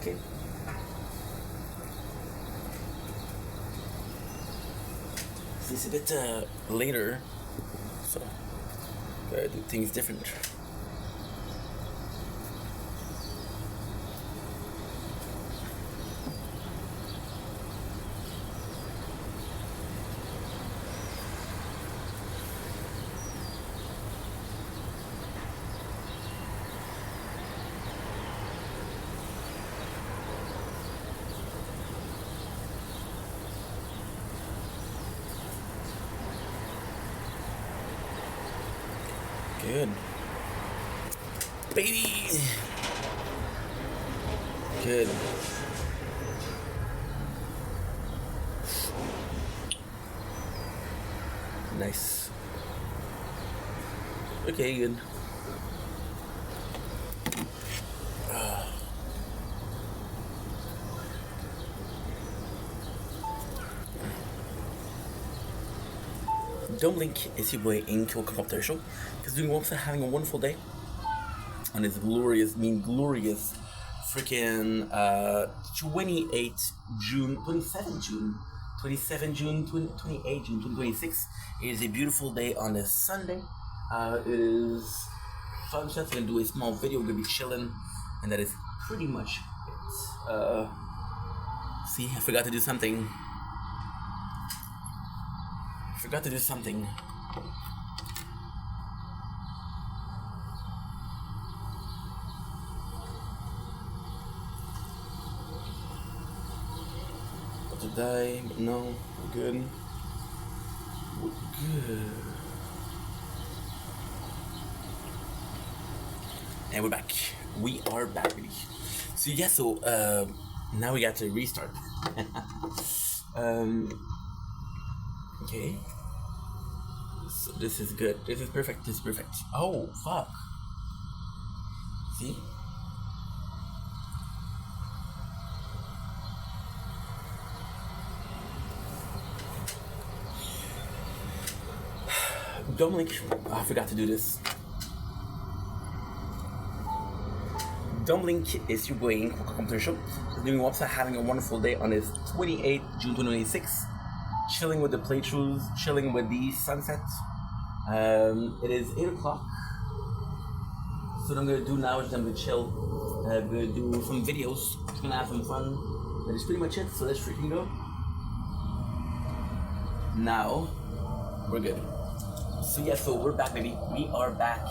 Okay. It's a bit later, so gotta do things different. Good. Baby! Good. Nice. Okay, good. Don't blink, it's your boy Ink. Welcome up to the show. Because doing also having a wonderful day on this glorious, freaking 28 June, 27 June, 28 June 2026. It is a beautiful day on this Sunday. It is fun stuff. I'm gonna do a small video. We're gonna be chilling, and that is pretty much it. See, I forgot to do something. About to die, but no, we're good. We're good. And we're back. We are back, really. So yeah, now we got to restart. Okay. So this is good. This is perfect. Oh, fuck. See? Don't blink. I forgot to do this. Don't blink, it's your boy Ink. Welcome to the show. Doing what's having a wonderful day on this 28 June 2026. Chilling with the playthroughs, chilling with the sunset. It is 8 o'clock. So what I'm gonna do now is I'm gonna chill. I'm gonna do some videos. Just gonna have some fun. That is pretty much it. So let's freaking go. Now we're good. So yeah, so we're back, baby. We are back.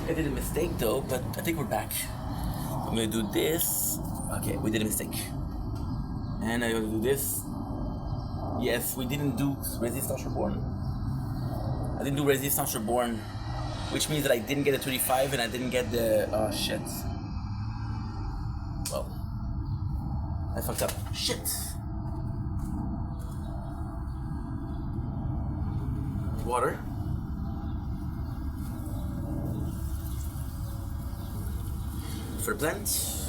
I did a mistake though, but I think we're back. I'm gonna do this. Okay, we did a mistake. And I'm gonna do this. Yes, we didn't do Resistance Reborn. I didn't do Resistance Reborn, which means that I didn't get a 35 and I didn't get the. Oh shit. Well, I fucked up. Shit. Water. For plants.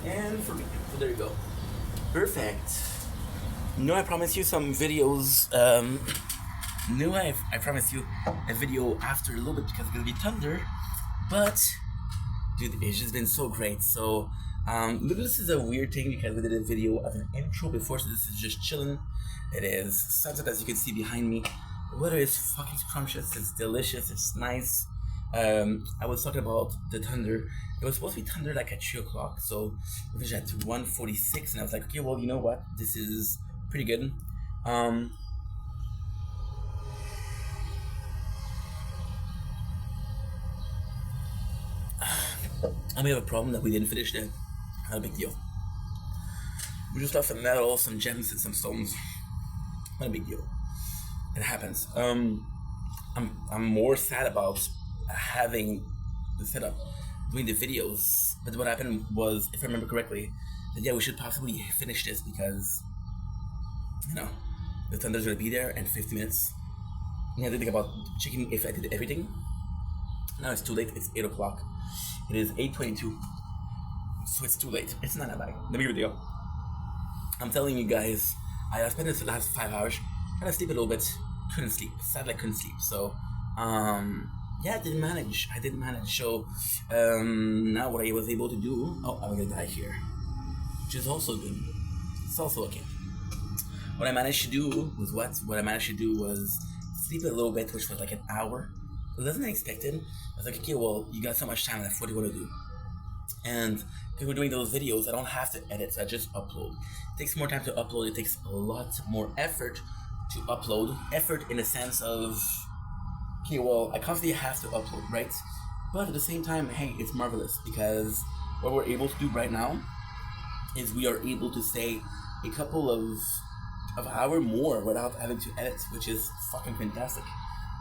And for me. So there you go. Perfect. No, I promise you some videos. I promise you a video after a little bit because it's gonna be thunder. But dude, it's just been so great. So this is a weird thing because we did a video as an intro before, so this is just chilling. It is sunset, as you can see behind me. The weather is fucking scrumptious. It's delicious. It's nice. I was talking about the thunder. It was supposed to be thunder like at 3 o'clock, so it was at 1:46, and I was like, okay, well, you know what? This is pretty good. I may have a problem that we didn't finish that. Not a big deal. We just lost some metal, some gems, and some stones. Not a big deal. It happens. I'm more sad about having the setup, doing the videos. But what happened was, if I remember correctly, that yeah, we should possibly finish this because, you know, the thunder's gonna be there in 50 minutes. I had to think about checking if I did everything. Now it's too late. It's 8 o'clock. It is 8:22, so it's too late. It's not that bad. Let me hear the deal. I'm telling you guys, I spent this last 5 hours trying to sleep a little bit. Couldn't sleep. Sadly, I couldn't sleep. So, yeah, I didn't manage. So, now what I was able to do. Oh, I'm gonna die here, which is also good. It's also okay. What I managed to do was what? What I managed to do was sleep a little bit, which was like an hour. It wasn't expected. I was like, okay, well, you got so much time left. What do you want to do? And because we're doing those videos, I don't have to edit, so I just upload. It takes more time to upload. It takes a lot more effort to upload. Effort in the sense of, okay, well, I constantly have to upload, right? But at the same time, hey, it's marvelous because what we're able to do right now is we are able to stay a couple of hour more without having to edit, which is fucking fantastic.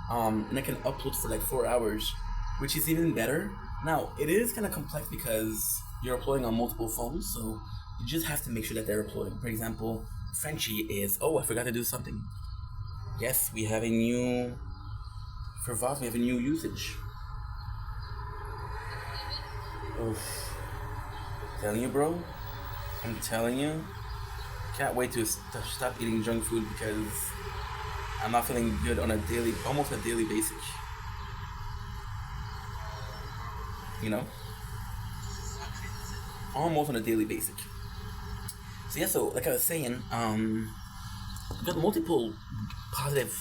And I can upload for like 4 hours, which is even better. Now, it is kind of complex because you're uploading on multiple phones, so you just have to make sure that they're uploading. For example, Frenchie is, oh, I forgot to do something. Yes, we have a new, for VOS, we have a new usage. Oof. Telling you, bro. I'm telling you. Can't wait to stop eating junk food because I'm not feeling good on almost a daily basis. You know? Almost on a daily basis. So yeah, so like I was saying, I've got multiple positive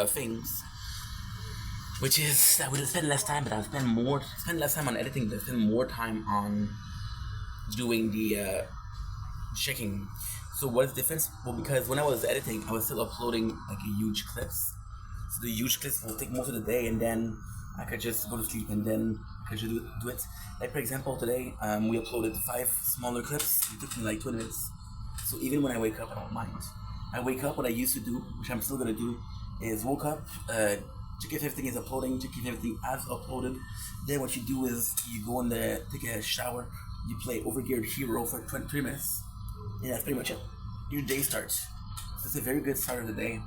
things, which is that I would spend less time, but I'll spend less time on editing, but I'll spend more time on doing the checking. So what is the difference? Well, because when I was editing, I was still uploading like huge clips. So the huge clips will take most of the day, and then I could just go to sleep, and then I could just do it. Like for example, today we uploaded 5 smaller clips. It took me like 20 minutes. So even when I wake up, I don't mind. I wake up. What I used to do, which I'm still gonna do, is woke up, check if everything is uploading, check if everything has uploaded. Then what you do is you go in there, take a shower, you play Overgeared Hero for 23 minutes. Yeah, that's pretty much it. Your day starts. So it's a very good start of the day.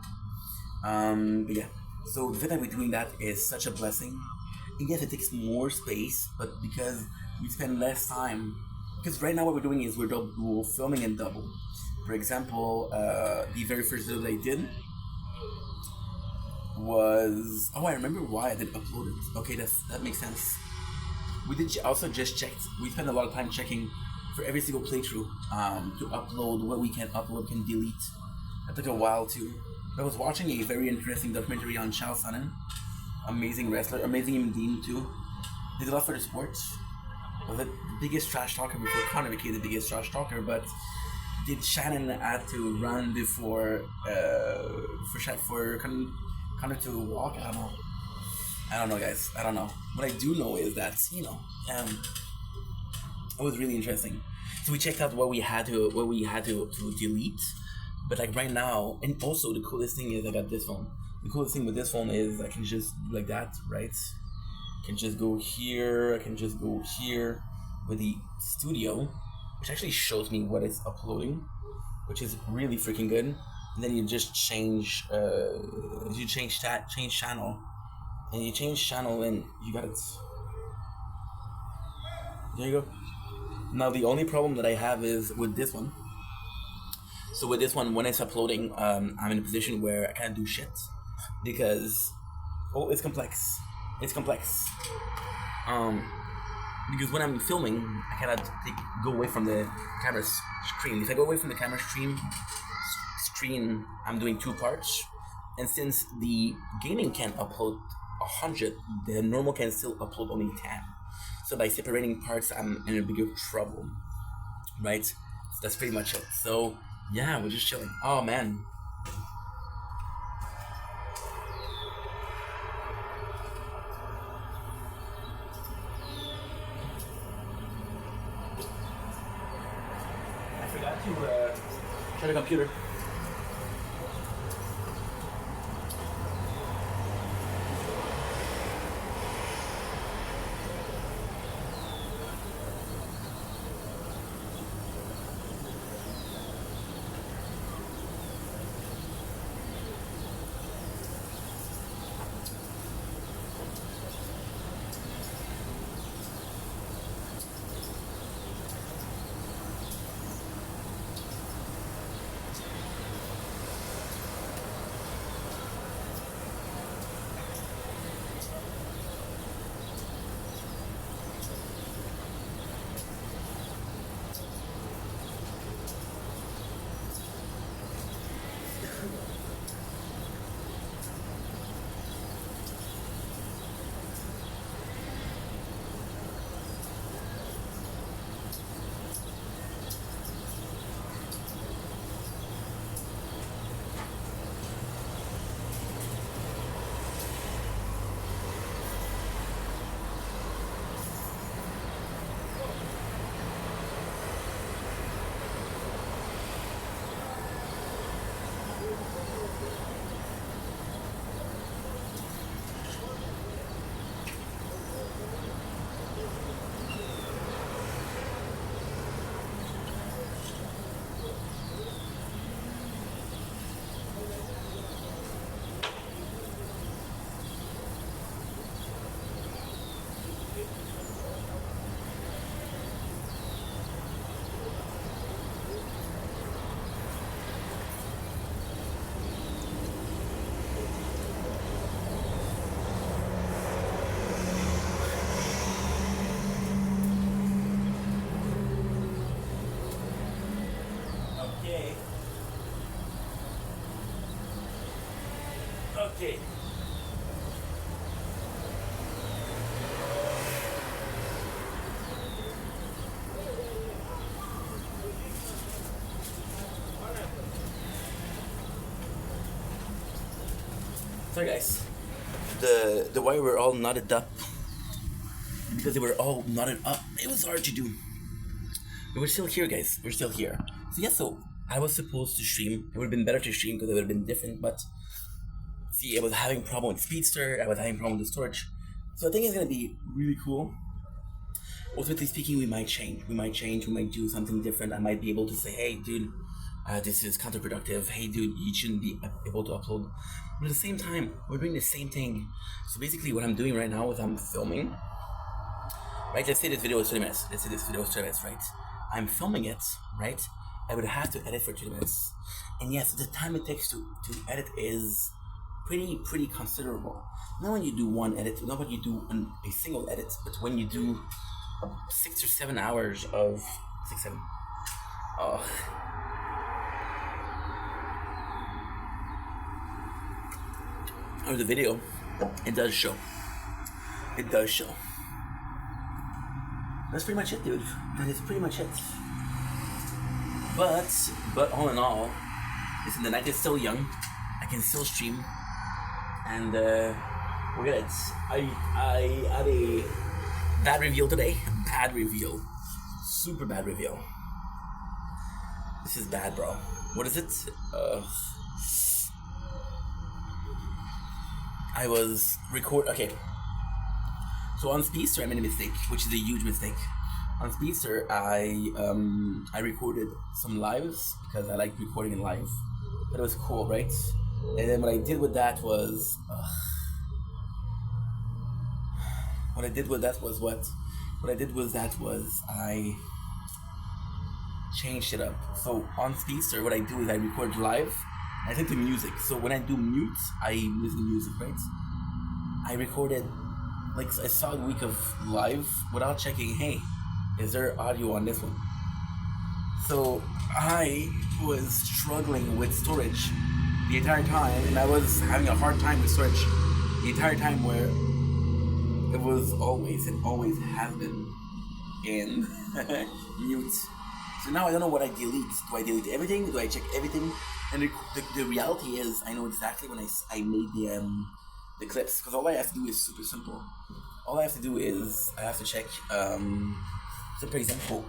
But yeah. So the fact that we're doing that is such a blessing. And yes, it takes more space, but because we spend less time. Because right now what we're doing is we're filming in double. For example, the very first video that I did was... Oh, I remember why I didn't upload it. Okay, that makes sense. We did also just check. We spent a lot of time checking for every single playthrough to upload what we can upload, what we can delete. That took a while too. I was watching a very interesting documentary on Charles Sonnen, amazing wrestler, amazing human being too. Did a lot for the sport. Was the biggest trash talker before Conor became the biggest trash talker, but did Shannon had to run before Conor to walk? I don't know, guys. I don't know. What I do know is that it was really interesting. So we checked out what we had to delete, but like right now, and also the coolest thing is I got this phone. The coolest thing with this phone is I can just do like that, right? I can just go here. I can just go here with the studio, which actually shows me what it's uploading, which is really freaking good. And then you just change channel, and you change channel, and you got it. There you go. Now the only problem that I have is with this one. So with this one, when it's uploading, I'm in a position where I can't do shit because, oh, it's complex. It's complex. Because when I'm filming, I cannot go away from the camera screen. If I go away from the camera screen, I'm doing 2 parts, and since the gaming can upload 100, the normal can still upload only 10. So by separating parts, I'm in a bigger trouble, right? So that's pretty much it. So yeah, we're just chilling. Oh man. I forgot to shut the computer. Okay. Okay. Sorry guys. The wire were all knotted up. Because they were all knotted up, it was hard to do. But we're still here, guys. We're still here. So yeah, so I was supposed to stream. It would have been better to stream because it would have been different, but see, I was having a problem with Speedster, I was having a problem with the storage. So I think it's gonna be really cool. Ultimately speaking, we might change. We might change, we might do something different. I might be able to say, hey dude, this is counterproductive. Hey dude, you shouldn't be able to upload. But at the same time, we're doing the same thing. So basically what I'm doing right now is I'm filming. Right, let's say this video is 30 minutes. Let's say this video is 30 minutes, right? I'm filming it, right? I would have to edit for 30 minutes. And yes, the time it takes to edit is pretty considerable. Not when you do one edit, not when you do a single edit, but when you do 6 or 7 hours of 6, 7. Oh. Or the video, it does show. It does show. That's pretty much it, dude. That is pretty much it. But all in all, listen, the night is still young. I can still stream, and look at it. I had a bad reveal today. Bad reveal. Super bad reveal. This is bad, bro. What is it? I was okay. So on Speedster, I made a mistake, which is a huge mistake. On Speedster, I recorded some lives because I like recording in live. But it was cool, right? And then what I did with that was, I changed it up. So on Speedster, what I do is I record live. I set the music. So when I do mute, I listen to music, right? I recorded like a solid week of live without checking, hey, is there audio on this one? So I was struggling with storage the entire time, and I was having a hard time with storage the entire time, where it was always and always has been in mute. So now I don't know what I delete. Do I delete everything? Do I check everything? And the reality is, I know exactly when I made the clips, because all I have to do is super simple. All I have to do is I have to check. So for example,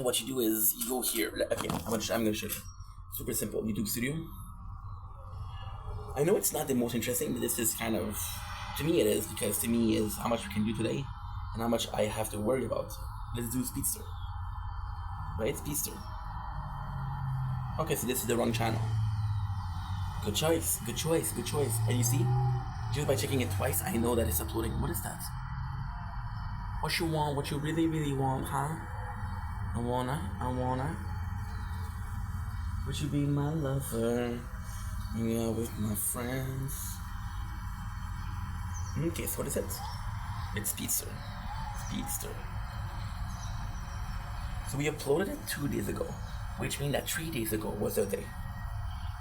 what you do is you go here. Okay, I'm gonna show you. Super simple. YouTube Studio. I know it's not the most interesting, but this is kind of, to me it is, because to me is how much we can do today and how much I have to worry about. Let's do Speedster. Right, Speedster. Okay, so this is the wrong channel. Good choice, good choice, good choice. And you see, just by checking it twice, I know that it's uploading. What is that? What you want, what you really, really want, huh? I wanna. Would you be my lover? Yeah, with my friends. Okay, so what is it? It's Speedster. So we uploaded it 2 days ago, which means that 3 days ago was the day,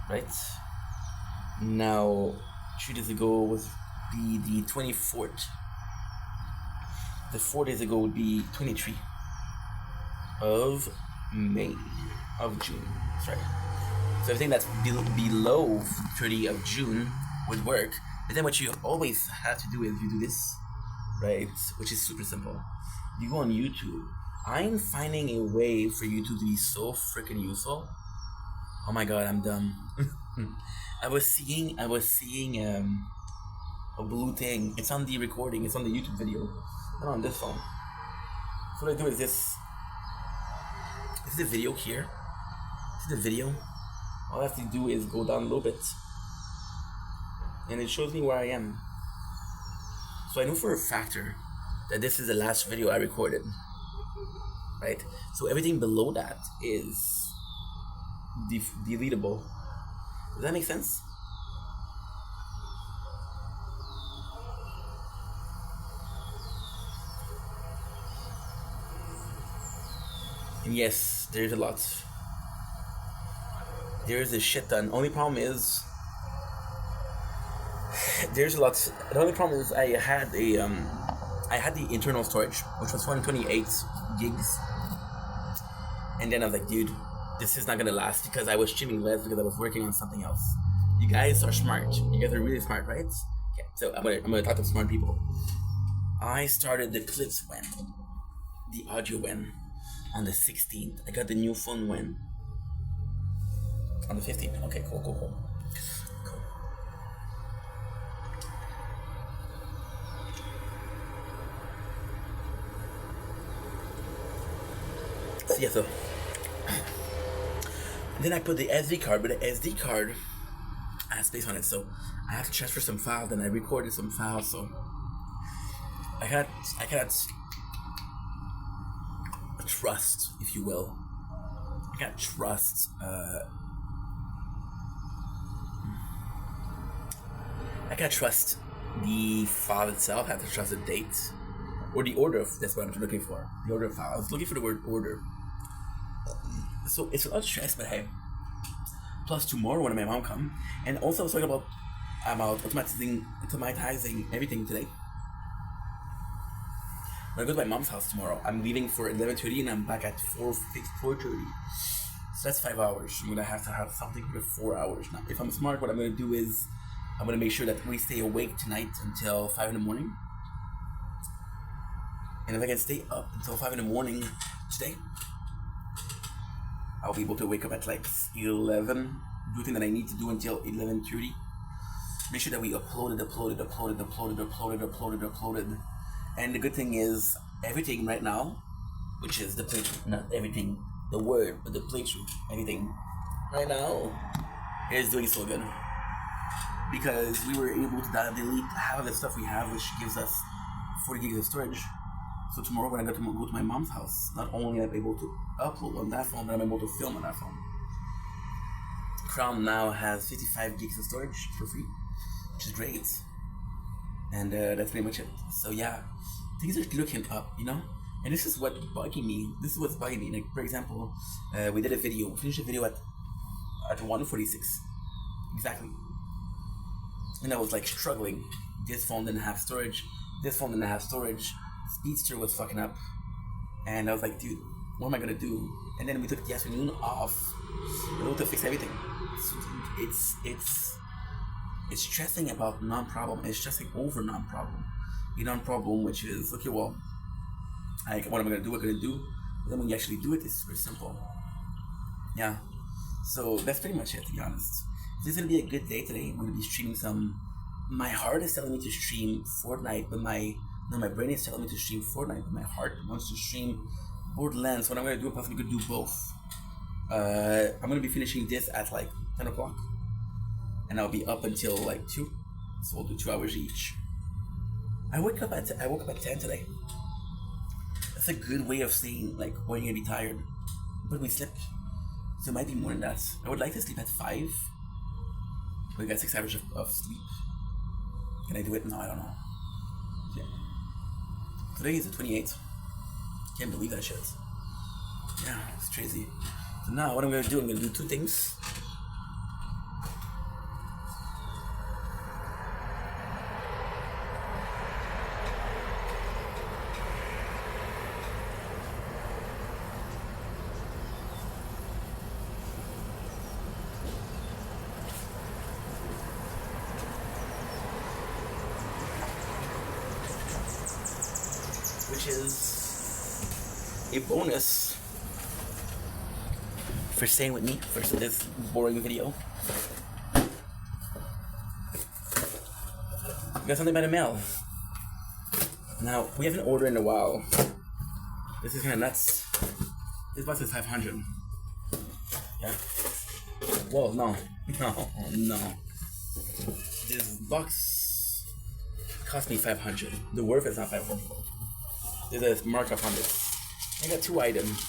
right? Now, 3 days ago would be the 24th. The 4 days ago would be 23 of May, of June. That's right. So everything that's below 30 of June would work. But then what you always have to do is you do this, right? Which is super simple. You go on YouTube. I'm finding a way for YouTube to be so freaking useful. Oh my god, I'm dumb. I was seeing a blue thing. It's on the recording. It's on the YouTube video, not on this phone. So what I do is this. This is the video here. This is the video. All I have to do is go down a little bit, and it shows me where I am. So I know for a factor that this is the last video I recorded, right? So everything below that is deletable. Does that make sense? And yes, there's a lot. There's a shit ton. Only problem is there's a lot. The only problem is I had the internal storage, which was 128 gigs, and then I was like, dude, this is not gonna last because I was streaming less because I was working on something else. You guys are smart. You guys are really smart, right? Okay, so I'm gonna talk to smart people. I started the clips when, the audio when, on the 16th. I got the new phone when, on the 15th. Okay, cool. So yeah, so then I put the SD card, but the SD card has space on it, so I have to transfer some files. Then I recorded some files, so I cannot trust, if you will. I can't trust. I can't trust the file itself. I have to trust the date or the order of. That's what I'm looking for. The order of file. I was looking for the word order. So it's a lot of stress, but hey. Plus tomorrow when my mom come, and also I was talking about automatizing everything today. When I go to my mom's house tomorrow, I'm leaving for 11:30 and I'm back at 4:30. So that's 5 hours. I'm gonna have to have something for 4 hours. Now, if I'm smart, what I'm gonna do is I'm gonna make sure that we stay awake tonight until 5 in the morning. And if I can stay up until 5 in the morning today, I'll be able to wake up at like 11, do things that I need to do until 11:30. Make sure that we uploaded. And the good thing is, everything right now, which is the playthrough, not everything, the word, but the playthrough, everything right now is doing so good. Because we were able to delete half of the stuff we have, which gives us 40 gigs of storage. So tomorrow when I go to my mom's house, not only am I able to upload on that phone, but I'm able to film on that phone. Crown now has 55 gigs of storage for free, which is great. And that's pretty much it. So yeah, things are looking up, you know? And this is what's bugging me. Like, for example, we did a video, finished a video at 1:46, exactly. And I was like struggling. This phone didn't have storage. Speedster was fucking up. And I was like, dude, what am I gonna do? And then we took the afternoon off in order to fix everything. So it's stressing about non-problem. It's stressing over non-problem. The non-problem, which is, okay, well, what am I gonna do? But then when you actually do it, it's super simple. Yeah. So that's pretty much it, to be honest. This is gonna be a good day today. I'm gonna be streaming some. My heart is telling me to stream Fortnite, but my brain is telling me to stream Fortnite, but my heart wants to stream Borderlands. What I'm gonna do, I'm possibly gonna do both. I'm gonna be finishing this at like 10 o'clock, and I'll be up until like 2. So we'll do 2 hours each. I woke up at 10 today. That's a good way of saying like when you're gonna be tired. But we slept, so it might be more than that. I would like to sleep at 5. We got 6 hours of sleep. Can I do it? No, I don't know. Yeah. Today is the 28th. Can't believe that shit. Yeah, it's crazy. So now what I'm gonna do 2 things. Which is a bonus for staying with me for this boring video. We got something by the mail. Now, we haven't ordered in a while. This is kind of nuts. This box is 500. Yeah. Well, no. This box cost me 500. The worth is not 500. There's a markup on this. I got 2 items.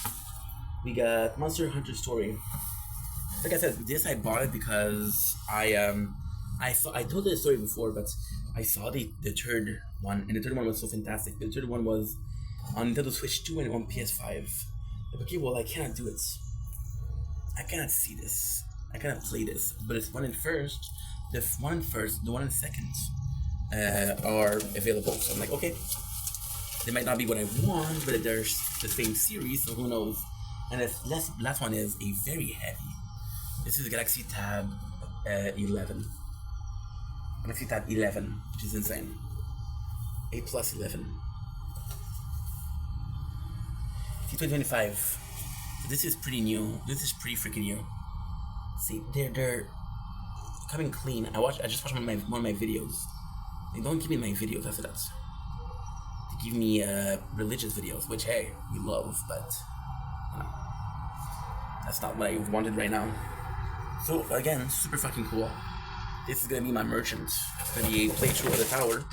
We got Monster Hunter Story. Like I said, this I bought it because I told the story before, but I saw the third one, and the third one was so fantastic. The third one was on Nintendo Switch 2 and on PS5. Like, okay, well, I cannot do it. I cannot see this. I cannot play this. But it's one in first. The one in first, the one in second are available. So I'm like, okay, they might not be what I want, but they're the same series, so who knows? And the last one is a very heavy. This is Galaxy Tab 11. Galaxy Tab 11, which is insane. 8 plus 11. T2025. This is pretty new. This is pretty freaking new. See, they're coming clean. I just watched one of my videos. They don't give me my videos after that. They give me religious videos, which hey, we love, but you know, that's not what I wanted right now. So again, super fucking cool. This is gonna be my merchant. It's gonna be a playthrough of the tower,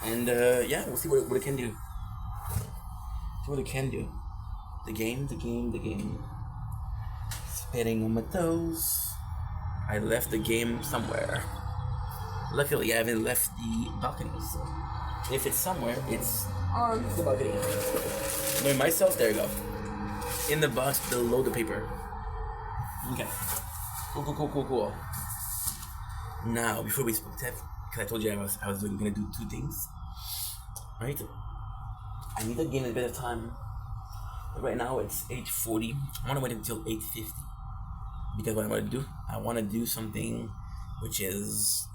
and yeah, we'll see what it can do. See what it can do. The game. Spitting on my toes. I left the game somewhere. Luckily, I haven't left the balcony, so if it's somewhere, it's on the balcony. Knowing myself, there you go. In the box below the paper. Okay. Cool. Now, before we split tip, because I told you I was gonna do two things. Right? I need to gain a bit of time. Right now it's 8:40. I want to wait until 8:50 because what I want to do, I want to do something which is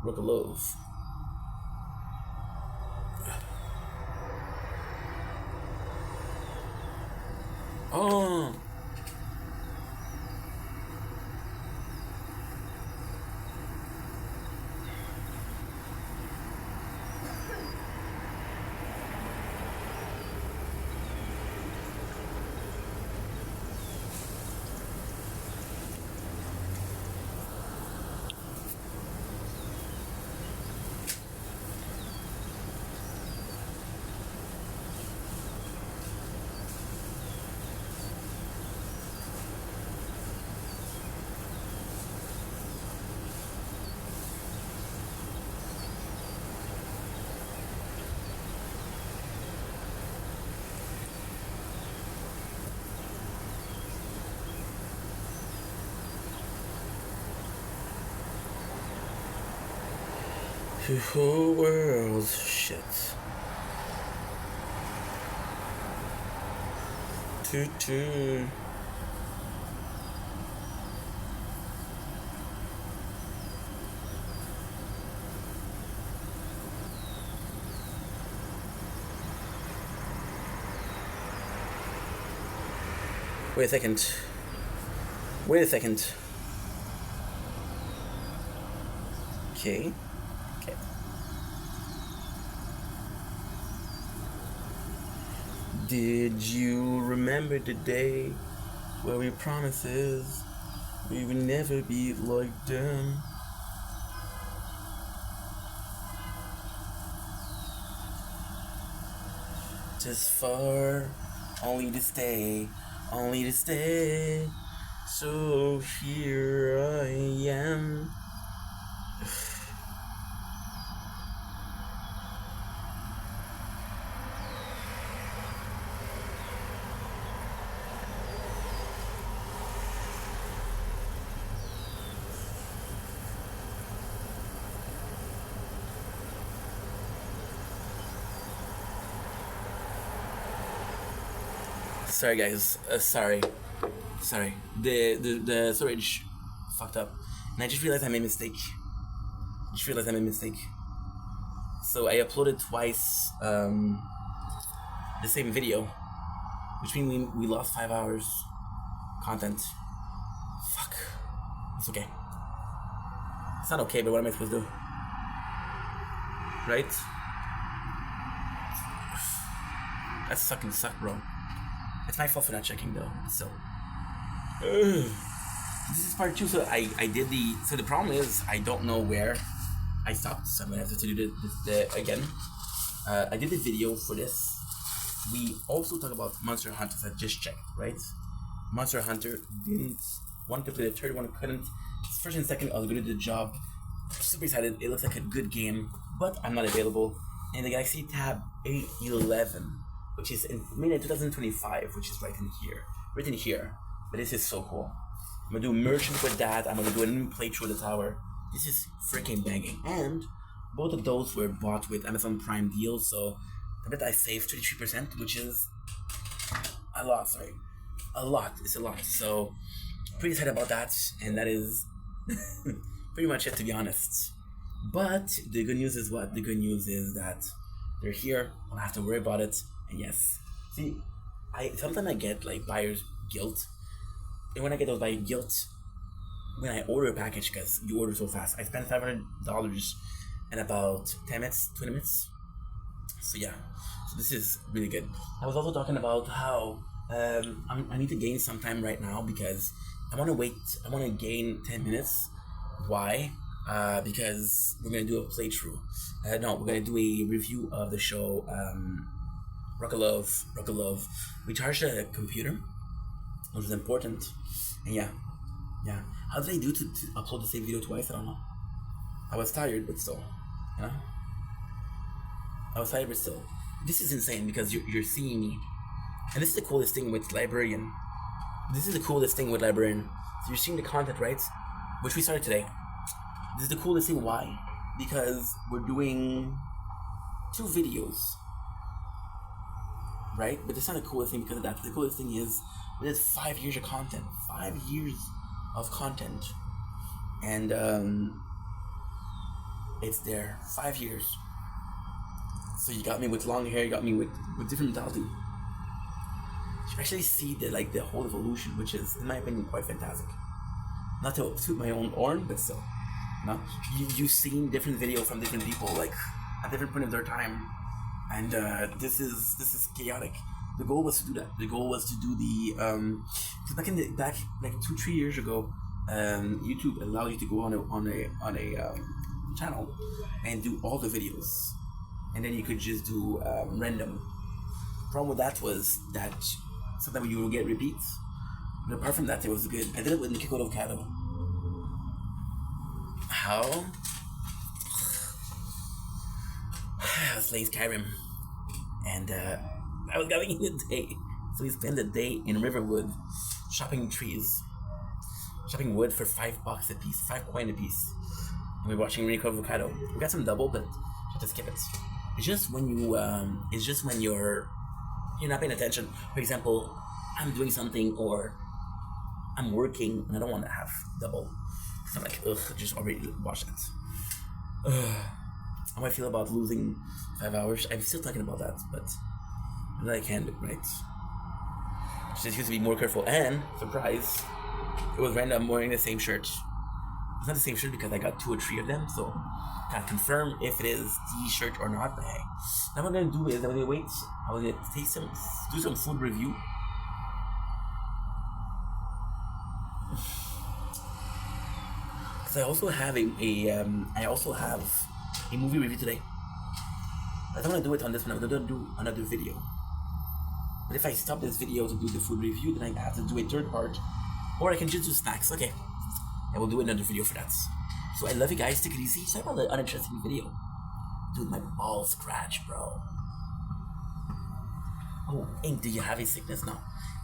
Rokolov. Oh. The whole world, shit. Toot. Wait a second. Okay. Did you remember the day where we promises we would never be like them? Just for only to stay. So here I am. Sorry guys, sorry. The storage fucked up. And I just realized I made a mistake. So I uploaded twice the same video. Which means we lost 5 hours content. Fuck. It's okay. It's not okay, but what am I supposed to do? Right? That's fucking suck, bro. It's my fault for not checking though. So this is part 2. So I did the. So the problem is I don't know where I stopped. So I'm gonna have to do this again. I did the video for this. We also talk about Monster Hunter. I just checked, right? Monster Hunter didn't want to play. The third one couldn't. First and second, I was good at the job. Super excited. It looks like a good game, but I'm not available. And the Galaxy Tab 811. This is part 2. So I uploaded twice the same video. Which means we lost 5 hours content. Fuck. It's okay. It's not okay, but what am I supposed to do? Right? So I uploaded twice the same video. which is made in 2025, which is right in here. But this is so cool. I'm gonna do merchant with that. I'm gonna do a new playthrough of the tower. This is freaking banging. And both of those were bought with Amazon Prime deals, so I bet I saved 33%, which is a lot, sorry. A lot, it's a lot. So pretty excited about that, and that is pretty much it, to be honest. But the good news is what? The good news is that they're here. I don't have to worry about it. And yes, see, sometimes I get like buyer's guilt, and when I get those buyer guilt, when I order a package, because you order so fast, I spend $500 in about 10 minutes, 20 minutes. So yeah, so this is really good. I was also talking about how I need to gain some time right now because I want to gain 10 minutes. Why? Because we're going to do a playthrough. No, we're going to do a review of the show Rock of Love. We charged a computer, which is important. And yeah. How did I do to upload the same video twice? I don't know. I was tired, but still, you know? I was tired, but still. This is insane because you're seeing me. And this is the coolest thing with Librarian. So you're seeing the content, right? Which we started today. This is the coolest thing. Why? Because we're doing 2 videos. Right? But it's not the coolest thing because of that. The coolest thing is there's 5 years of content. 5 years of content. And it's there. 5 years. So you got me with long hair, you got me with different mentality. You actually see the whole evolution, which is, in my opinion, quite fantastic. Not to toot my own horn, but still. You know? You've seen different videos from different people, like at different point of their time. And this is chaotic. The goal was to do that. The goal was to do the back like 2-3 years ago, YouTube allowed you to go on a channel and do all the videos, and then you could just do random. Problem with that was that sometimes you will get repeats, but apart from that, it was good. I did it with Nikiko Avocado. How? I was playing Skyrim, and I was going in the day, so we spent the day in Riverwood shopping wood for $5 a piece, 5 coin a piece. And we're watching Nikiko Avocado. We got some double, but just skip it. It's just when you're not paying attention. For example, I'm doing something or I'm working and I don't want to have double. So I'm like, just already watch that. How I feel about losing 5 hours? I'm still talking about that, but I can't, right? Just used to be more careful. And surprise, it was random. I'm wearing the same shirt. It's not the same shirt because I got 2 or 3 of them, so can't confirm if it is the shirt or not. But hey, now what I'm gonna do is I'm gonna wait. I'm gonna do some food review. Because I also have a movie review today. I don't want to do it on this one. I'm gonna do another video. But if I stop this video to do the food review, then I have to do a third part, or I can just do snacks. Okay, I will do another video for that. So I love you guys. Take it easy. Sorry about the uninteresting video. Dude, my balls scratch, bro. Oh, Ink, do you have a sickness? No,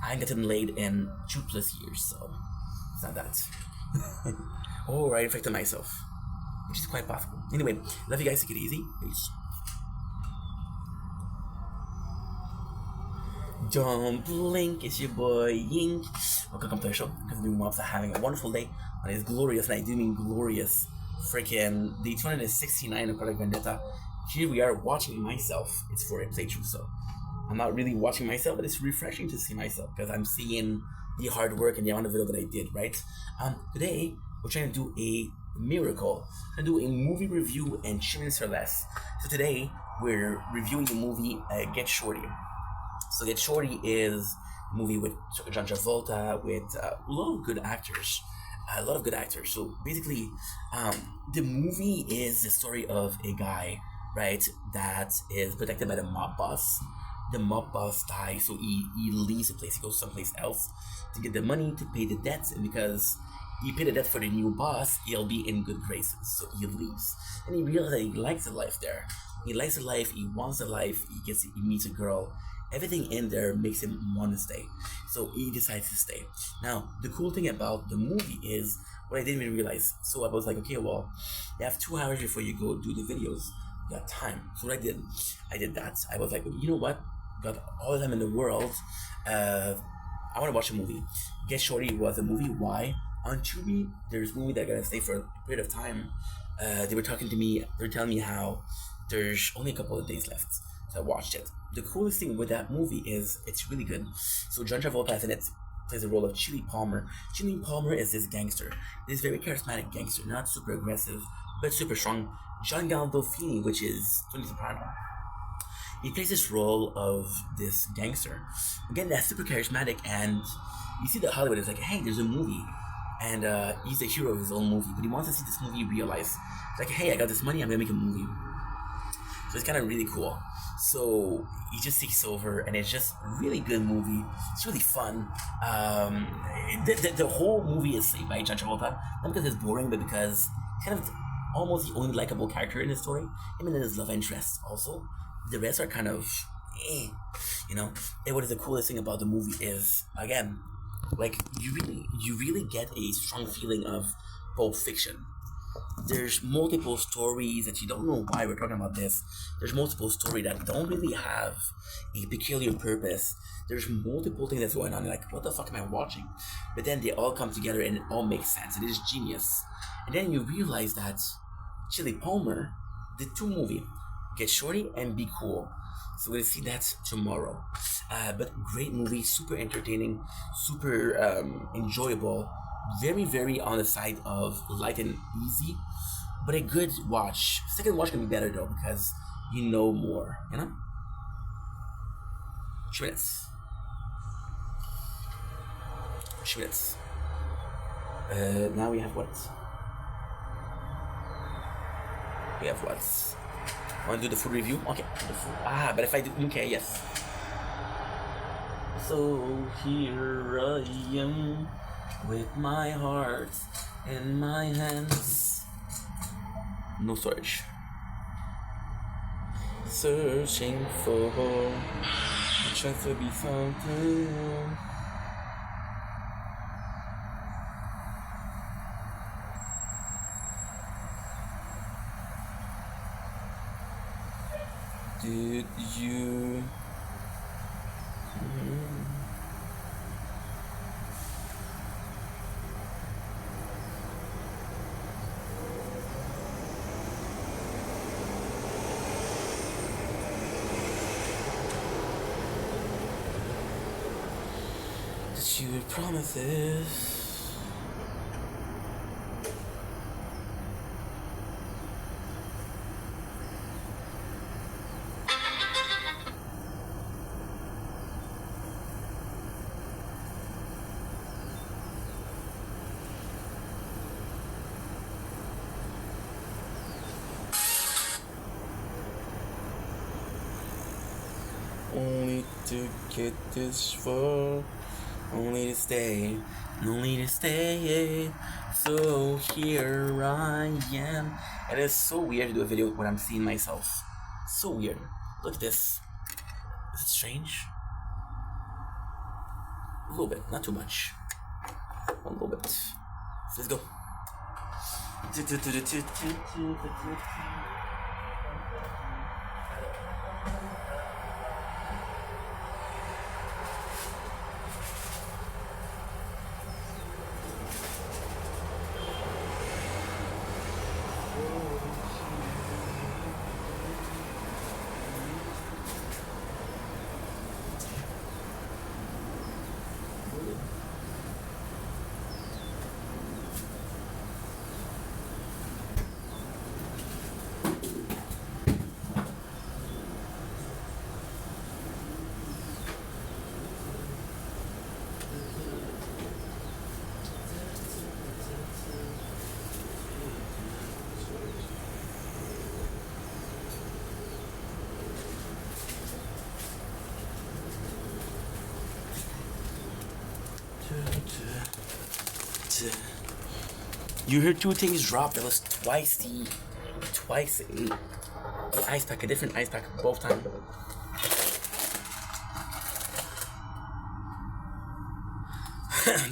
I ain't gotten laid in 2+ years, so it's not that. Oh, I infected myself, which is quite possible. Anyway, love you guys. Take it easy. Peace. Don't blink, it's your boy Yink. Welcome to the show. Because I'm doing mobs are having a wonderful day on this glorious night. I do mean glorious freaking day 269 of Project Vendetta. Here we are watching myself. It's for a playthrough, so I'm not really watching myself, but it's refreshing to see myself because I'm seeing the hard work and the amount of video that I did, right? Today we're trying to do a miracle. We're trying to do a movie review and 2 minutes or less. So today we're reviewing the movie Get Shorty. So Get Shorty is a movie with John Travolta, with a lot of good actors. So basically, the movie is the story of a guy, right, that is protected by the mob boss. The mob boss dies, so he leaves the place. He goes someplace else to get the money to pay the debts, and because he paid the debt for the new boss, he'll be in good graces. So he leaves, and he realizes that he likes the life there. He likes the life. He wants the life. He meets a girl, everything in there makes him want to stay. So he decides to stay. Now, the cool thing about the movie is what I didn't even realize. So I was like, okay, well, you have 2 hours before you go do the videos. You got time. So what I did that. I was like, you know what? Got all the time in the world. I want to watch a movie. Get Shorty was a movie. Why? On Tubi, there's a movie that I gotta stay for a period of time. They were talking to me. They were telling me how there's only a couple of days left. So I watched it. The coolest thing with that movie is it's really good. So John Travolta is in it, plays the role of Chili Palmer. Chili Palmer is this gangster, this very charismatic gangster, not super aggressive, but super strong. John Gandolfini, which is Tony Soprano. He plays this role of this gangster. Again, that's super charismatic, and you see that Hollywood is like, hey, there's a movie. And he's the hero of his own movie, but he wants to see this movie realized. It's like, hey, I got this money, I'm gonna make a movie. So it's kind of really cool. So he just takes over, and it's just a really good movie. It's really fun. The whole movie is saved by John Travolta, not because it's boring, but because kind of almost the only likable character in the story. Him and his love interest also. The rest are kind of, you know. And what is the coolest thing about the movie is, again, like you really get a strong feeling of Pulp Fiction. There's multiple stories that you don't know why we're talking about this. There's multiple stories that don't really have a peculiar purpose. There's multiple things that's going on. You're like, what the fuck am I watching? But then they all come together and it all makes sense. It is genius. And then you realize that Chili Palmer did 2 movies, Get Shorty and Be Cool. So we'll see that tomorrow. But great movie, super entertaining, super enjoyable. Very, very on the side of light and easy, but a good watch. Second watch can be better though because you know more, you know? 2 minutes. 2 minutes. Now we have what? We have what? Want to do the food review? Okay. But if I do, okay, yes. So here I am with my heart in my hands. No storage. Searching for a chance to be something. Did you your promises? Only to get this far. Only to stay, only to stay. So here I am. It is so weird to do a video when I'm seeing myself. So weird. Look at this. Is it strange? A little bit, not too much. A little bit. So let's go. You heard 2 things drop. That was twice a ice pack, a different ice pack both times.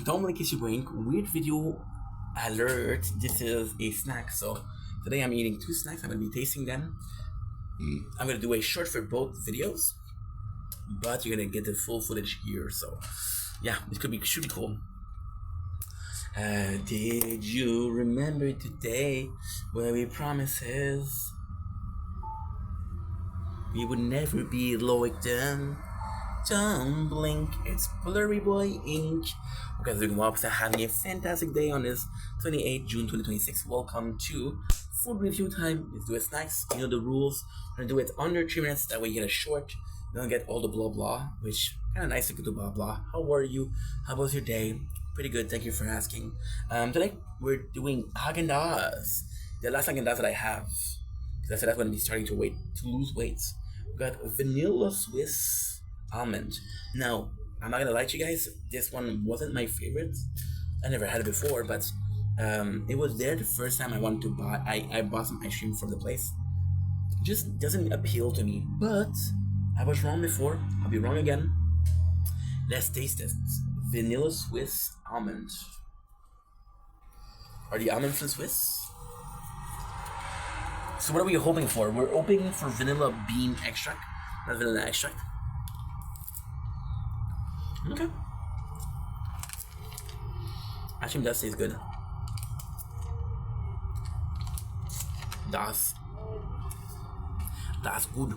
Don't blink, it's your brain. Weird video alert. This is a snack. So today I'm eating 2 snacks. I'm gonna be tasting them. I'm gonna do a short for both videos, but you're gonna get the full footage here. So yeah, it should be cool. Did you remember today where we promises we would never be like them? Don't blink, it's Blurry Boy Inc. You guys are doing well, having a fantastic day on this 28th June 2026. Welcome to food review time. Let's do it snacks. You know the rules. We're gonna do it under 3 minutes, that way you get a short. You don't get all the blah blah, which kind of nice to do blah blah. How are you? How was your day? Pretty good, thank you for asking. Today we're doing Haagen-Dazs. The last Haagen-Dazs that I have, because I said that's going to be starting to lose weight. We got vanilla Swiss almond. Now, I'm not gonna lie to you guys, this one wasn't my favorite. I never had it before, but it was there the first time I wanted to buy. I bought some ice cream from the place. It just doesn't appeal to me, but I was wrong before. I'll be wrong again. Let's taste it. Vanilla Swiss almond. Are the almonds from Swiss? So what are we hoping for? We're hoping for vanilla bean extract, not vanilla extract. Okay. Actually, that tastes good. That's good.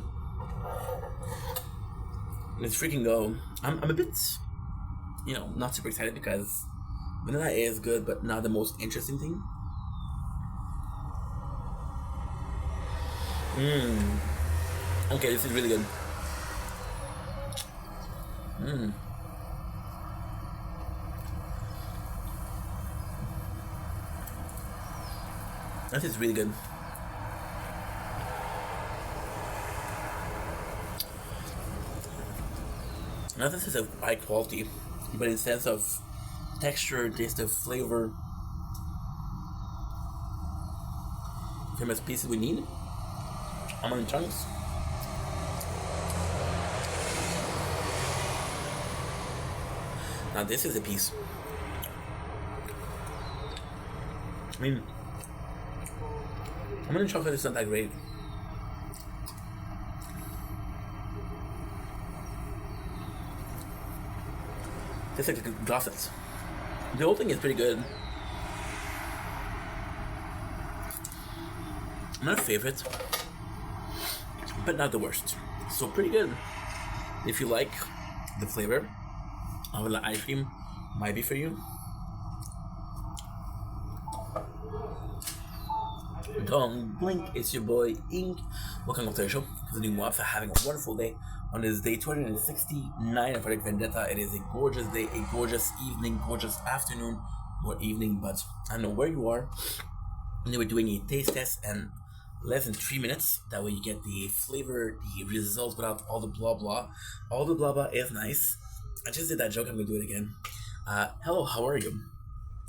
Let's freaking go. I'm a bit, not super excited because vanilla is good, but not the most interesting thing. Okay, this is really good. That is really good. Now this is a high quality, but in sense of texture, taste of flavor, famous pieces we need. Almond chunks. Now this is a piece. I mean, almond chocolate is not that great. Tastes like a gosset. The whole thing is pretty good. Not a favorite, but not the worst. So pretty good. If you like the flavor of the ice cream, might be for you. Don't blink, it's your boy Ink. Welcome to the show. Continuing more after having a wonderful day on this day 269 of Project Vendetta. It is a gorgeous day, a gorgeous evening, gorgeous afternoon or evening, but I don't know where you are. And then we're doing a taste test and less than 3 minutes. That way you get the flavor, the results without all the blah blah. All the blah blah is nice. I just did that joke, I'm gonna do it again. Hello, how are you?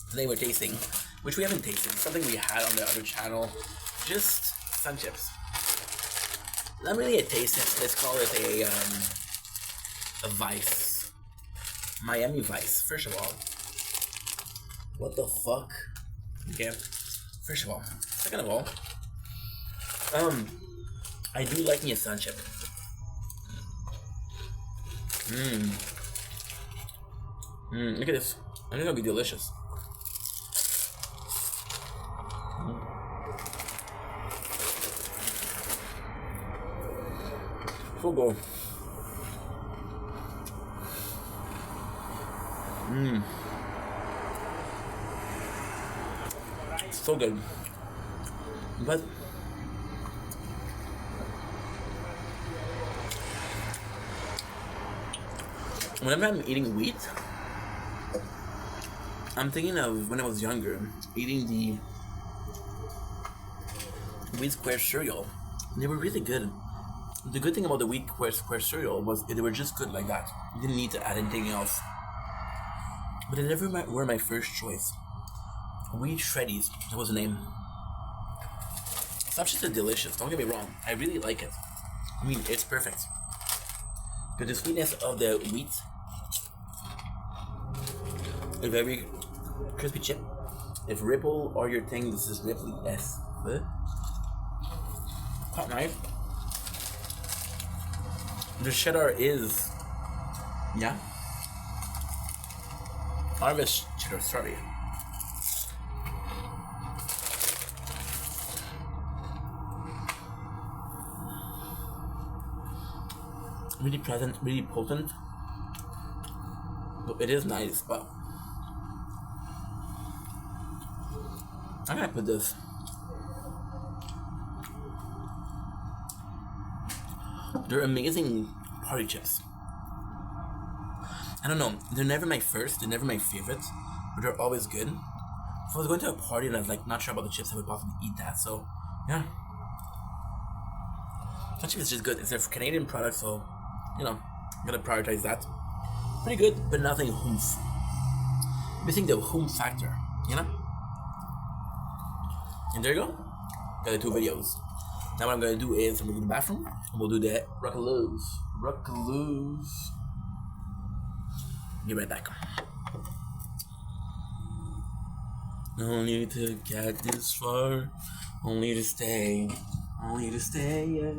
Today we're tasting, which we haven't tasted, something we had on the other channel, just sun chips. Not really a taste test, let's call it a Vice. Miami Vice, first of all. What the fuck? Okay, first of all. Second of all, I do like me a sun chip. Look at this. I think it'll be delicious. So go. So good. But whenever I'm eating wheat, I'm thinking of when I was younger, eating the wheat square cereal. They were really good. The good thing about the wheat square cereal was they were just good like that. You didn't need to add anything else. But they never were my first choice. Wheat Shreddies, that was the name. It's not just delicious, don't get me wrong. I really like it. I mean, it's perfect. But the sweetness of the wheat a very crispy chip. If Ripple or your thing, this is Ripley S. Quite nice. The cheddar is, yeah, harvest cheddar, sorry. Really pleasant, really potent. It is nice, but I'm gonna put this. They're amazing party chips. I don't know, they're never my first, they're never my favorite, but they're always good. If I was going to a party and I was like not sure about the chips, I would possibly eat that. So yeah, that chip is just good. It's a Canadian product, so you know, I'm gonna prioritize that. Pretty good, but nothing oomph. Missing the oomph factor, you know? And there you go. Got the 2 videos. Now what I'm gonna do is I'm gonna go to the bathroom and we'll do the Rockaloos. Rockaloos. Be right back. No need to get this far, only to stay, yeah.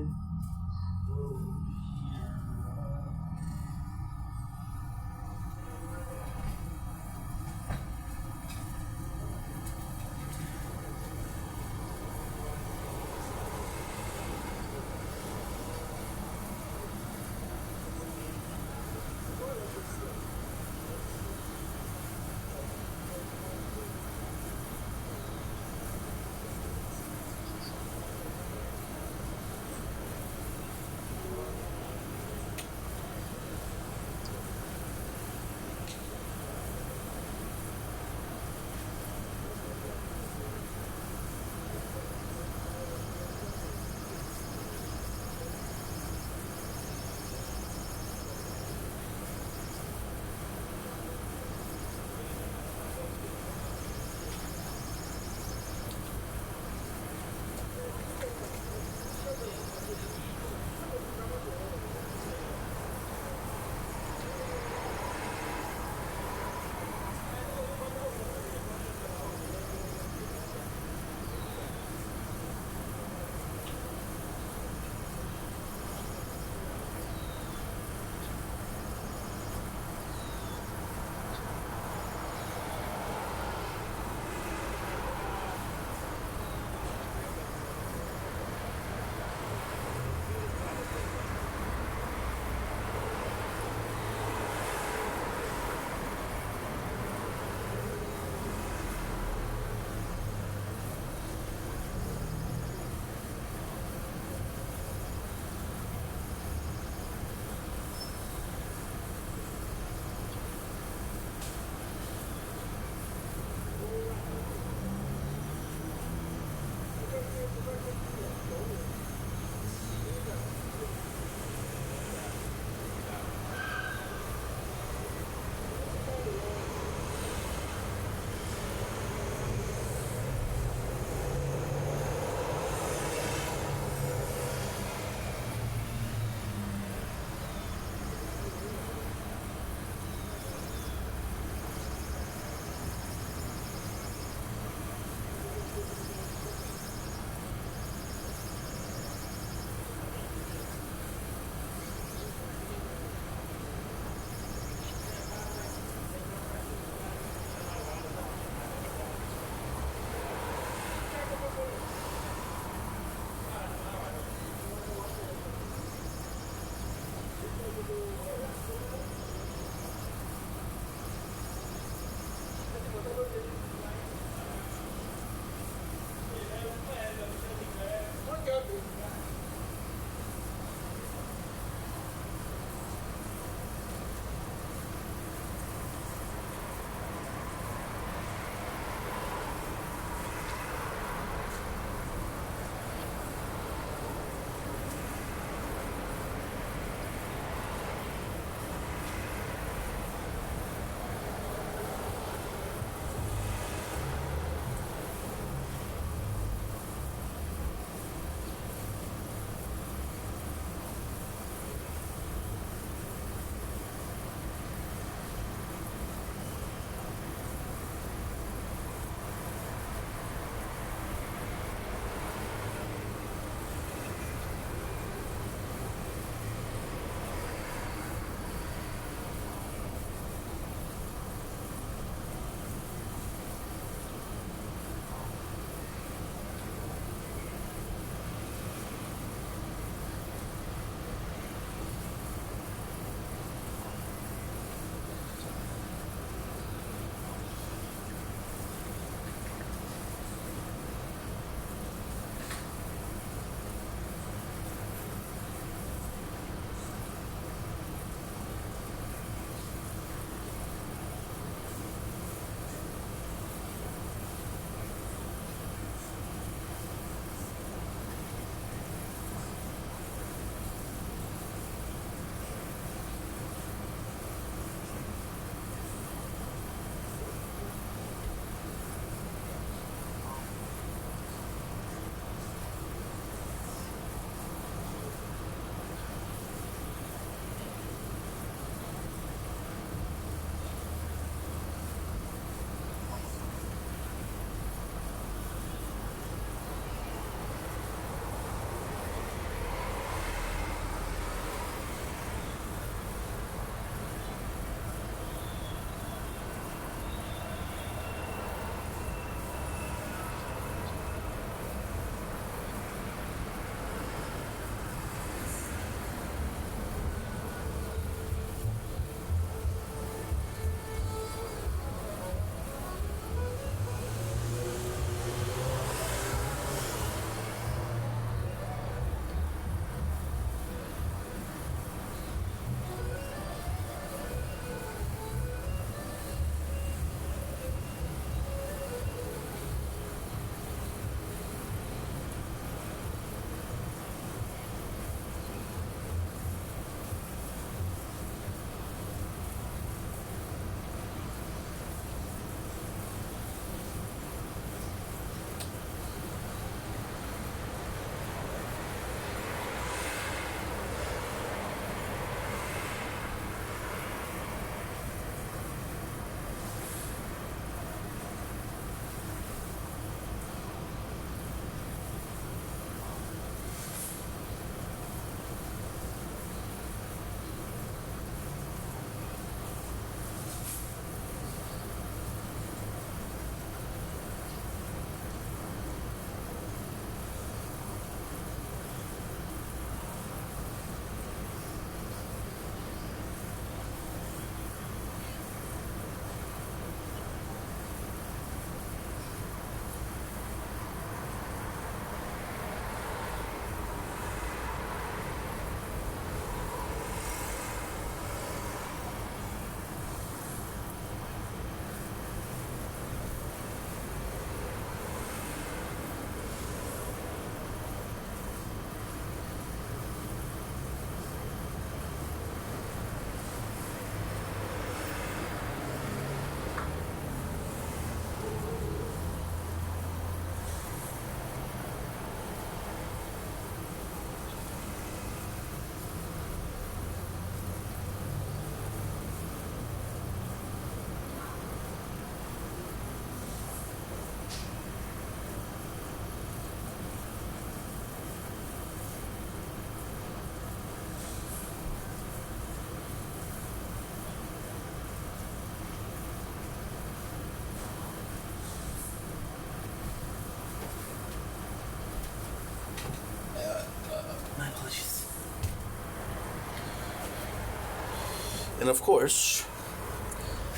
And of course,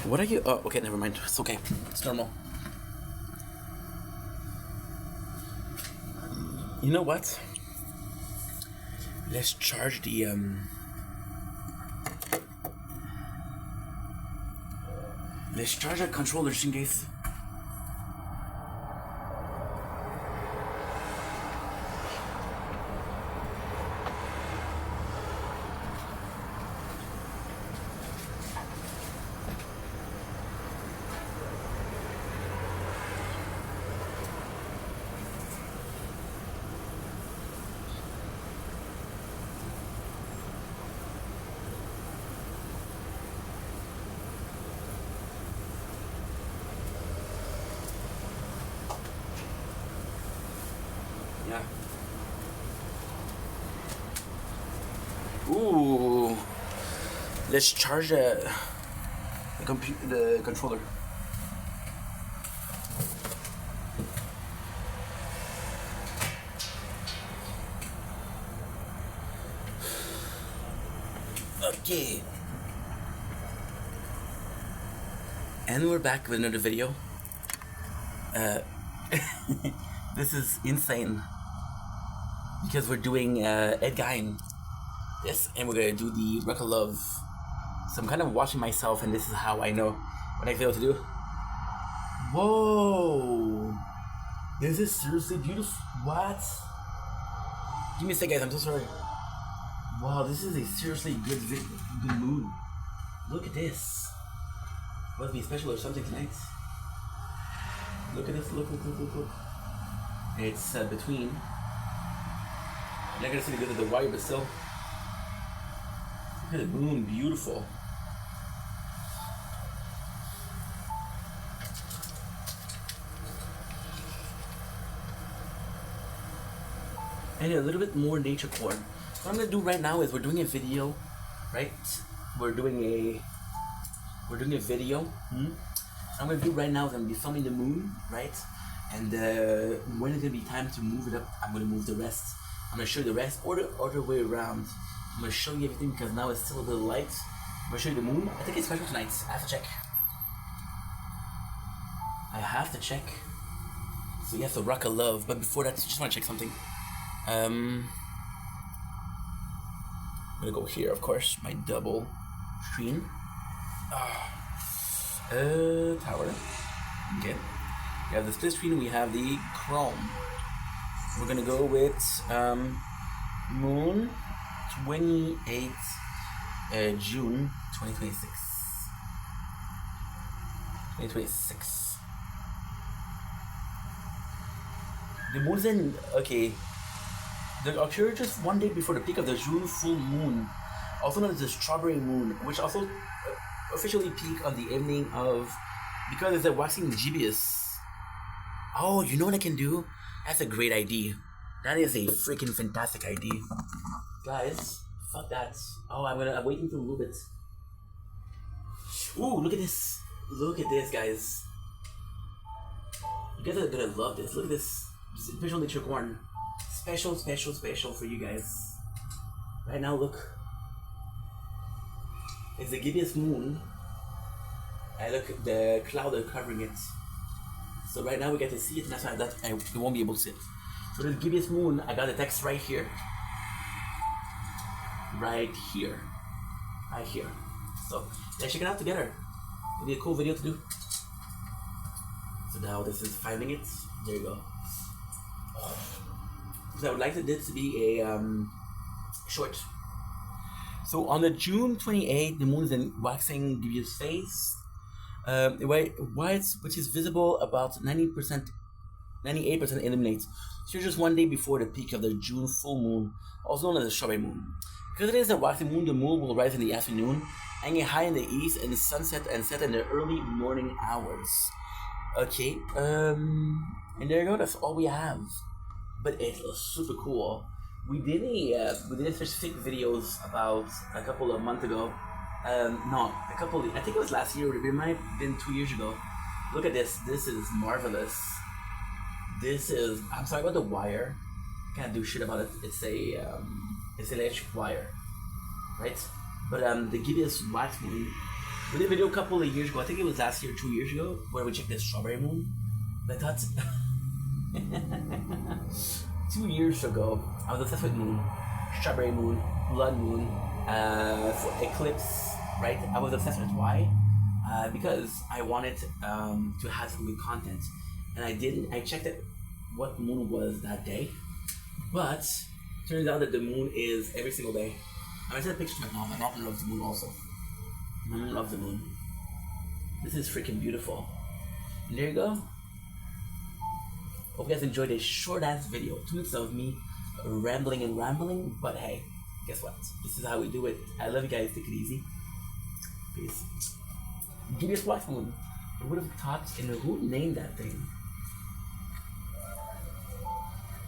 what are you? Oh, okay, never mind. It's okay. It's normal. You know what? Let's charge the Let's charge our controller just in case. Yeah. Ooh. Let's charge the controller. Okay. And we're back with another video. This is insane because we're doing Ed Gein this, and we're gonna do the Record Love. So I'm kind of watching myself, and this is how I know what I fail to do. Whoa! This is seriously beautiful. What? Give me a second, guys. I'm so sorry. Wow, this is a seriously good moon. Look at this. Must be special or something tonight. Look at this. Look. It's between. I'm not gonna see the good of the wire, but still. Look at the moon, beautiful. And a little bit more nature core. What I'm gonna do right now is we're doing a video, right? We're doing a video. I'm gonna do right now is I'm gonna be filming the moon, right? And when it's gonna be time to move it up, I'm gonna move the rest. I'm gonna show you the rest, or the other way around. I'm gonna show you everything because now it's still a little light. I'm gonna show you the moon. I think it's special tonight. I have to check. So yes, the Rock of Love. But before that, I just wanna check something. I'm gonna go here, of course, my double screen. Tower. Okay. We have the split screen, we have the Chrome. We're gonna go with Moon 28th June 2026. 2026. The moon's in, okay. The occurred just one day before the peak of the June full moon, also known as the strawberry moon, which also officially peak on the evening of, because it's a waxing gibbous. Oh, you know what I can do? That's a great idea. That is a freaking fantastic idea. Guys, fuck that. Oh, I'm waiting for a little bit. Ooh, look at this. Look at this, guys. You guys are gonna love this. Look at this. Visual nature corn. Special for you guys. Right now, look. It's the gibbous moon. And look, the cloud are covering it. So right now we get to see it, and that's why I won't be able to see it. So the gibbous moon, I got the text right here. Right here. So let's check it out together. It'll be a cool video to do. So now this is 5 minutes. There you go. So I would like this to be a short. So on the June 28th, the moon is in waxing gibbous phase. Which is visible about 98% illuminates. So just one day before the peak of the June full moon, also known as the strawberry moon. Because it is a waxing moon, the moon will rise in the afternoon, hanging high in the east, and sunset and set in the early morning hours. Okay, and there you go. That's all we have. But it was super cool. We did a specific videos about a couple of months ago. I think it was last year, it might have been 2 years ago. Look at this. This is marvelous. I'm sorry about the wire. I can't do shit about it. It's a electric wire, right? But the gibbous wax moon. We did a video a couple of years ago. I think it was last year, 2 years ago, where we checked the strawberry moon. I thought 2 years ago, I was obsessed with moon, strawberry moon, blood moon, for eclipse. Right? I was obsessed with it. Why? Because I wanted to have some good content, and I didn't. I checked it, what moon was that day, but turns out that the moon is every single day. I sent a picture to my mom. My mom loves the moon also. My mom loves the moon. This is freaking beautiful. And there you go. Hope you guys enjoyed this short ass video. 2 minutes of me rambling, but hey, guess what? This is how we do it. I love you guys. Take it easy. Peace. Give me a wax moon. I would have thought, and who named that thing?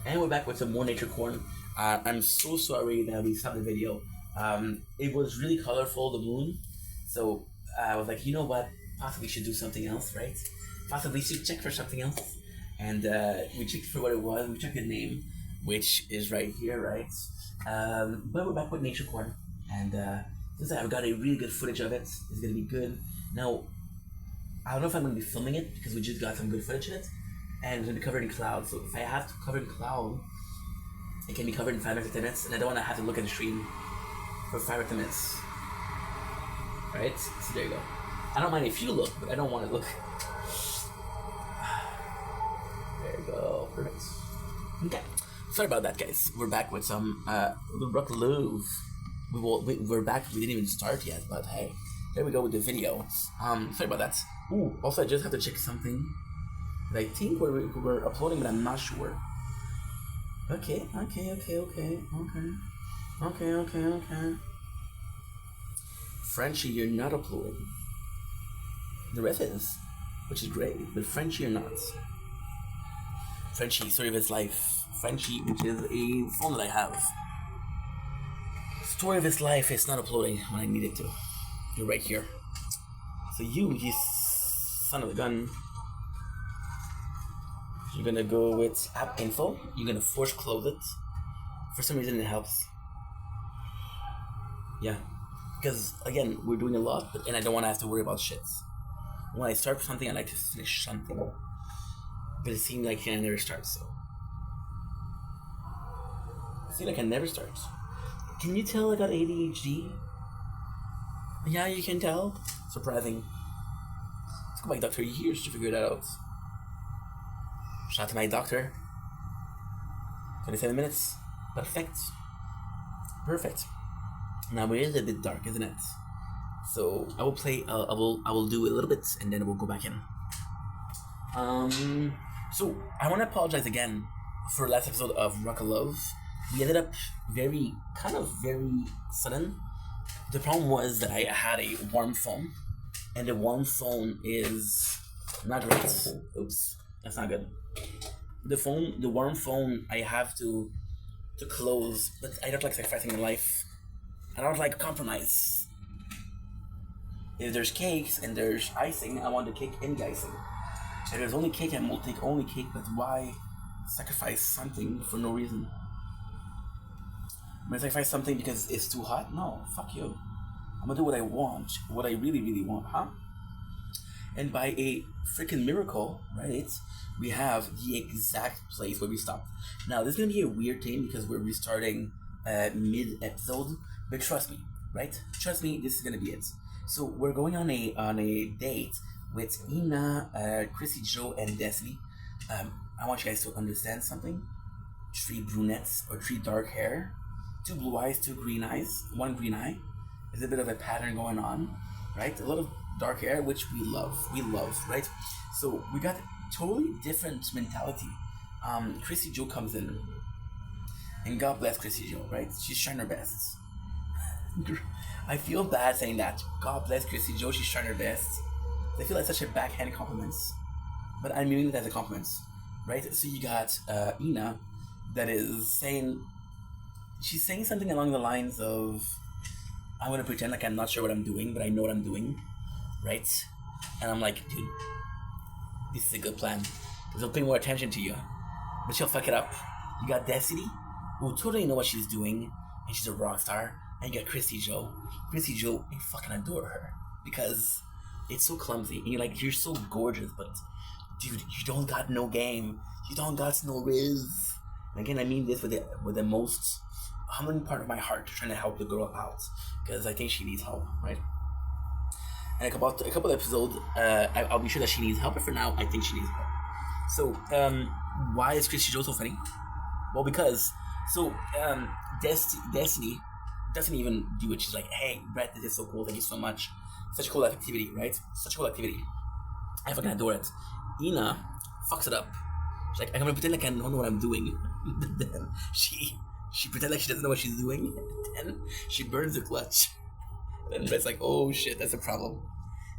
And we're back with some more nature corn. I'm so sorry that we stopped the video. It was really colorful, the moon. So I was like, you know what? Possibly should do something else, right? Possibly should check for something else. And we checked for what it was. We checked the name, which is right here, right? But we're back with nature corn. And since I've got a really good footage of it, it's going to be good. Now, I don't know if I'm going to be filming it because we just got some good footage of it. And it's going to be covered in cloud. So if I have to cover in cloud, it can be covered in 5 or 10 minutes. And I don't want to have to look at the stream for 5 or 10 minutes. Right? So there you go. I don't mind if you look, but I don't want to look. There you go. Perfect. Okay. Sorry about that, guys. We're back with some Rock Louvre. We're back. We didn't even start yet, but hey, there we go with the video. Sorry about that. Ooh, also I just have to check something that I think we're uploading, but I'm not sure. Okay. Frenchie, you're not uploading. The rest is, which is great, but Frenchie, you're not. Frenchie, Story of His Life. Frenchie, which is a phone that I have. Story of His Life is not uploading when I need it to. You're right here. So you son of a gun, you're gonna go with app info. You're gonna force close it. For some reason it helps. Yeah. Because again, we're doing a lot, and I don't want to have to worry about shit. When I start something, I like to finish something. But it seemed like I never start, so. It seemed like I never start. Can you tell I got ADHD? Yeah, you can tell. Surprising. It took my doctor years to figure that out. Shout out to my doctor. 27 minutes. Perfect. Perfect. Now it is a bit dark, isn't it? So I will play. I will do a little bit, and then we'll go back in. So I want to apologize again for last episode of Rock of Love. We ended up very sudden. The problem was that I had a warm phone, and the warm phone is not great. Oops, that's not good. The warm phone, I have to close, but I don't like sacrificing my life. I don't like compromise. If there's cakes and there's icing, I want the cake and the icing. If there's only cake, I will take only cake, but why sacrifice something for no reason? I'm gonna sacrifice something because it's too hot? No, fuck you. I'm gonna do what I want, what I really want, huh? And by a freaking miracle, right, we have the exact place where we stopped. Now, this is gonna be a weird thing because we're restarting mid-episode, but trust me, right? Trust me, this is gonna be it. So we're going on a date with Ina, Chrissy, Joe, and Destiny. I want you guys to understand something. 3 brunettes or 3 dark hair, 2 blue eyes, 2 green eyes, 1 green eye. There's a bit of a pattern going on, right? A lot of dark hair, which we love, right? So we got totally different mentality. Chrissy Joe comes in, and God bless Chrissy Joe, right? She's trying her best. I feel bad saying that. God bless Chrissy Joe, she's trying her best. I feel like such a backhand compliment, but I'm meaning it as a compliment, right? So you got Ina, that is saying, she's saying something along the lines of, I'm gonna pretend like I'm not sure what I'm doing, but I know what I'm doing, right? And I'm like, dude, this is a good plan, because I'll pay more attention to you, but she'll fuck it up. You got Destiny, who totally know what she's doing, and she's a rock star, And you got Christy Joe. Christy Joe, I fucking adore her because it's so clumsy. And you're so gorgeous, but dude, you don't got no game. You don't got no riz. And again, I mean this with the most humbling part of my heart, trying to help the girl out because I think she needs help, right? And a couple episodes, I'll be sure that she needs help. But for now, I think she needs help. So, why is Christy Joe so funny? Well, because Destiny doesn't even do it. She's like, hey, Brett, this is so cool. Thank you so much. Such a cool activity, right? Such a cool activity. I fucking adore it. Ina fucks it up. She's like, I'm gonna pretend like I don't know what I'm doing. Then she pretends like she doesn't know what she's doing. Then she burns the clutch. And Brett's like, oh shit, that's a problem.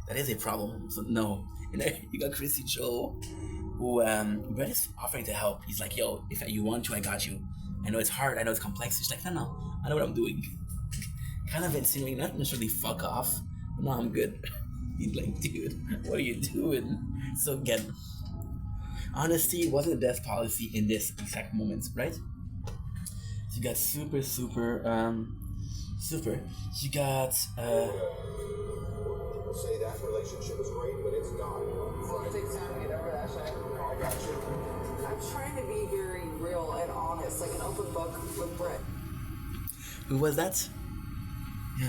That is a problem. So no. And then you got Chrissy Joe, who Brett is offering to help. He's like, yo, if you want to, I got you. I know it's hard, I know it's complex. She's like, no, I know what I'm doing. Kind of insinuating, not necessarily fuck off, but no, I'm good. He's like, dude, what are you doing? So again, honesty wasn't the best policy in this exact moment, right? So you got super. You got People say that relationship is great, but it's not. Well, it takes time to get over that shit. I got you. I'm trying to be very real and honest, like an open book with Britt. Who was that?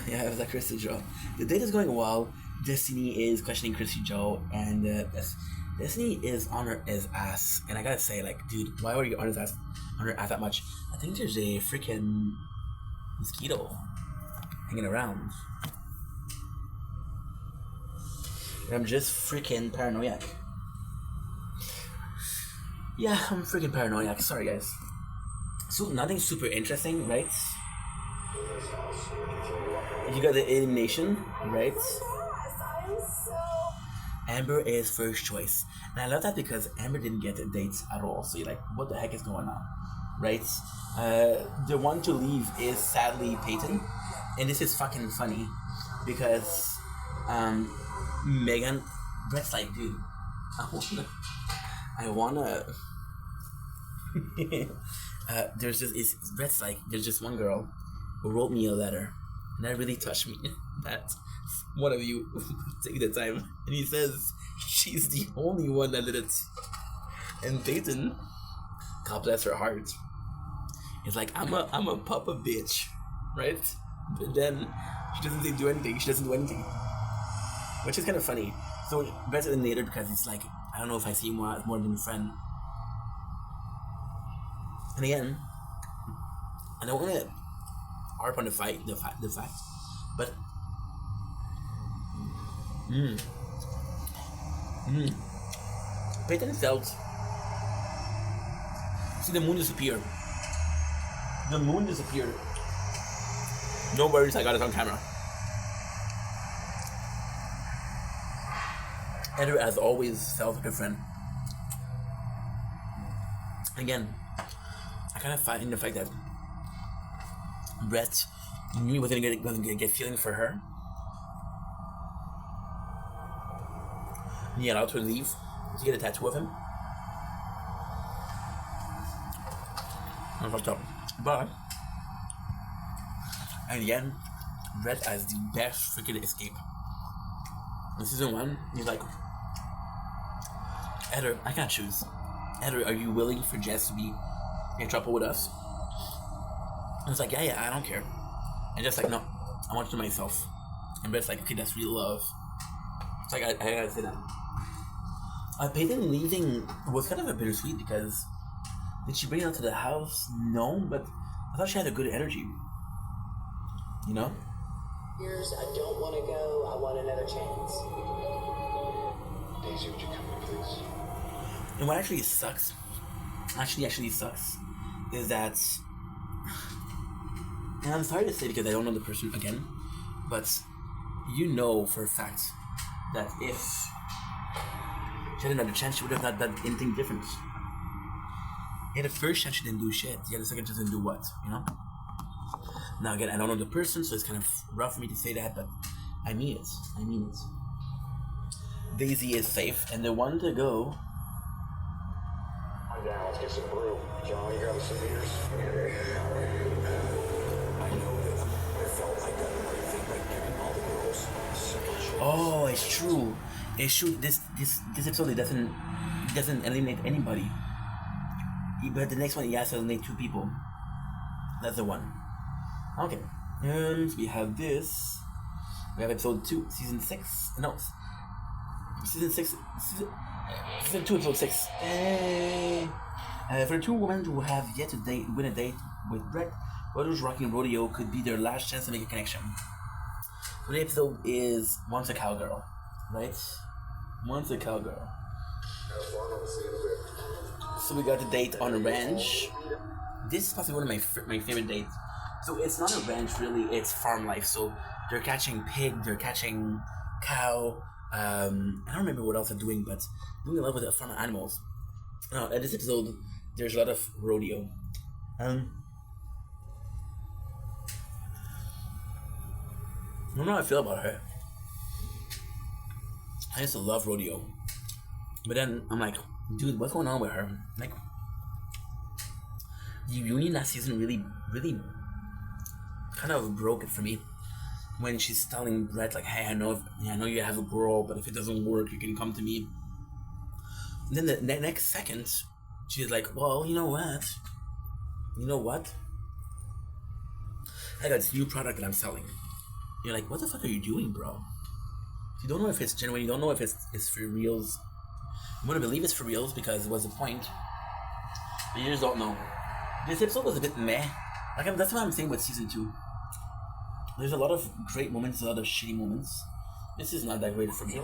Yeah, it was like Christy Joe. The date is going well. Destiny is questioning Christy Joe, and Destiny is on her ass. And I gotta say, like, dude, why were you on her ass that much? I think there's a freaking mosquito hanging around. And I'm just freaking paranoid. Yeah, I'm freaking paranoid. Sorry, guys. So nothing super interesting, right? You got the elimination, right? Yes, I'm so... Amber is first choice. And I love that because Amber didn't get dates at all. So you're like, what the heck is going on? Right? The one to leave is sadly Peyton. And this is fucking funny because Megan, Brett's like, dude, I wanna Brett's like, there's just one girl who wrote me a letter, and that really touched me. That one of you take the time, and he says she's the only one that did it. And Peyton, God bless her heart, is like, I'm a papa bitch, right? But then she doesn't do anything. She doesn't do anything, which is kind of funny. So better than later because it's like, I don't know if I see him as more than a friend. And again, I don't want to harp on the fact, but Peyton felt. See, the moon disappeared. The moon disappeared. No worries, I got it on camera. Heather, as always, felt like a friend. Again, I kind of find the fact that Brett knew he wasn't gonna get feeling for her. And he allowed her to leave to get a tattoo of him. I fucked up. But, and again, Brett has the best freaking escape. In season 1, he's like, Heather, I can't choose. Heather, are you willing for Jess to be in trouble with us? And it's like, yeah, I don't care. And Jess like, no, I want it to myself. And Brett's like, okay, that's real love. It's like, I gotta say that. Peyton leaving was kind of a bittersweet because did she bring it out to the house? No, but I thought she had a good energy. You know? Years, I don't want to go. I want another chance. Daisy, would you come in, please? And what actually sucks, is that, and I'm sorry to say because I don't know the person again, but you know for a fact that if she had another chance, she would have not done anything different. Yeah, the first chance she didn't do shit. Yeah, the second chance didn't do what, you know? Now again, I don't know the person, so it's kind of rough for me to say that, but I mean it. Daisy is safe, and the one to go. I'm down. Let's get some brew. John, you grab us some beers. I know that I felt Oh, it's true. It's true. This episode, it doesn't eliminate anybody. But the next one, he has to eliminate 2 people. That's the one. Okay. So we have this. We have episode 2, season 6. No, season 6. Season 2, episode 6. For the 2 women who have yet to win a date with Brett, Brothers Rocking Rodeo could be their last chance to make a connection. So the episode is Once a Cowgirl, right? Once a Cowgirl. Have fun, I'll see you in a bit. So we got the date on a ranch. This is possibly one of my favorite dates. So it's not a ranch really, it's farm life. So they're catching pig, they're catching cow. I don't remember what else they're doing, but doing a lot with the farm animals. At this episode, there's a lot of rodeo. I don't know how I feel about her. I used to love rodeo. But then I'm like, dude, what's going on with her? Like, the reunion last season really kind of broke it for me. When she's telling Brett, like, hey, I know you have a girl, but if it doesn't work, you can come to me. And then the next second, she's like, well, you know what? I got this new product that I'm selling. You're like, what the fuck are you doing, bro? You don't know if it's genuine. You don't know if it's for reals. You want to believe it's for reals because what's the point? But you just don't know. This episode was a bit meh. Like that's what I'm saying with season 2. There's a lot of great moments, a lot of shitty moments. This is not that great for me.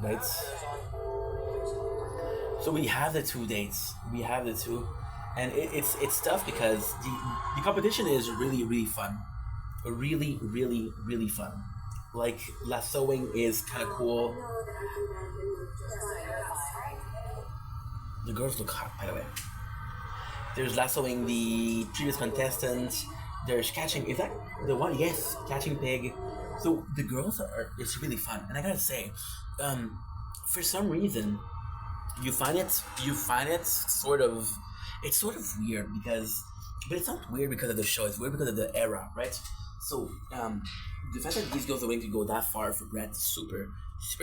Right? So we have the 2 dates. We have the 2, and it's tough because the competition is really fun. Really fun. Like lassoing is kind of cool. The girls look hot, by the way. There's lassoing the previous contestant. There's catching. Is that the one? Yes, catching pig. So the girls are. It's really fun, and I gotta say, for some reason, you find it sort of. It's sort of weird because, but it's not weird because of the show. It's weird because of the era, right? So, the fact that these girls are willing to go that far for Brett is super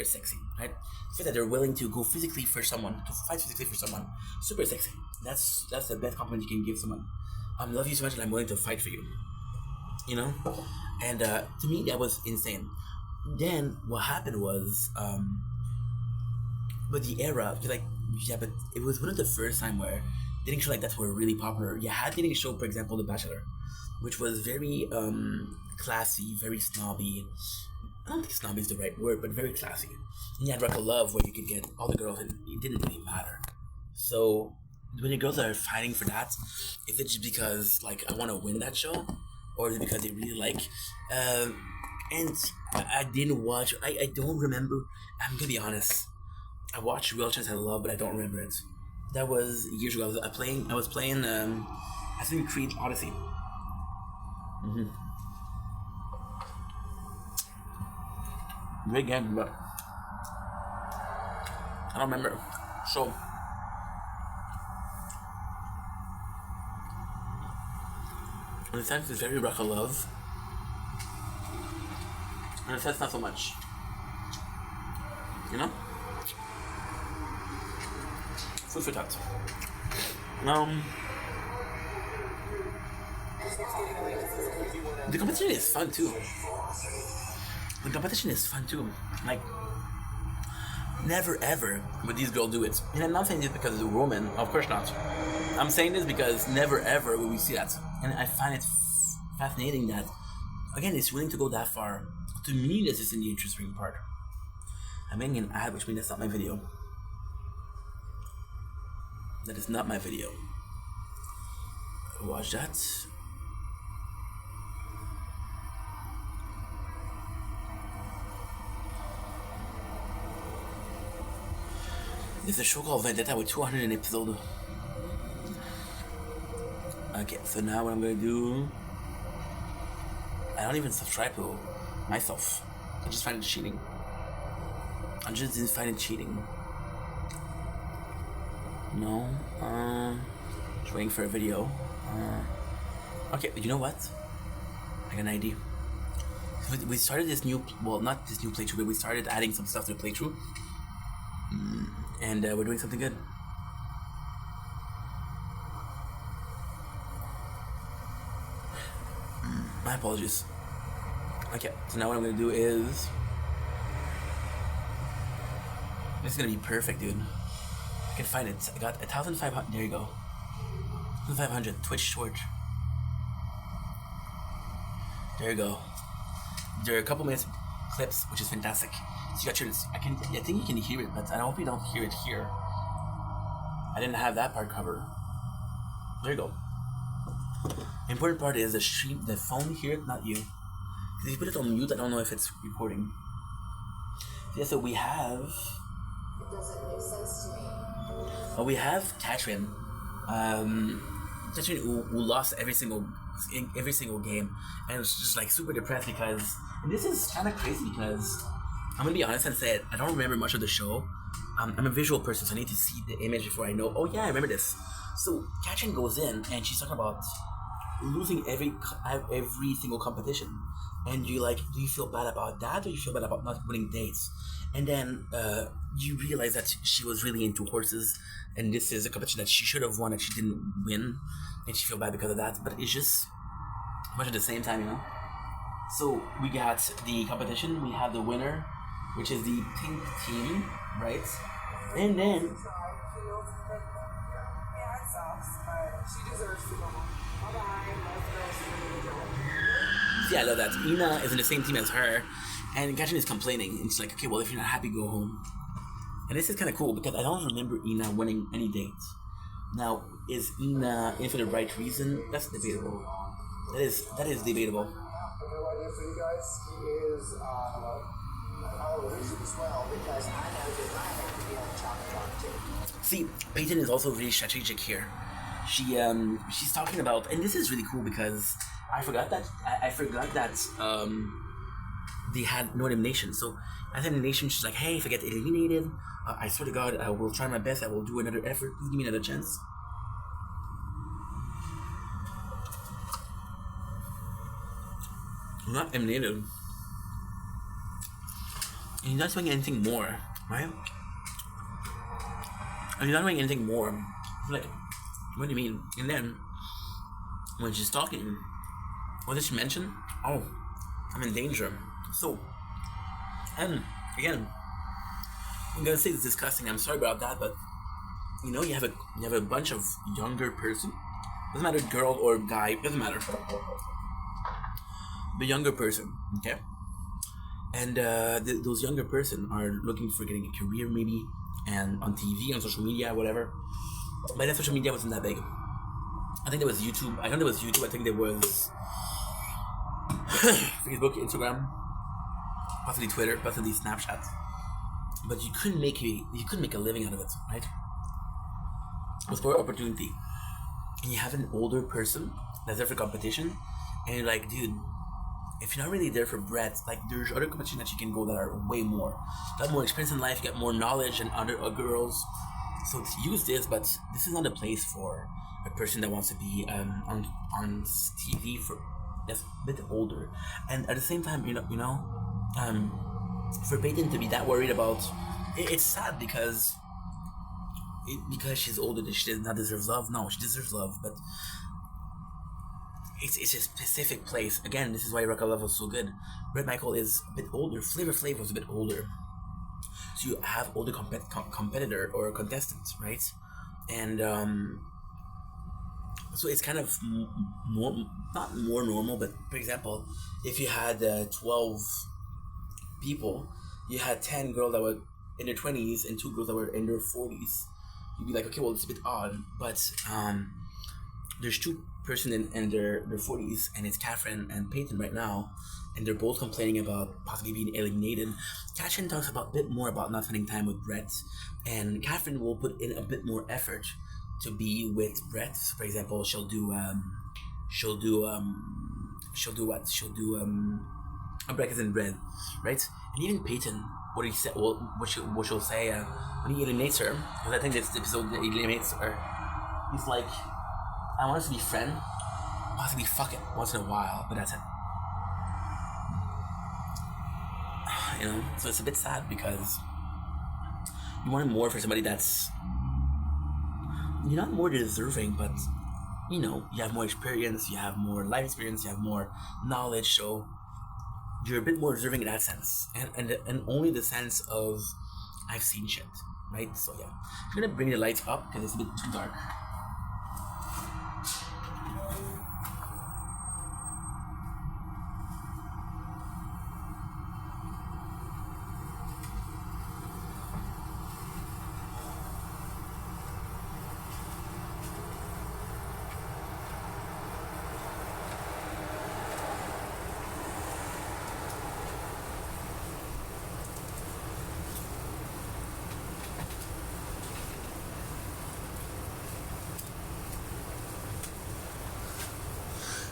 sexy, right? The fact that they're willing to go physically for someone, to fight physically for someone, super sexy. That's the best compliment you can give someone. I love you so much and I'm willing to fight for you. You know? And to me, that was insane. Then, what happened was, but the era, you're like, yeah, but it was one of the first time where dating shows like that were really popular. You had dating show, for example, The Bachelor, which was very classy, very snobby. I don't think snobby is the right word, but very classy. And you had Rock of Love, where you could get all the girls, and it didn't really matter. So when the girls are fighting for that, is it just because like I want to win that show, or is it because they really like? And I didn't watch. I don't remember. I'm gonna be honest. I watched Real Chance I Love, but I don't remember it. That was years ago. I was playing Assassin's Creed Odyssey. Great game, but I don't remember. So in a sense, it's very Rock of Love. In a sense, not so much. You know? Food for thought. The competition is fun too. Like, never ever would these girls do it. And I'm not saying this because it's a woman. Of course not. I'm saying this because never ever will we see that. And I find it fascinating that, again, it's willing to go that far. To me, this is the interesting part. I'm making an ad, which means that's not my video. That is not my video. Watch that. There's a show called Vendetta with 200 episodes. Okay, so now what I'm gonna do... I don't even subscribe to myself. I just find it cheating. No, just waiting for a video. Okay, you know what? I got an idea. We started this new, well, not this new playthrough, but we started adding some stuff to the playthrough, and we're doing something good. My apologies. Okay, so now what I'm gonna do is, this is gonna be perfect, dude. I can find it. I got 1,500. There you go. 1,500 Twitch short. There you go. There are a couple minutes clips, which is fantastic. So you got your. I think you can hear it, but I hope you don't hear it here. I didn't have that part covered. There you go. The important part is the stream, the phone here, not you. If you put it on mute, I don't know if it's recording. Yeah, so we have. It doesn't make sense to me. We have Katrin. Katrin who lost every single game, and was just like super depressed because. And this is kind of crazy because I'm gonna be honest and say I don't remember much of the show. I'm a visual person, so I need to see the image before I know. Oh yeah, I remember this. So Katrin goes in and she's talking about losing every single competition, and you like, do you feel bad about that, or do you feel bad about not winning dates? And then you realize that she was really into horses, and this is a competition that she should have won and she didn't win, and she feel bad because of that. But it's just much at the same time, you know. So we got the competition, we have the winner, which is the pink team, right? And then Yeah, it sucks, but she deserves to go home. yeah, I love that. Ina is in the same team as her, and Katrin is complaining. And she's like, okay, well, if you're not happy, go home. And this is kind of cool because I don't remember Ina winning any dates. Now, is Ina in for the right reason? That's debatable. That is debatable. For you guys, he is as well, because I know that I have to be on the chopping block too. See, Peyton is also really strategic here. She's talking about, and this is really cool because I forgot that they had no elimination. So at elimination, she's like, hey, if I get eliminated, I swear to God, I will try my best. I will do another effort. Please give me another chance. I'm not eliminated. And you're not doing anything more, right? And you're not doing anything more. I'm like, what do you mean? And then, when she's talking, what did she mention? Oh, I'm in danger. So, and again, I'm gonna say it's disgusting. I'm sorry about that, but you know, you have a bunch of younger person. Doesn't matter, girl or guy. Doesn't matter. The younger person, okay, and those younger person are looking for getting a career, maybe, and on TV, on social media, whatever. But that social media wasn't that big. I think there was YouTube. I know there was YouTube. I think there was Facebook, Instagram, possibly Twitter, possibly Snapchat. But you couldn't make a living out of it, right? It was for opportunity. And you have an older person that's there for competition, and you're like, dude, if you're not really there for breadth, like there's other competitions that you can go that are way more. You got more experience in life, you get more knowledge than other girls. So use this, but this is not a place for a person that wants to be on TV that's a bit older. And at the same time, for Peyton to be that worried about it's sad because she's older, she does not deserve love. No, she deserves love, but it's a specific place. Again, this is why Rock Love was so good. Red Michael is a bit older. Flavor Flav was a bit older. So you have older competitor or contestant, right? And so it's kind of not more normal, but for example, if you had 12 people, you had 10 girls that were in their 20s and 2 girls that were in their 40s. You'd be like, okay, well, it's a bit odd, but there's 2 person in their 40s, and it's Catherine and Peyton right now, and they're both complaining about possibly being alienated. Catherine talks about a bit more about not spending time with Brett, and Catherine will put in a bit more effort to be with Brett. For example, she'll do a breakfast in bread, right? And even Peyton, what she'll say when he eliminates her, because I think this episode that he eliminates her, he's like, I want us to be friends, possibly fuck it once in a while, but that's it. you know. So it's a bit sad because you want more for somebody that's you're not more deserving, but you know, you have more experience, you have more life experience, you have more knowledge, so you're a bit more deserving in that sense, and only the sense of I've seen shit, right? So yeah, I'm gonna bring the lights up because it's a bit too dark.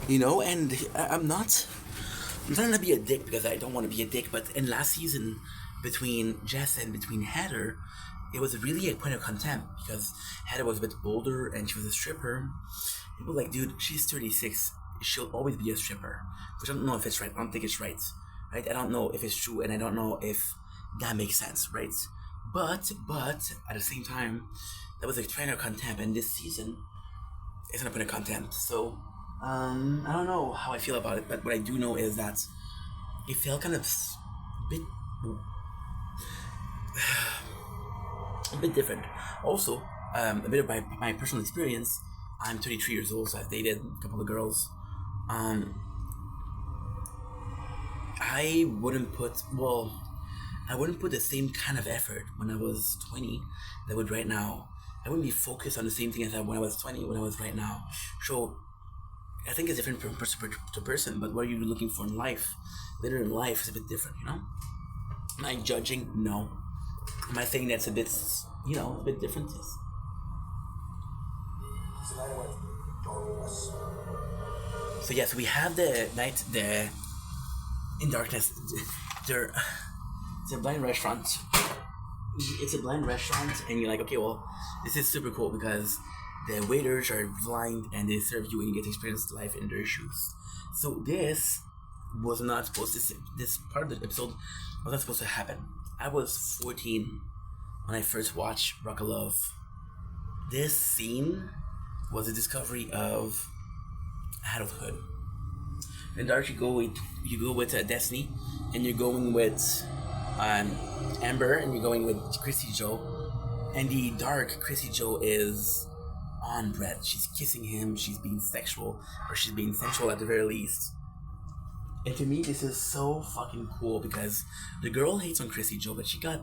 You know, and I'm trying to be a dick because I don't want to be a dick, but in last season, between Jess and between Heather, it was really a point of contempt because Heather was a bit older and she was a stripper. People were like, dude, she's 36, she'll always be a stripper. Which I don't know if it's right, I don't think it's right. Right? I don't know if it's true, and I don't know if that makes sense, right? But, at the same time, that was a point of contempt, and this season, it's not a point of contempt, so I don't know how I feel about it, but what I do know is that it felt kind of a bit different. Also, a bit of my personal experience. I'm 33 years old, so I've dated a couple of girls. I wouldn't put the same kind of effort when I was 20 that I would right now. I wouldn't be focused on the same thing as when I was 20, when I was right now. So I think it's different from person to person, but what are you looking for in life? Later in life is a bit different, you know? Am I judging? No. Am I saying that's a bit, you know, a bit different? Yes. So yes, we have the night, in darkness. It's a blind restaurant. It's a blind restaurant, and you're like, okay, well, this is super cool because the waiters are blind and they serve you and you get to experience life in their shoes. So this was not supposed to. This part of the episode was not supposed to happen. I was 14 when I first watched Rock of Love. This scene was a discovery of adulthood. In Dark, you go with Destiny, and you're going with Amber, and you're going with Chrissy Joe. And the Dark, Chrissy Joe is on Brett. She's kissing him. She's being sexual, or she's being sensual at the very least. And to me, this is so fucking cool because the girl hates on Chrissy Joe, but I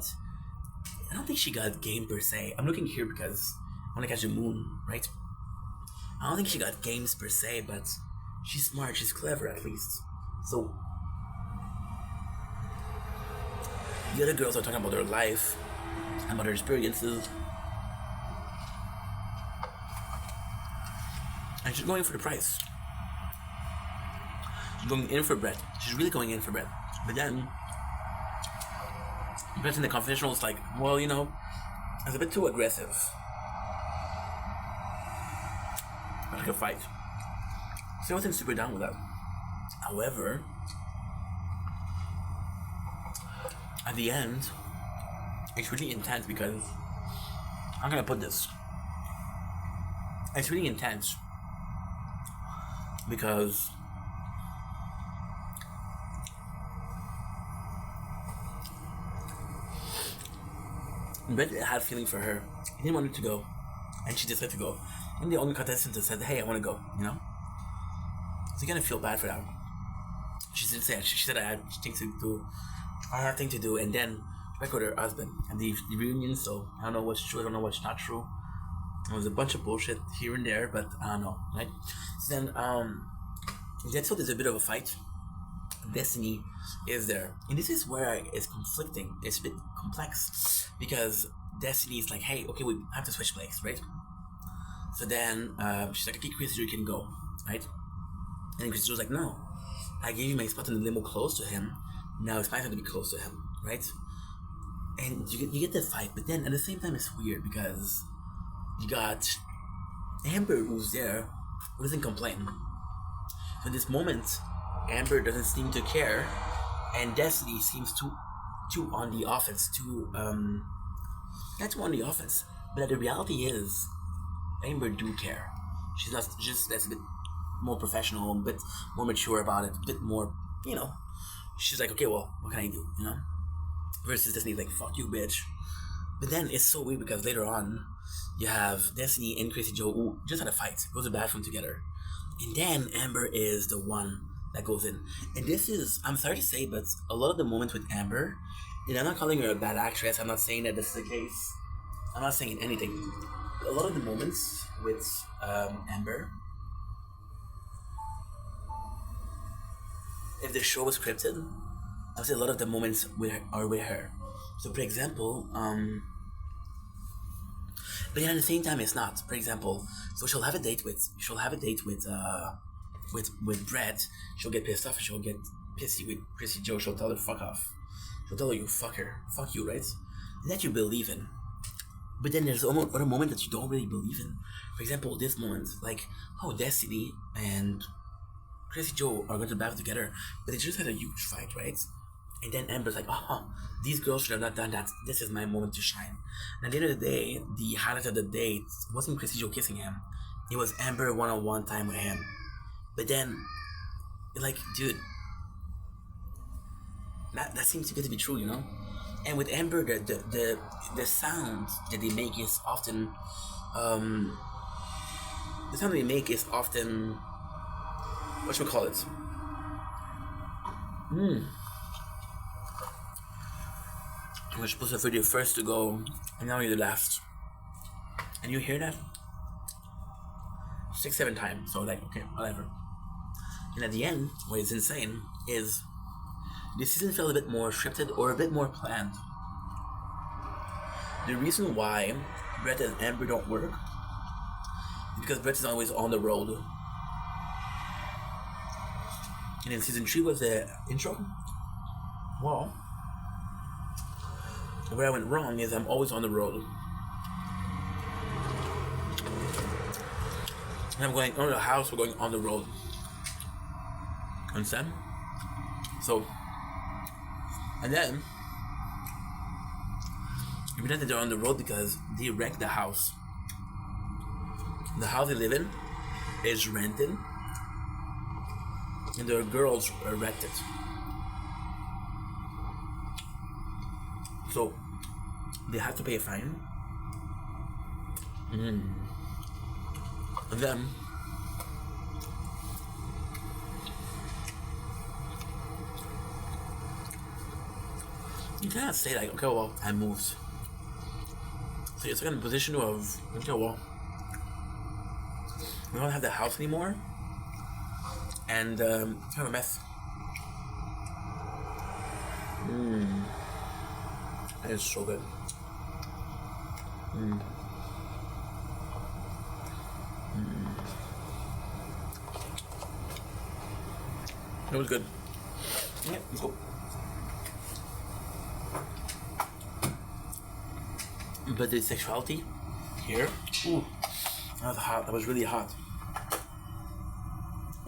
don't think she got game per se. I'm looking here because I want to catch the moon, right? I don't think she got games per se, but she's smart, she's clever at least. So the other girls are talking about their life, about their experiences. And she's going for the prize. She's going in for Brett. She's really going in for Brett. But then Brett in the confidential is like, well, you know, it's a bit too aggressive. Like a fight. So I wasn't super down with that. However, at the end, it's really intense because I'm gonna put this. It's really intense because Brett had a feeling for her. He didn't want her to go, and she decided to go. And the only contestant said, "Hey, I want to go," you know? So you're gonna feel bad for that. She didn't say it. She said I had things to do. I had things to do, and then she back with her husband and the reunion. So I don't know what's true. I don't know what's not true. It was a bunch of bullshit here and there, but I don't know, right? So then, the episode is a bit of a fight. Destiny is there, and this is where it's conflicting. It's a bit complex because Destiny is like, "Hey, okay, we have to switch places, right?" So then she's like, "Okay, Chris, you can go, right?" And Chris was like, "No, I gave you my spot in the limo close to him. Now it's my time to be close to him, right?" And you get the fight, but then at the same time, it's weird because you got Amber who's there, who doesn't complain. So in this moment, Amber doesn't seem to care, and Destiny seems to too on the offense, not too on the offense. But the reality is, Amber do care. She's not just that's a bit more professional, a bit more mature about it, a bit more, you know. She's like, okay, well, what can I do, you know? Versus Destiny's like, fuck you, bitch. But then it's so weird because later on, you have Destiny and Crazy Joe who just had a fight, go to the bathroom together. And then Amber is the one that goes in. And this is, I'm sorry to say, but a lot of the moments with Amber, and I'm not calling her a bad actress, I'm not saying that this is the case. I'm not saying anything. A lot of the moments with Amber, if the show was scripted, I would say a lot of the moments are with her. So, for example, but at the same time, it's not. For example, so she'll have a date with Brett. She'll get pissed off. And she'll get pissy with Chrissy Joe. She'll tell her fuck off. She'll tell her you fuck her, fuck you, right? And that you believe in. But then there's other moment that you don't really believe in. For example, this moment, like, oh, Destiny and Crazy Joe are going to battle together, but they just had a huge fight, right? And then Amber's like, these girls should have not done that. This is my moment to shine. And at the end of the day, the highlight of the date wasn't Crazy Joe kissing him. It was Amber one-on-one time with him. But then, like, dude, that seems too good to be true, you know? And with Amber, the sound that they make is often, whatchamacallit? You're supposed to be the first to go, and now you're the last. And you hear that 6-7 times, so like, okay, whatever. And at the end, what is insane is this season felt a bit more scripted or a bit more planned. The reason why Brett and Amber don't work is because Brett is always on the road. And in season 3 was the intro. Well, where I went wrong is I'm always on the road. And I'm going on the house, we're going on the road. Understand? So, and then, you pretend that they're on the road because they wrecked the house. The house they live in is rented, and their girls wrecked it. So, they have to pay a fine. And then, you cannot say like, okay, well, I moved. So you're stuck in a position of, okay, well, we don't have the house anymore, and it's kind of a mess. That is so good. It was good. Yeah, let's go. But the sexuality here, ooh, that was hot. That was really hot.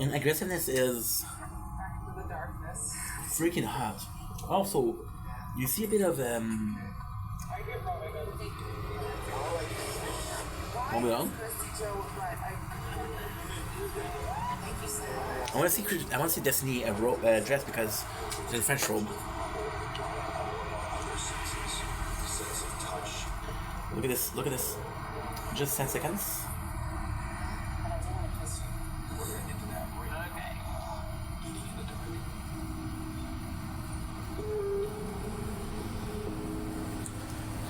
And aggressiveness is Back into the darkness. freaking hot. Also, you see a bit of Hold on. I want to see Destiny dress because it's a French robe. Look at this. Look at this. Just 10 seconds.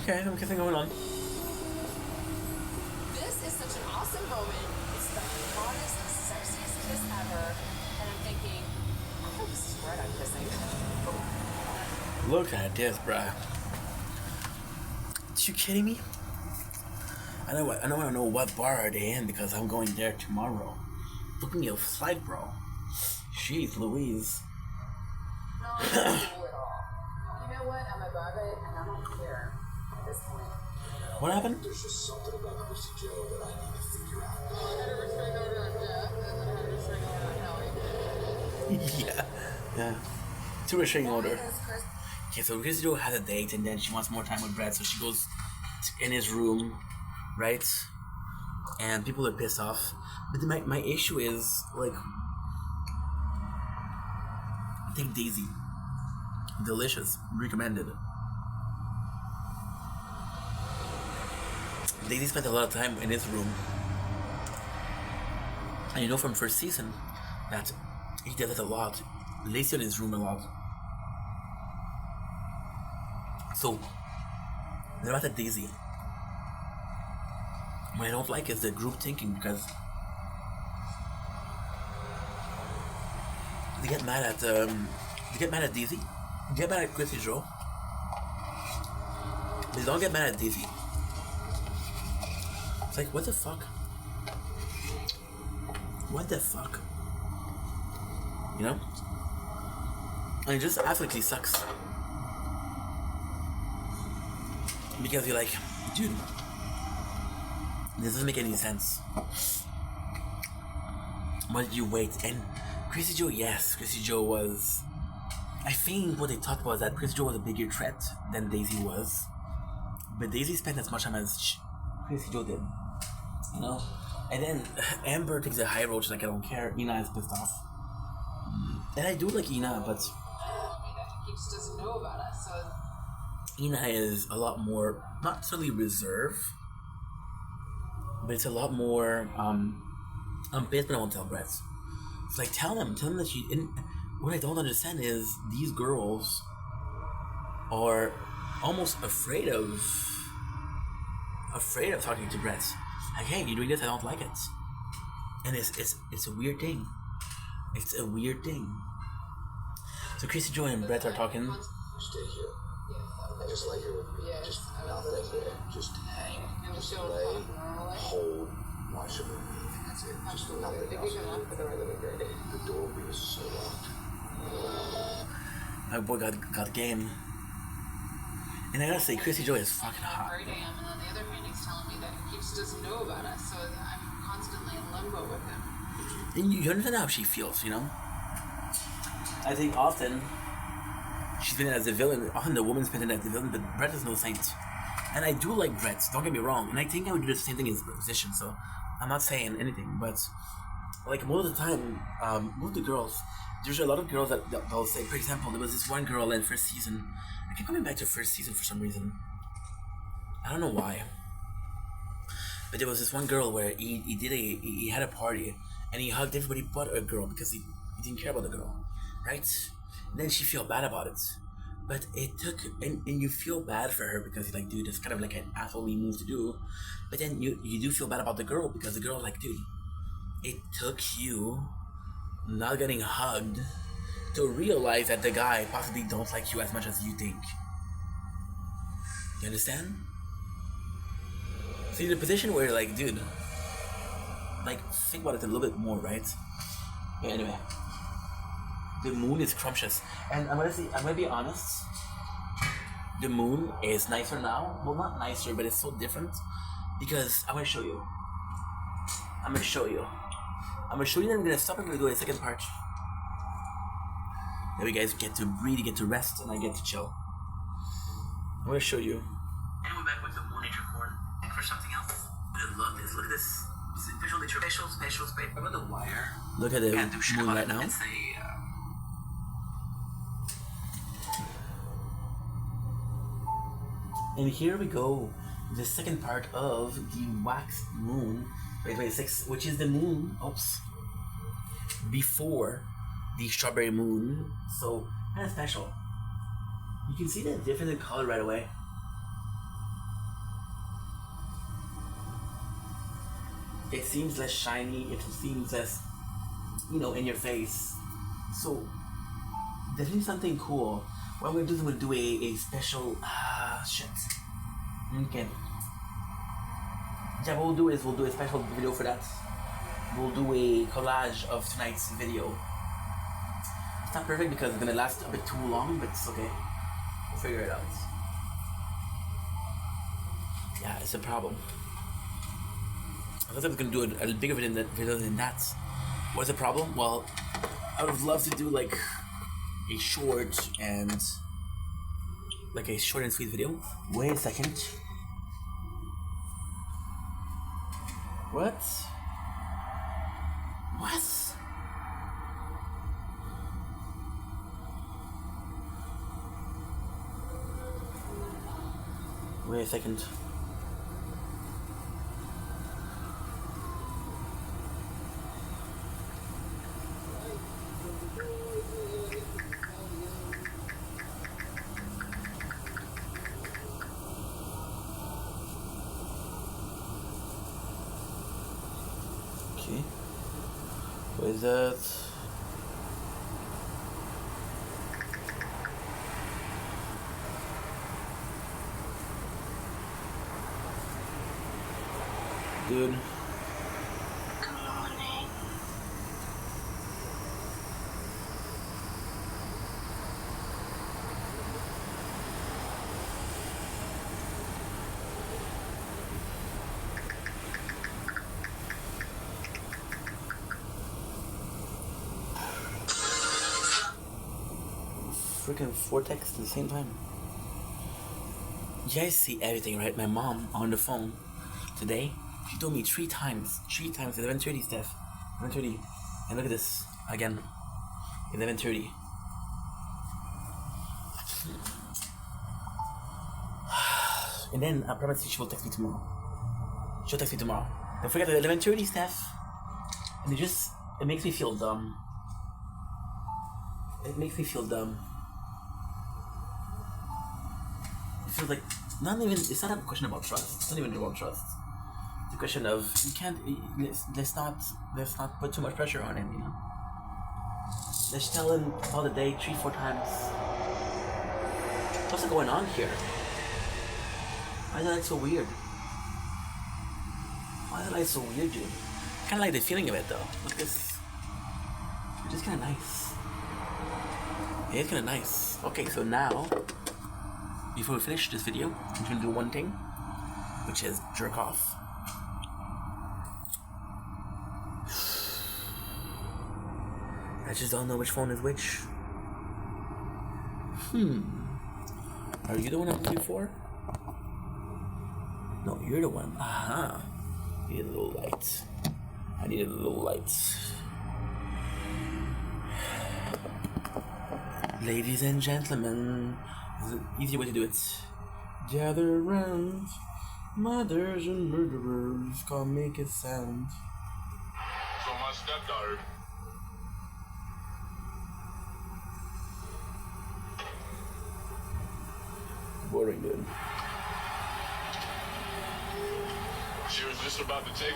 Okay, I'm kissing going on. This is such an awesome moment. It's the hottest, sexiest kiss ever. And I'm thinking, I hope this is right I'm kissing. Look at this, bruh. Are you kidding me? I don't want to know what bar are they in because I'm going there tomorrow. Book me a flight, bro. Jeez Louise. No, I'm not cool at all. You know what? I'm above it, and I don't care at this point. What happened? There's just something about Chrissy Joe that I need to figure out. I had a restraining order on death, and then I had a restraining order on Kelly. Yeah. 2 restraining order. Okay, so Chrissy Joe has a date and then she wants more time with Brett, so she goes in his room, right? And people are pissed off. But my issue is, like, I think Daisy. Delicious. Recommended. Daisy spent a lot of time in his room. And you know from first season that he does it a lot. Lays in his room a lot. So, they're at Daisy. What I don't like is the group thinking, because they get mad at Daisy, they get mad at Chrissy Joe. They don't get mad at Daisy. It's like, what the fuck? What the fuck? You know? And it just absolutely sucks. Because you're like, dude, this doesn't make any sense. Why did you wait? And Chrissy Joe, yes, Chrissy Joe was... I think what they thought was that Chrissy Joe was a bigger threat than Daisy was. But Daisy spent as much time as Chrissy Joe did. You know? And then Amber takes a high road, she's like, I don't care. Ina is pissed off. And I do like Ina, but... He just doesn't know about us, so... Ina is a lot more, not necessarily reserved, but it's a lot more, I'm pissed, but I won't tell Brett. It's like, tell them that she, and what I don't understand is, these girls are almost afraid of talking to Brett. Like, hey, you're doing this, I don't like it. And it's a weird thing. It's a weird thing. So Chrissy Joe and Brett are talking. Stay here. I just lay here with me. Just nothing. Just hang. Just lay, hold, watch a movie. That's it. Just nothing else. The door will be so locked. My boy got game. And I gotta say, Chrissy Joe is fucking hot. How great I am, and on the other hand, he's telling me that he just doesn't know about us, so I'm constantly in limbo with him. And you understand how she feels, you know? I think often she's been as a villain. Often the woman's been as a villain, but Brett is no saint. And I do like Brett, don't get me wrong. And I think I would do the same thing in his position, so I'm not saying anything. But, like, most of the time, most of the girls, there's a lot of girls that'll say, for example, there was this one girl in first season. I keep coming back to first season for some reason. I don't know why. But there was this one girl where he had a party, and he hugged everybody but a girl because he didn't care about the girl. Right? And then she felt bad about it. But it took, and you feel bad for her because you're like, dude, it's kind of like an asshole-y move to do. But then you do feel bad about the girl because the girl's like, dude, it took you not getting hugged to realize that the guy possibly don't like you as much as you think. You understand? So you're in a position where you're like, dude, like, think about it a little bit more, right? But anyway. The moon is scrumptious. And I'm gonna be honest. The moon is nicer now. Well, not nicer, but it's so different. Because I'm gonna show you. I'm gonna show you, then I'm gonna stop and we're gonna do a second part. Then we guys get to breathe, you get to rest, and I get to chill. I'm gonna show you. And we're back with the Moon Nature Corn. And for something else. Look at this. Special nature, special space. Look at the wire. Look at the moon right now. It's and here we go, the second part of the waxed moon, 2026, which is the moon, before the strawberry moon. So, kind of special. You can see the difference in color right away. It seems less shiny, it seems less, in your face. So, definitely something cool. What I'm going to do is we'll do a special... shit. Okay. Yeah, what we'll do is we'll do a special video for that. We'll do a collage of tonight's video. It's not perfect because it's going to last a bit too long, but it's okay. We'll figure it out. Yeah, it's a problem. I thought I was going to do a bigger video than that. What's the problem? Well, I would have loved to do like a short and like a short and sweet video. Wait a second. What? What? Wait a second. Okay. What is that? Dude. Freaking vortex at the same time. You guys see everything, right? My mom on the phone today, she told me three times at 11:30 Steph, 11:30, and look at this again, 11:30. And then I promise you she will text me tomorrow. She'll text me tomorrow. Don't forget at 11:30 Steph. And it makes me feel dumb. It makes me feel dumb. It feels like it's not a question about trust. It's not even about trust. It's a question of let's not put too much pressure on him, you know. Let's tell him all the day 3-4 times. What's going on here? Why is that like so weird? Why is it like so weird, dude? Kinda like the feeling of it though. Look, this it's just kinda nice. Yeah, it's kinda nice. Okay, so now before we finish this video, I'm gonna do one thing, which is jerk off. I just don't know which phone is which. Are you the one I'm looking for? No, you're the one. Aha. I need a little light. I need a little light. Ladies and gentlemen, there's an easy way to do it. Gather around, mothers and murderers, come make a sound. So my stepdaughter. Boring, dude. She was just about to take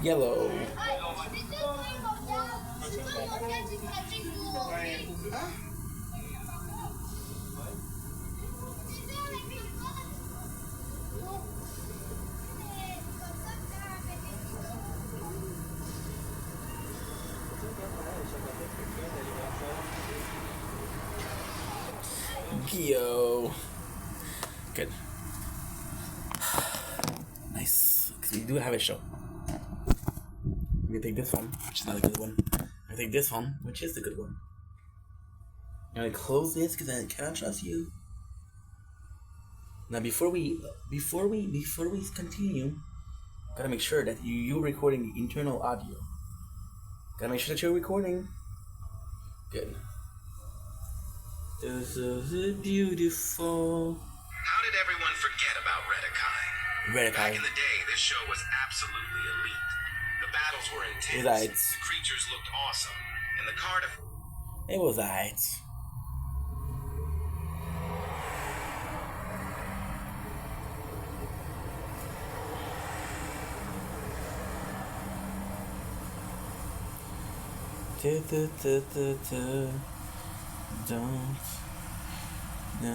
Yellow. Yo. Good. Nice. Because we do have a show. I'm gonna take this one, which is not a good one. I'm gonna take this one, which is the good one. I'm gonna close this because I cannot trust you. Now before we continue, gotta make sure that you're recording the internal audio. Gotta make sure that you're recording. Good. This is beautiful. How did everyone forget about Redekai? Back in the day, this show was absolutely elite. The battles were intense, Right. the creatures looked awesome, and the card of... It was alright.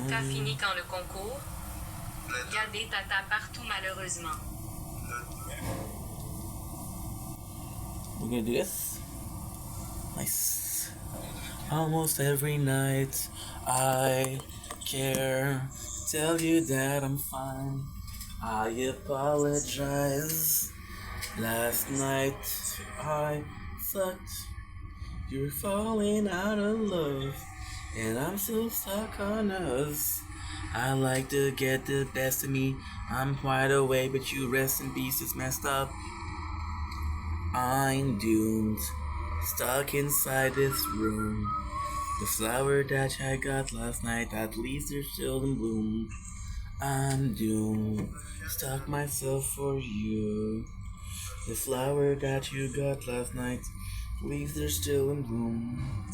T'as fini quand le concours? Regardez tata partout malheureusement. We're gonna do this. Nice. Almost every night I care. Tell you that I'm fine. I apologize. Last night I sucked. You're falling out of love. and I'm still stuck on us. I like to get the best of me. I'm wide awake, but you rest in peace. It's messed up. I'm doomed, stuck inside this room. The flower that I got last night, at least they're still in bloom. I'm doomed, stuck myself for you. The flower that you got last night, leaves they're still in bloom.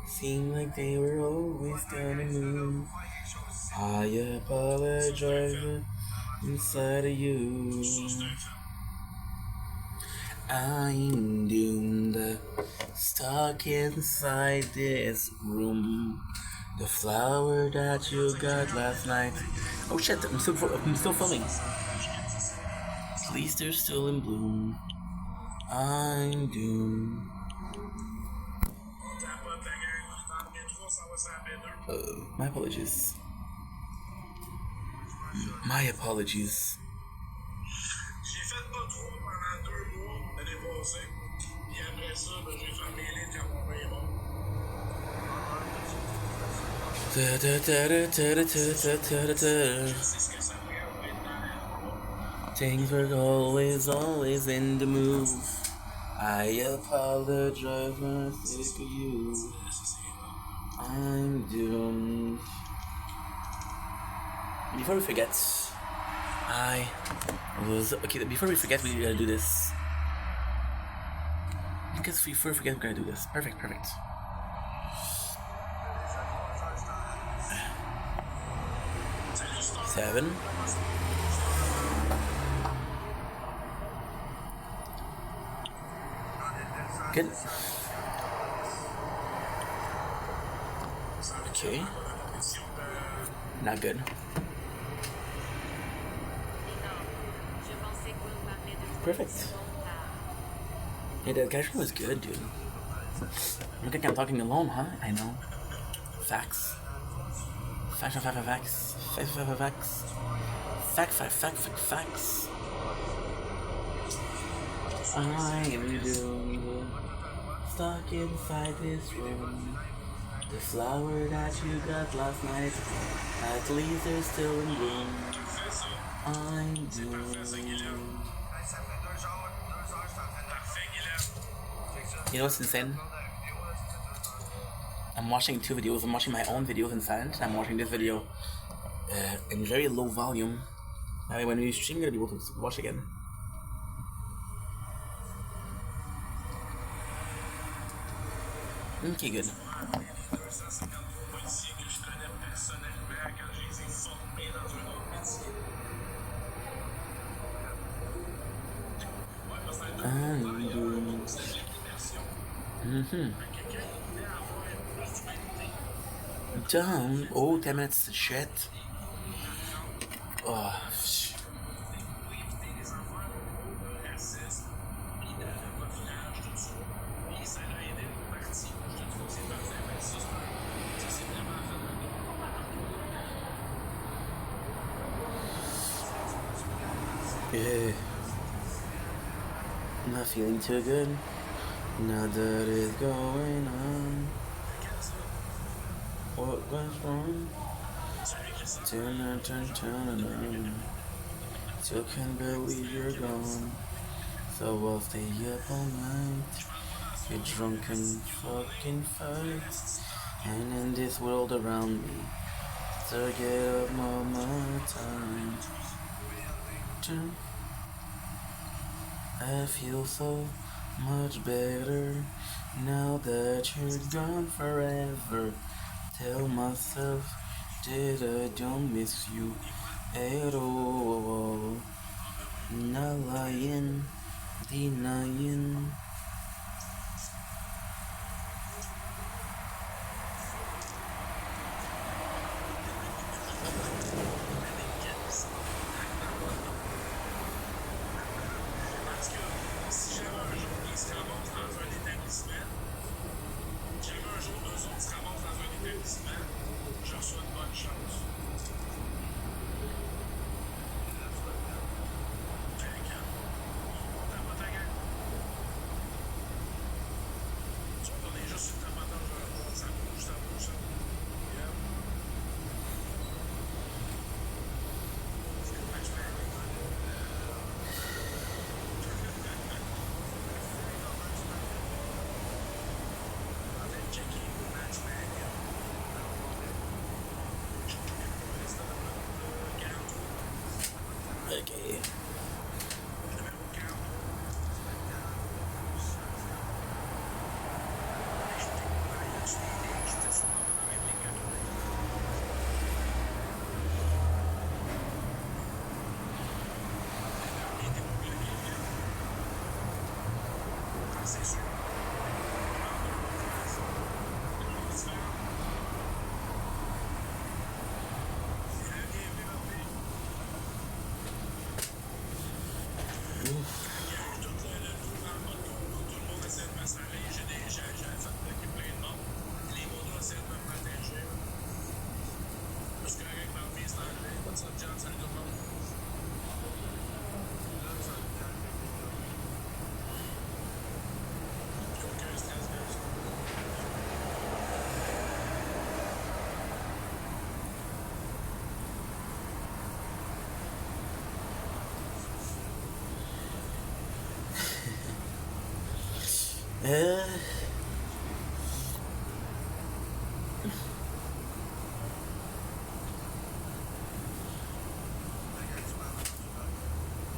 Seemed like they were always gonna move. I apologize inside of you. I'm doomed, stuck inside this room. The flower that you got last night. Oh shit! I'm still filming. At least they're still in bloom. I'm doomed. My apologies. My apologies. J'ai fait pas trop pendant 2 mois l'année passée. Puis après ça, j'ai fermé les lignes quand mon pain est bon. Things were always in the move. I apologize when I think of you. I'm doomed. Before we forget, before we forget, we gotta do this. Because before we forget, we gotta do this. Perfect. Seven. Good. Okay. Not good. Perfect. Hey, that guy was good, dude. I think I'm talking alone, huh? I know. Facts. Facts. I am doomed, stuck inside this room. The flower that you got last night, at least they're still in bloom. I'm doomed. You know what's insane? I'm watching 2 videos. I'm watching my own videos in silence. I'm watching this video in very low volume. That way when we stream, you're gonna be able to watch again. Okay, good. Down. Oh, 10 minutes. Shit. Oh. Yeah. Not feeling too good. Now that is going on. What was wrong? Turn. Still can't believe you're gone. So I'll stay up all night. Get drunk and fucking fight. And in this world around me, to get up all my time. I feel so much better now that you're gone forever. Tell myself that I don't miss you at all. Not lying, denying. Okay.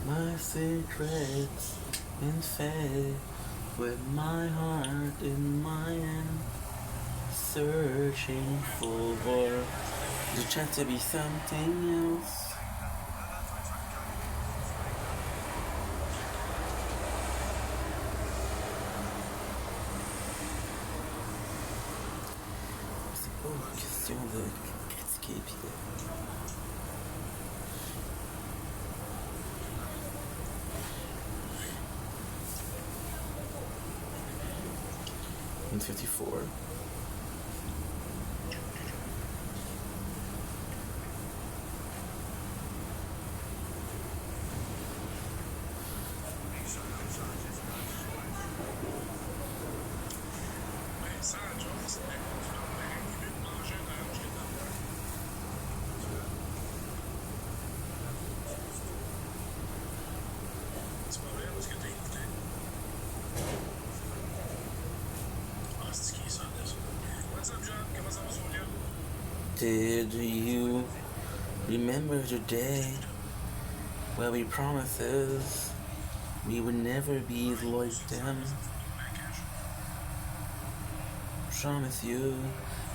My secrets in faith, with my heart in my hand, searching for the chance to be something else. C'est pas une question de critiquer puis de... 54. Did you remember the day where we promised we would never be like them? Promise you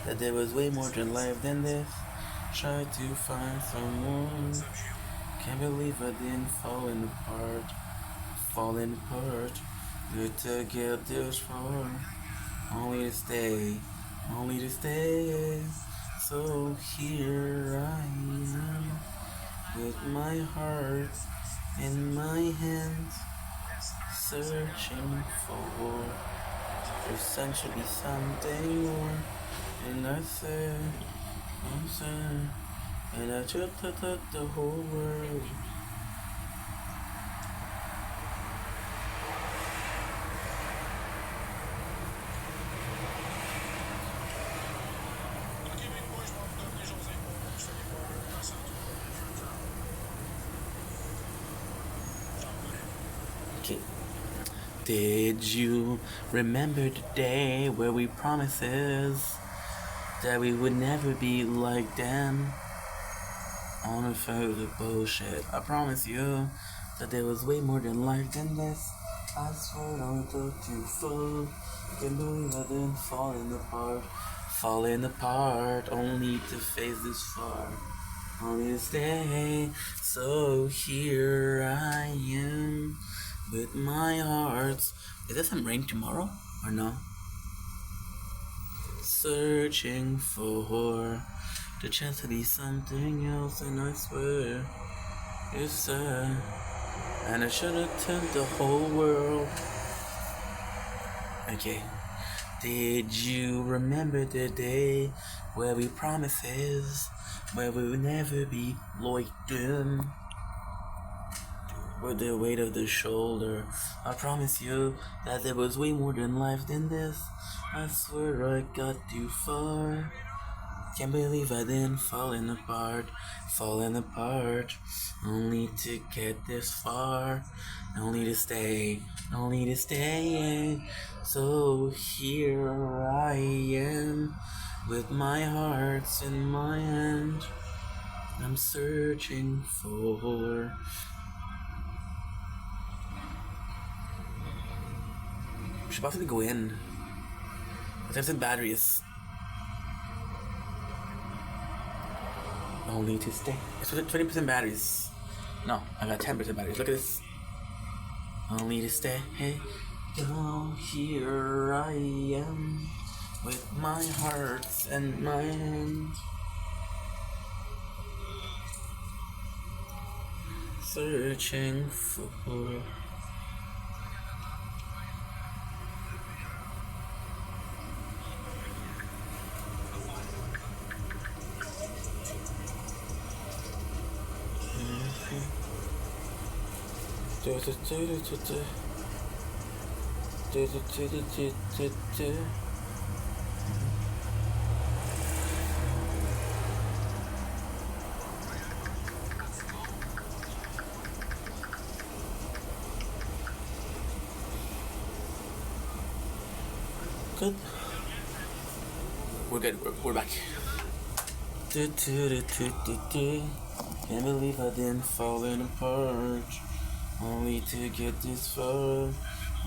that there was way more to life than this. Try to find someone. Can't believe I didn't falling apart. Good to get this far. Only to stay. So here I am, with my heart in my hands, searching for essentially something more. And I said, and I just thought the whole world. Did you remember the day where we promised that we would never be like them? On a further bullshit. I promise you that there was way more than life than this. I swear I thought too full. Can't believe I didn't falling apart. Only to face this far. Only to stay. So here I am. With my heart. Is there some rain tomorrow or no? Searching for the chance to be something else, and I swear it's sad. And I should have told the whole world. Okay. Did you remember the day where we promised where we would never be like them? With the weight of the shoulder, I promise you that there was way more than life than this. I swear I got too far. Can't believe I didn't falling apart, only to get this far, only to stay. So here I am, with my heart in my hand, I'm searching for. We should possibly go in. I have some batteries. Only to stay. It's 20% batteries. No, I got 10% batteries. Look at this. Only to stay. Hey, oh, here I am with my heart and my hand. Searching for. Good. We're good. We're back. Can't believe I didn't fall apart. Only to get this far.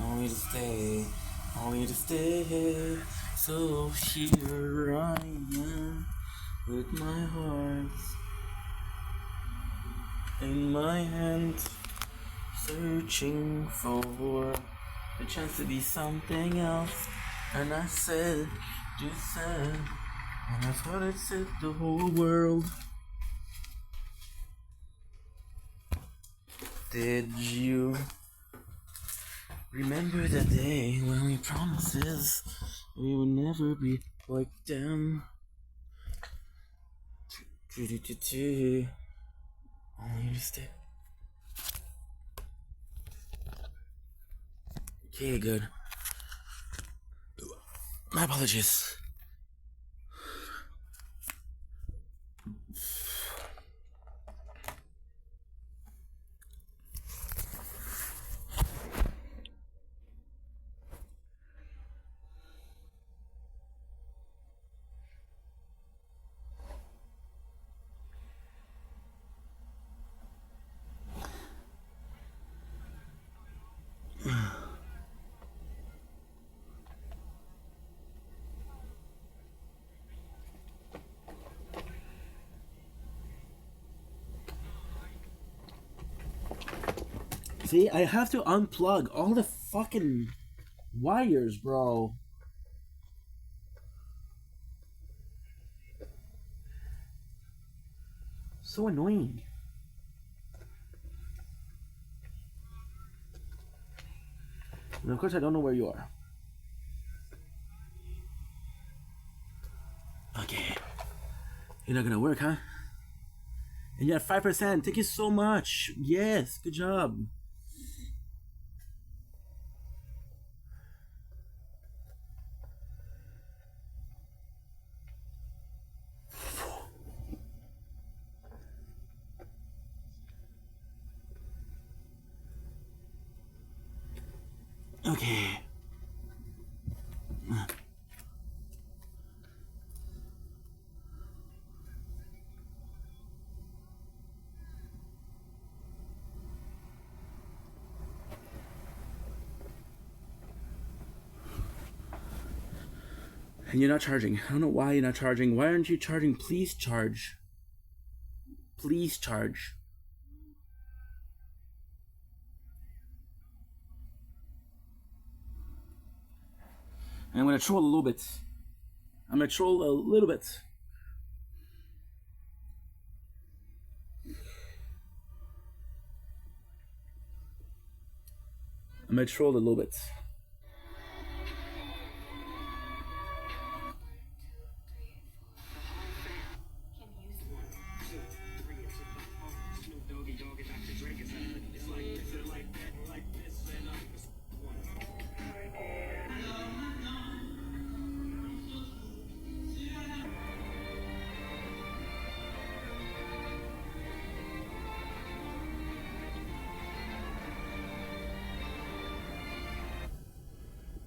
Only to stay. Only to stay. So here I am with my heart in my hand, searching for the chance to be something else. And I said, just said, and I thought it said the whole world. Did you remember the day when we promises we would never be like them? Only to stay. Okay, good. My apologies. See, I have to unplug all the fucking wires, bro. So annoying. And of course, I don't know where you are. Okay. You're not gonna work, huh? And you're at 5%. Thank you so much. Yes, good job. Okay. And you're not charging. I don't know why you're not charging. Why aren't you charging? Please charge. Please charge. And I'm gonna troll a little bit. I'm gonna troll a little bit. I'm gonna troll a little bit.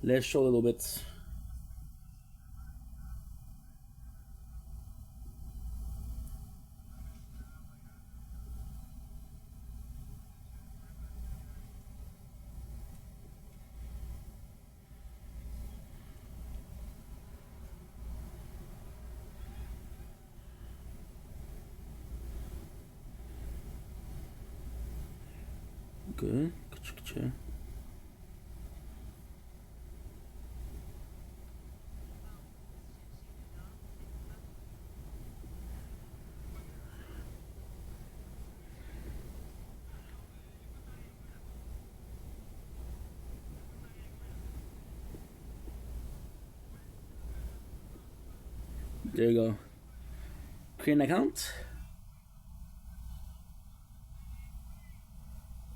Let's show a little bit. Good. There you go. Create an account.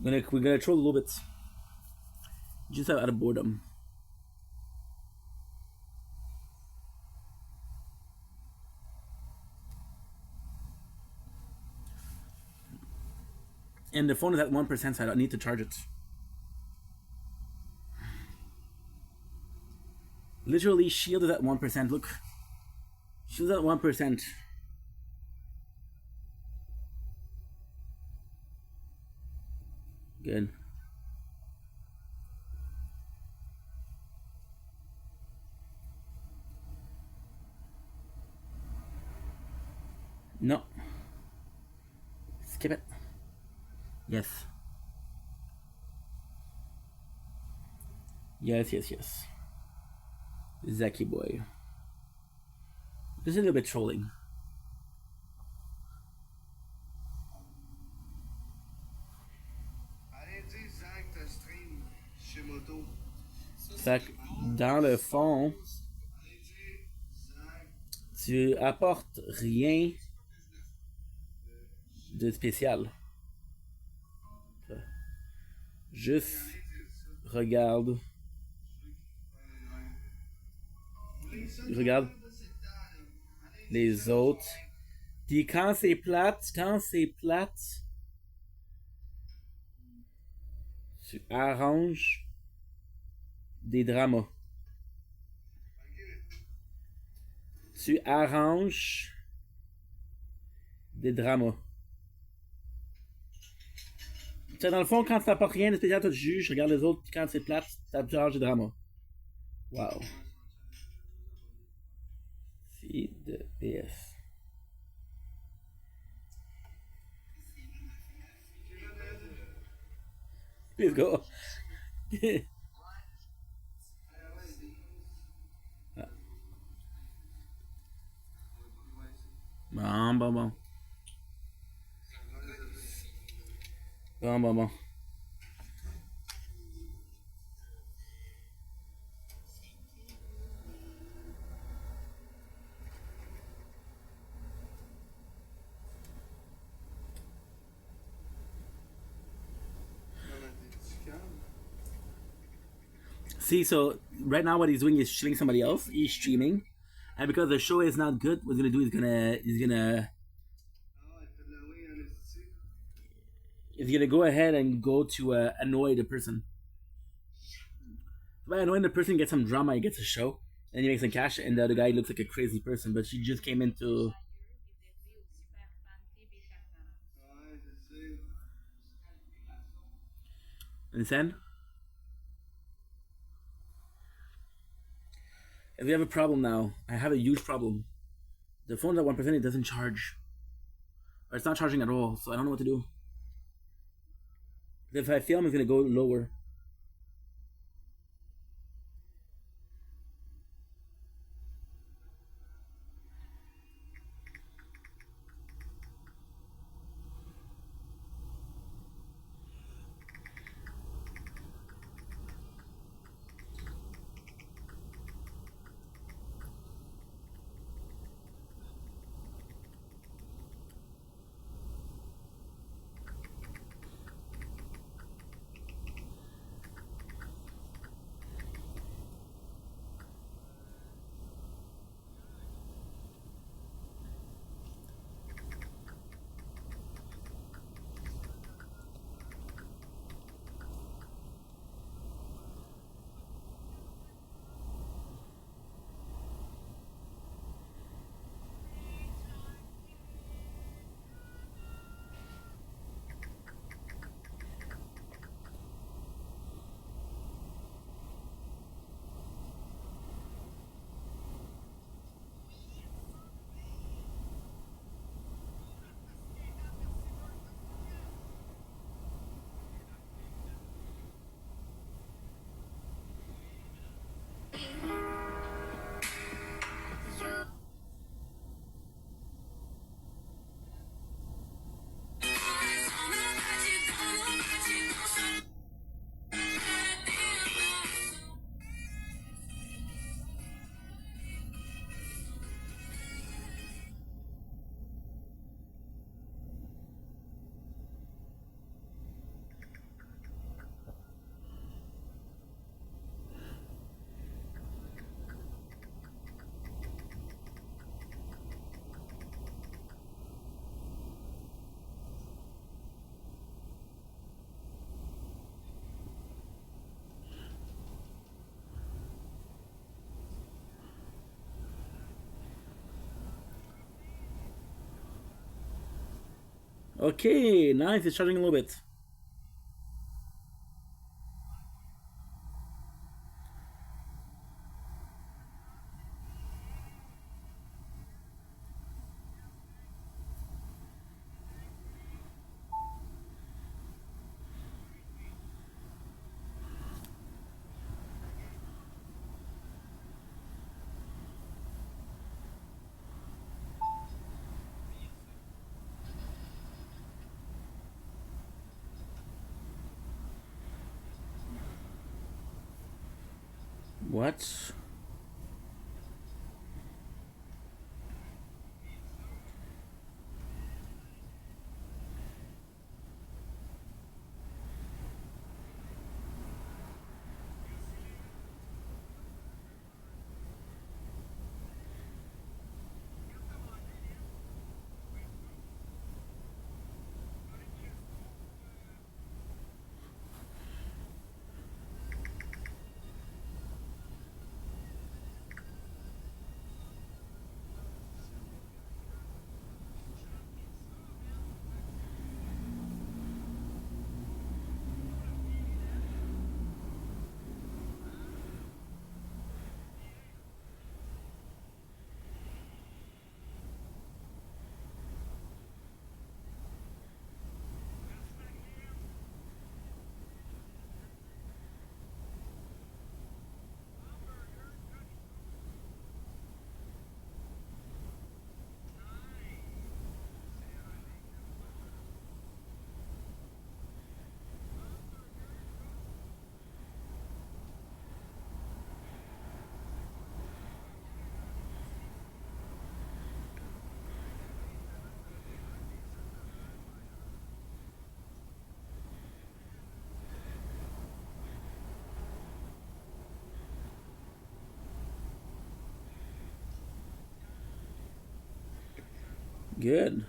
We're gonna troll a little bit. Just out of boredom. And the phone is at 1%, so I don't need to charge it. Literally, shield is at 1%. Look. Shield is at 1%. Good. No. Skip it. Yes. Yes. Zaki boy. This is a little bit trolling. Fait que dans le fond, tu apportes rien de spécial. Juste regarde les autres. Puis quand c'est plate, tu arranges des dramas. Tu arranges des dramas. T'sais, dans le fond, quand tu n'apportes rien de spécial, tu juges, regarde les autres, puis quand c'est plate, tu arranges des dramas. Wow. C'est de PS. Let's go. Bon. See, so right now what he's doing is shooting somebody else. He's streaming, and because the show is not good, what he's gonna do is he's gonna go ahead and go to annoy the person. By annoying the person, he gets some drama, he gets a show, and he makes some cash, and the other guy looks like a crazy person, but she just came into. Understand? And we have a problem now. I have a huge problem. The phone at 1%, it doesn't charge. Or it's not charging at all, so I don't know what to do. If I film, it's gonna go lower. Okay, nice. It's charging a little bit. What? Good.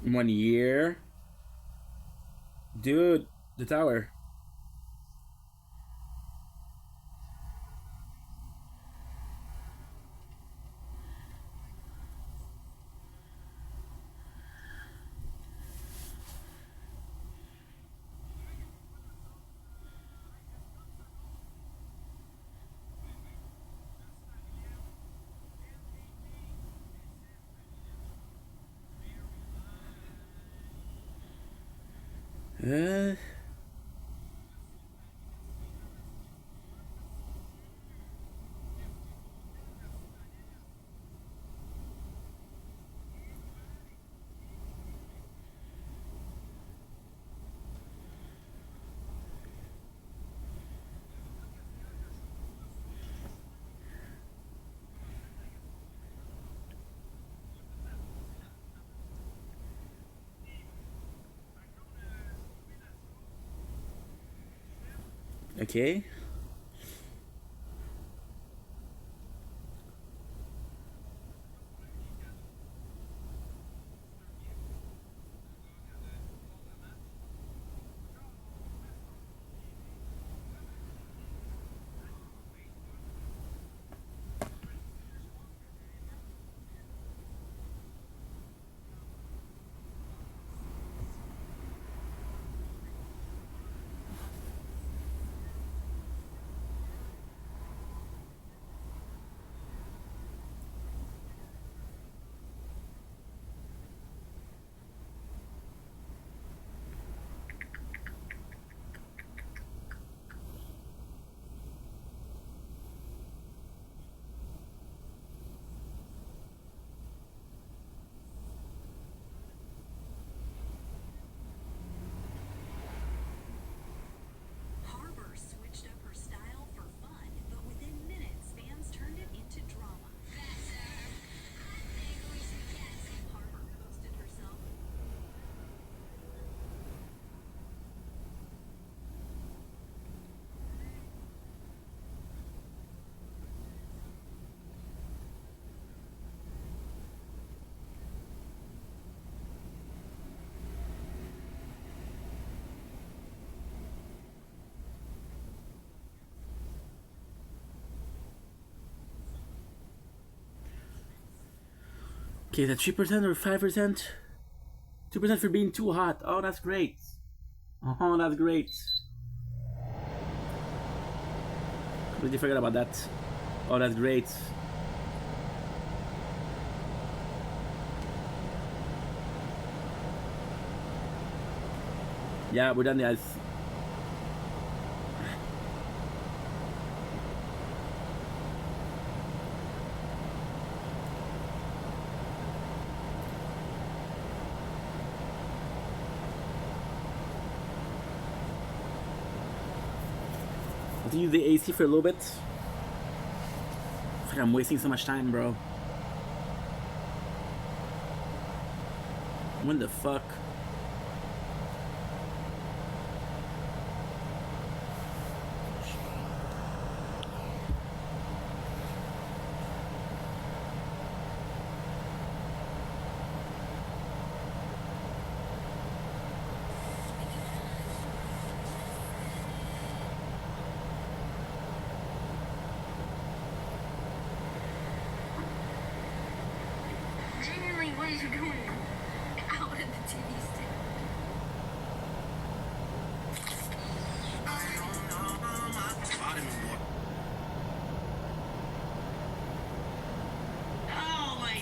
In 1 year? Dude, the tower. Uh, okay. Okay, is that 3% or 5%? 2% for being too hot. Oh, that's great. Oh, that's great. Completely forgot about that. Oh, that's great. Yeah, we're done, guys. I'll use the AC for a little bit. I feel like I'm wasting so much time, bro. When the fuck? Genuinely, what are you doing out at the TV stand? Oh my.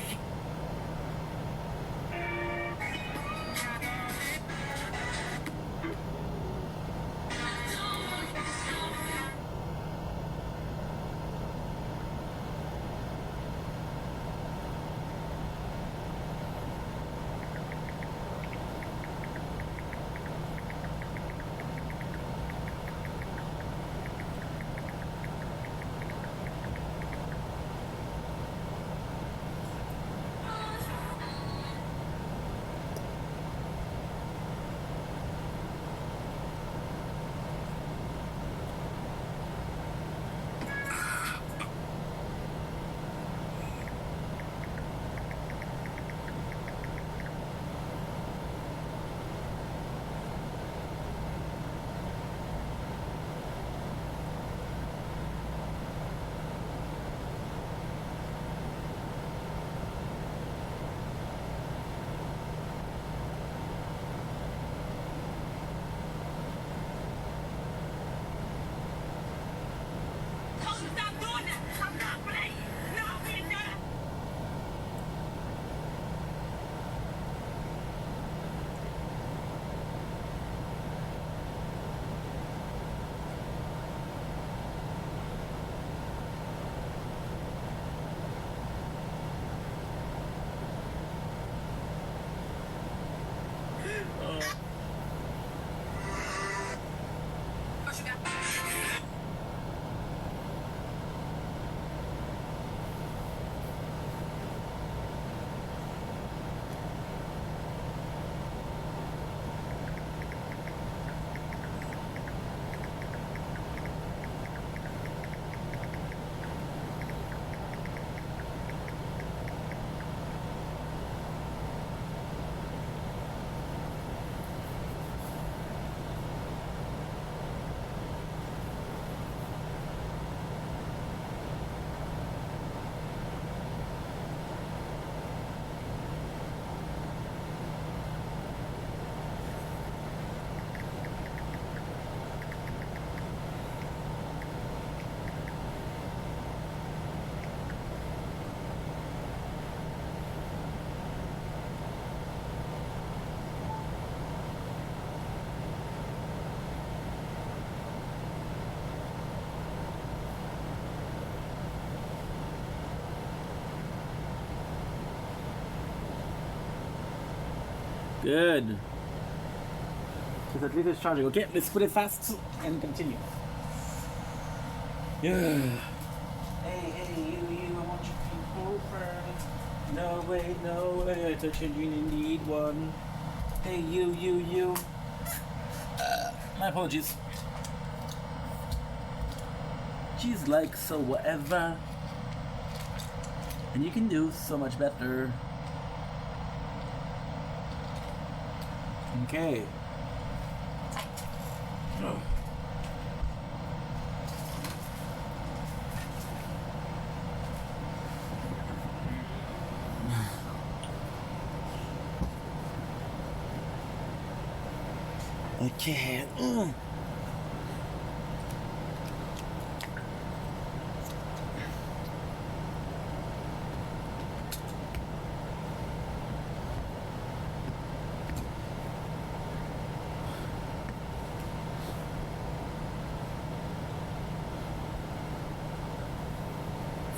Good. So at least it's charging. Okay, let's put it fast and continue. Yeah. Hey, you, I want you to come over. No way, I touch you, you need one. Hey, you. My apologies. She's like, so whatever. And you can do so much better. Okay. Oh. Okay.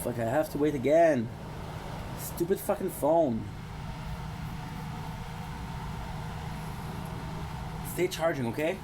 Fuck, I have to wait again. Stupid fucking phone. Stay charging, okay?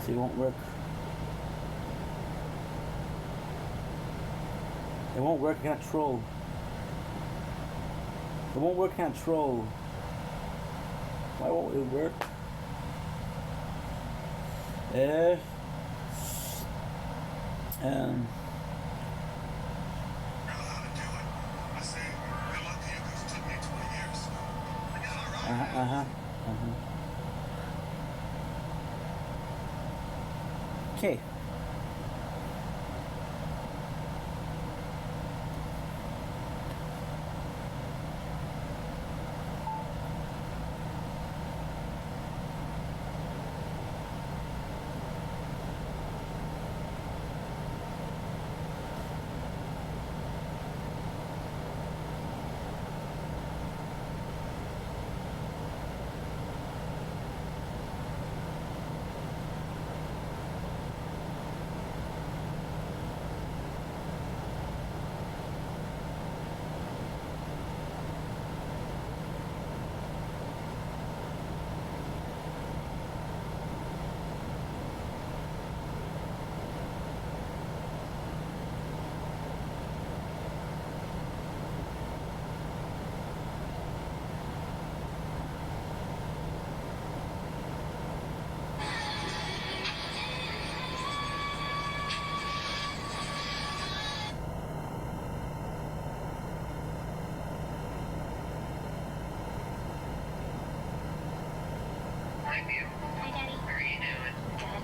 It won't work. It won't work, I can't troll. It won't work, I can't troll. Why won't it work? Okay.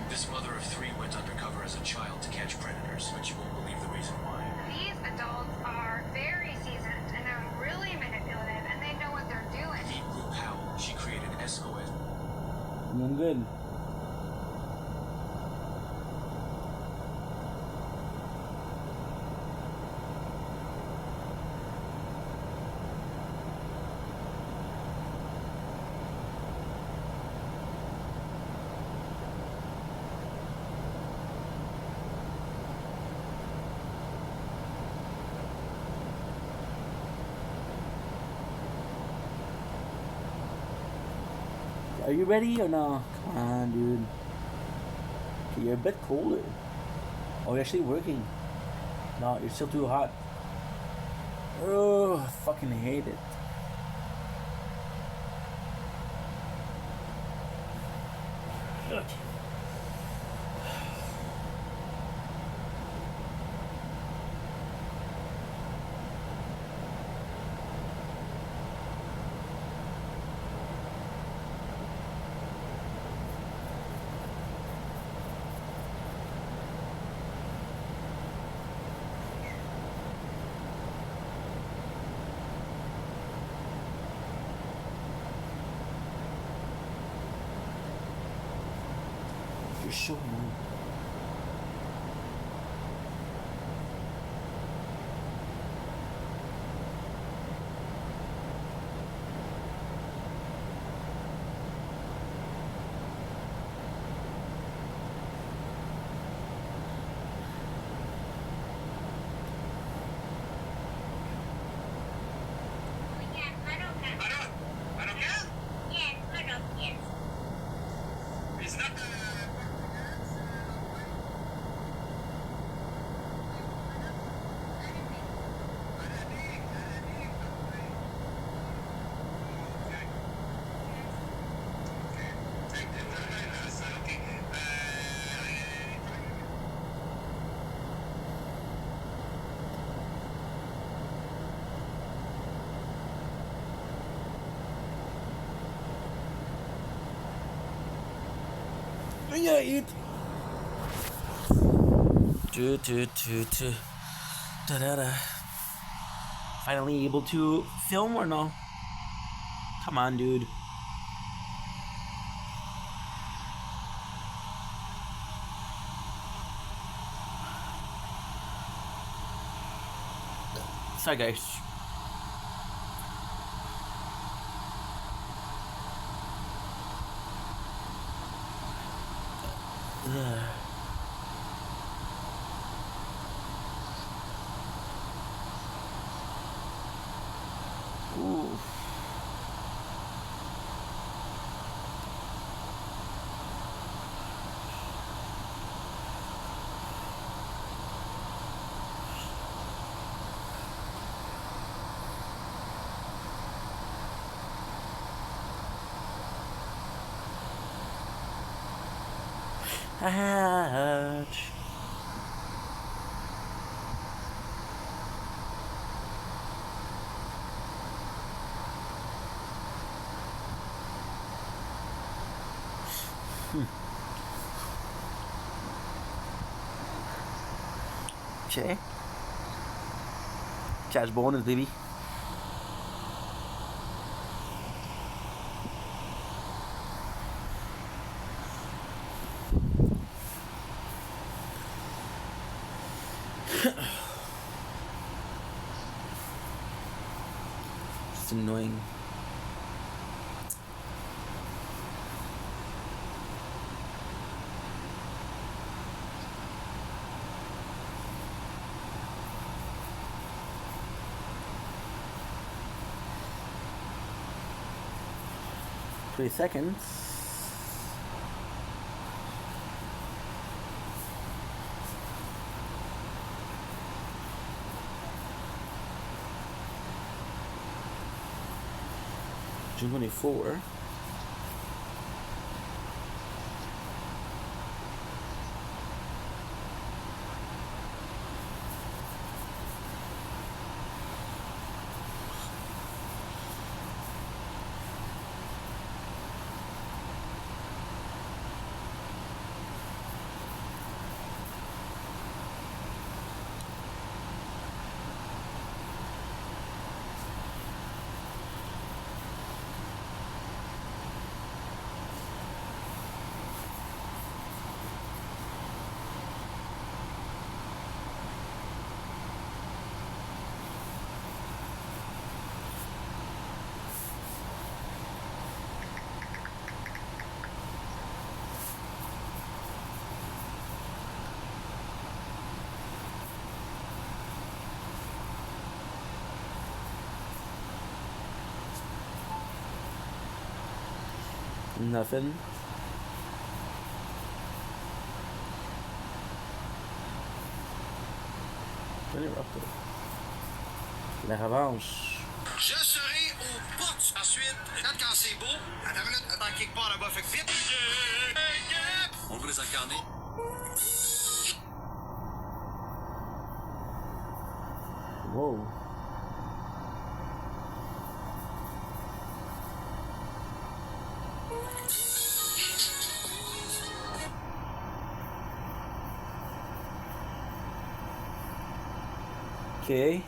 This mother of three went undercover as a child to catch predators, but you won't believe the reason why. These adults are very seasoned and they're really manipulative and they know what they're doing. Meet Blue Powell. She created SOS. I'm good. Are you ready or no? Come on, dude. Okay, you're a bit colder. Oh, you're actually working. No, you're still too hot. Oh, I fucking hate it. Okay. for sure. Yeah, eat. Da-da-da. Finally able to film or no? Come on, dude. Sorry, guys. Ooh. Ouch. Okay. Cash bonus, baby. It's annoying. Seconds. June 24. Nothing. La revanche. Je serai au bout. Ensuite, quand c'est beau, attends une minute, attends quelque part là-bas, fait que vite. On veut les incarner. Whoa. Okay.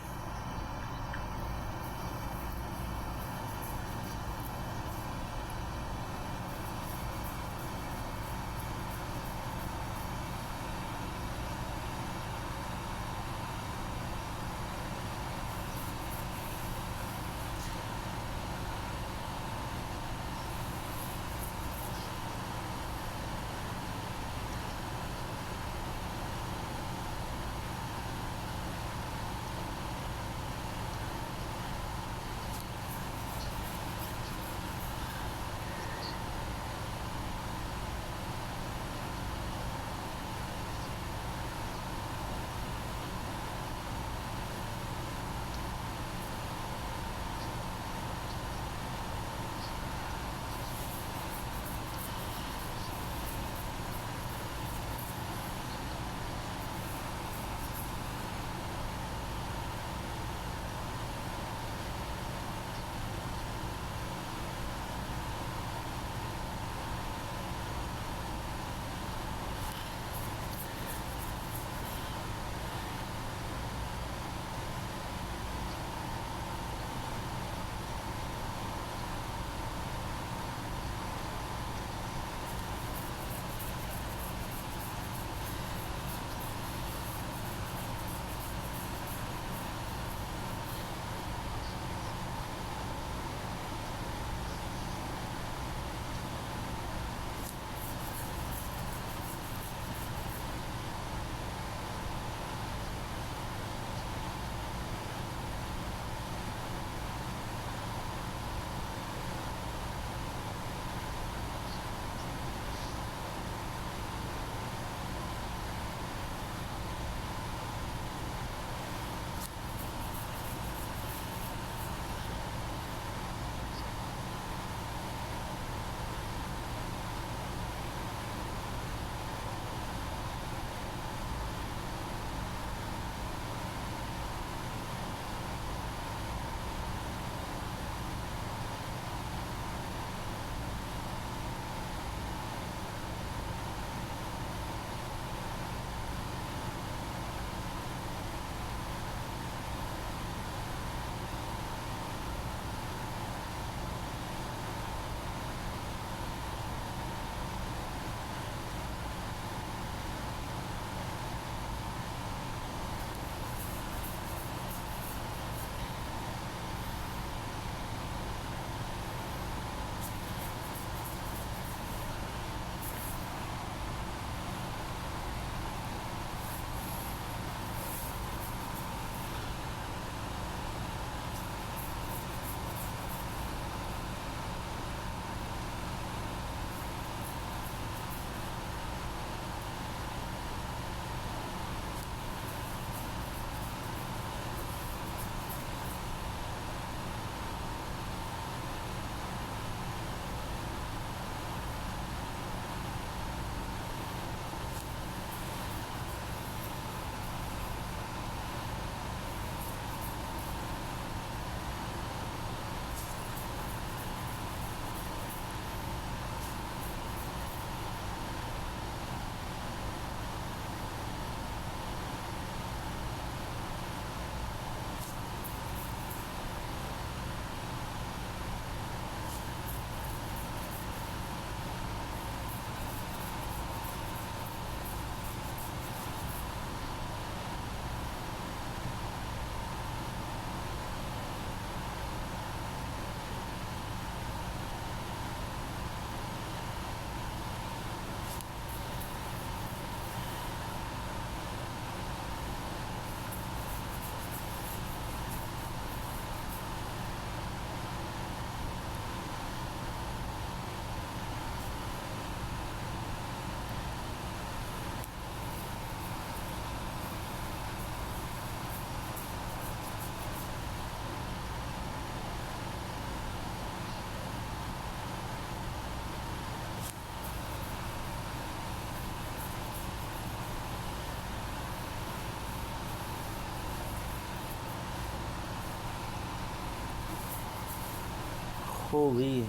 Holy.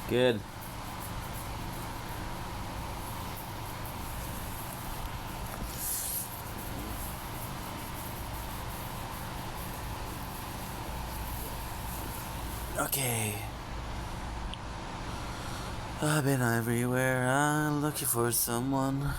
Good. Okay. I've been everywhere. I'm looking for someone.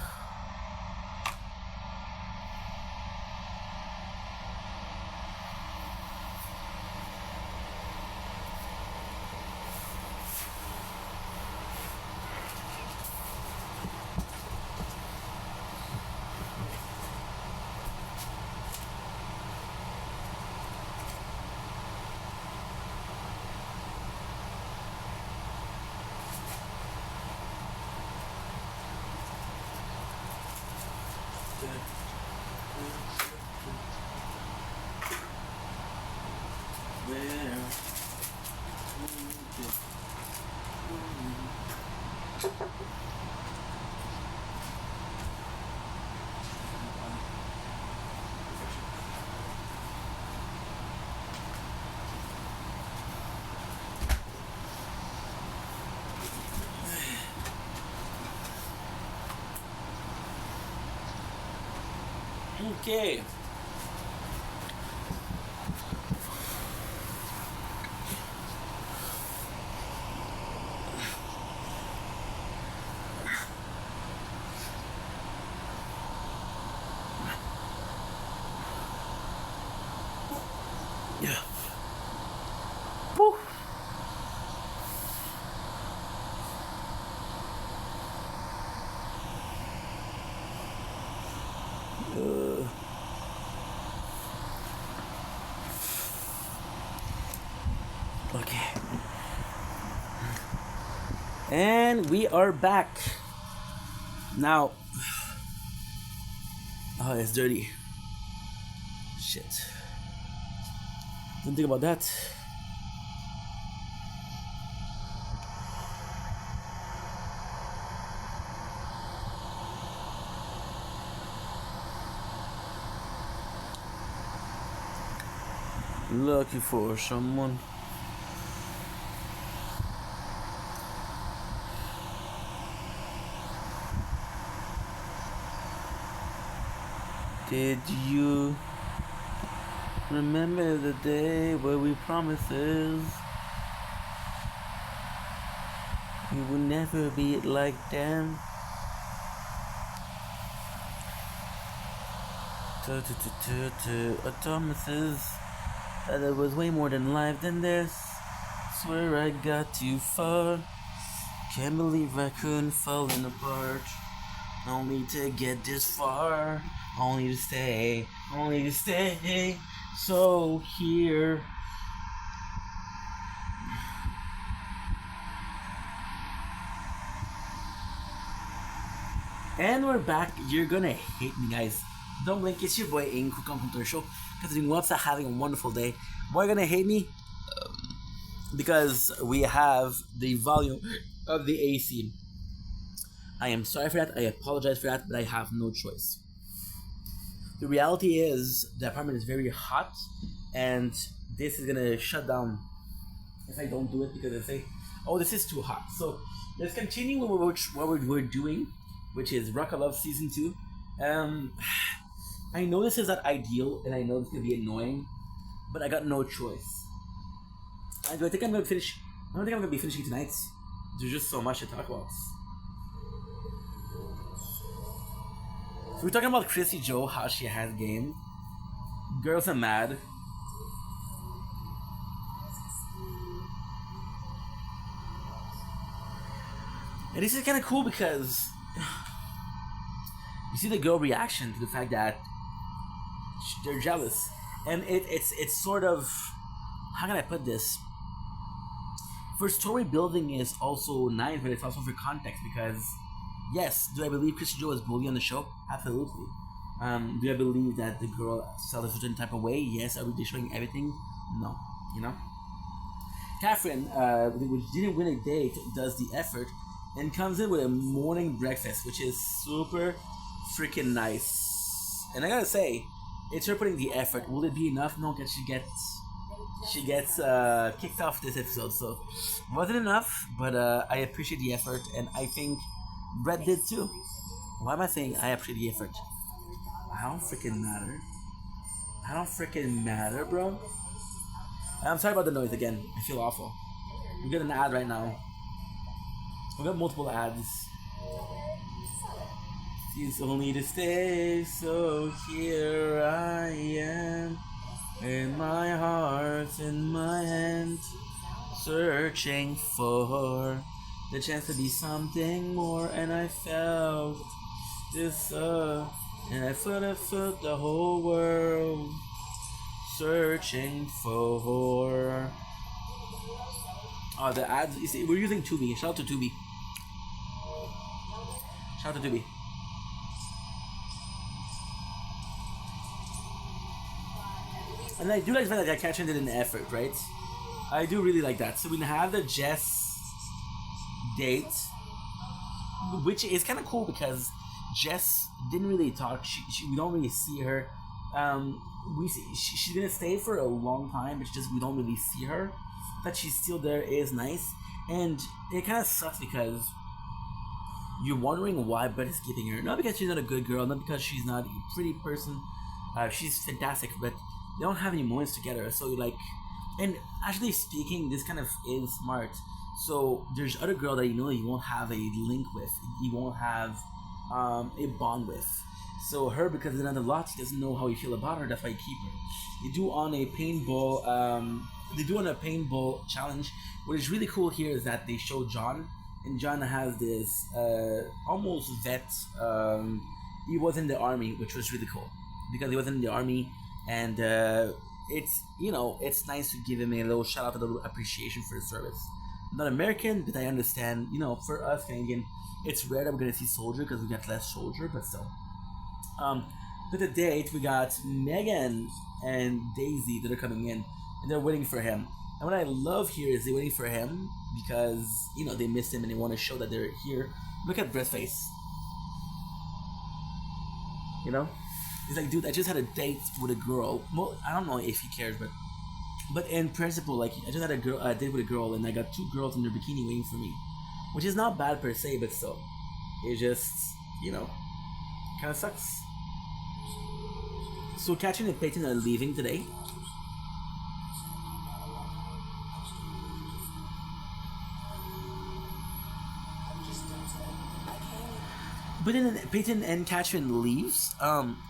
Okay. Yeah. Woo. Okay. And we are back. Now. Oh, it's dirty. Shit. Didn't think about that. Looking for someone. Did you remember the day where we promises we would never be like them? Promises that it was way more than life than this. Swear I got too far. Can't believe I couldn't falling apart. Only to get this far. Only to stay. Only to stay. So here. And we're back. You're gonna hate me, guys. Don't blink. It's your boy Ink who comes to the show because doing website, having a wonderful day. Why are you gonna hate me? Because we have the volume of the AC. I am sorry for that. I apologize for that, but I have no choice. The reality is the apartment is very hot, and this is gonna shut down if I don't do it because they say, "Oh, this is too hot." So let's continue with what we're doing, which is Rock of Love Season 2. I know this is not ideal, and I know this is gonna be annoying, but I got no choice. Do I think I'm gonna finish? I don't think I'm gonna be finishing tonight. There's just so much to talk about. So we're talking about Chrissy Joe, how she has game. Girls are mad. And this is kind of cool because you see the girl reaction to the fact that they're jealous, and it's sort of, how can I put this? For story building is also nice, but it's also for context because yes, do I believe Chrissy Joe is bullied on the show? Absolutely. Do I believe that the girl felt a certain type of way? Yes. Are we destroying everything? No. You know? Catherine, which didn't win a date, does the effort and comes in with a morning breakfast, which is super freaking nice. And I gotta say, it's her putting the effort. Will it be enough? No, because she gets kicked off this episode, so wasn't enough. But I appreciate the effort, and I think Brett did too. Why am I saying I appreciate the effort? I don't freaking matter. I don't freaking matter, bro. I'm sorry about the noise again. I feel awful. We got an ad right now. We got multiple ads. It's only to stay, so here I am. In my heart, in my hand, searching for the chance to be something more, and I felt this and I felt the whole world searching for. Oh, the ads. You see, we're using Tubi. Shout out to Tubi. Shout out to Tubi. And I do like the fact that Catherine did an effort, right? I do really like that. So we have the Jess date, which is kind of cool because Jess didn't really talk. We don't really see her. We see she's gonna stay for a long time, but we don't really see her. That she's still there is nice, and it kind of sucks because you're wondering why Brett is keeping her. Not because she's not a good girl, not because she's not a pretty person. She's fantastic, but they don't have any moments together. So you're like, and actually speaking, this kind of is smart. So there's other girl that you won't have a link with, you won't have a bond with. So her, because there's not a lot, she doesn't know how you feel about her. That's why you keep her. They do on a paintball challenge. What is really cool here is that they show John, and John has this almost vet. He was in the army, which was really cool because he was in the army, and it's nice to give him a little shout out, a little appreciation for his service. Not American, but I understand. For us Canadian, it's rare that we're gonna see soldier because we got less soldier, but still. With the date, we got Megan and Daisy that are coming in, and they're waiting for him. And what I love here is they're waiting for him because they missed him and they want to show that they're here. Look at Brett's face. He's like, dude, I just had a date with a girl. Well, I don't know if he cares, but in principle, like, I just had a date with a girl, and I got 2 girls in their bikini waiting for me, which is not bad per se, but still, it just kind of sucks. So Catherine and Peyton are leaving today. But then Peyton and Catherine leaves.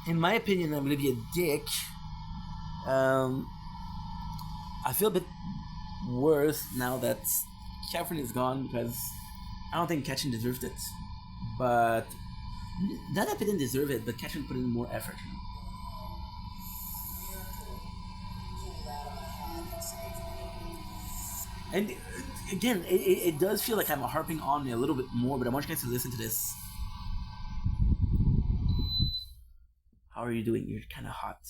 In my opinion, I'm gonna be a dick. I feel a bit worse now that Catherine is gone because I don't think Catherine deserved it. But not that Peyton deserved it, but Catherine put in more effort. And again, it does feel like I'm harping on me a little bit more, but I want you guys to listen to this. How are you doing? You're kind of hot. I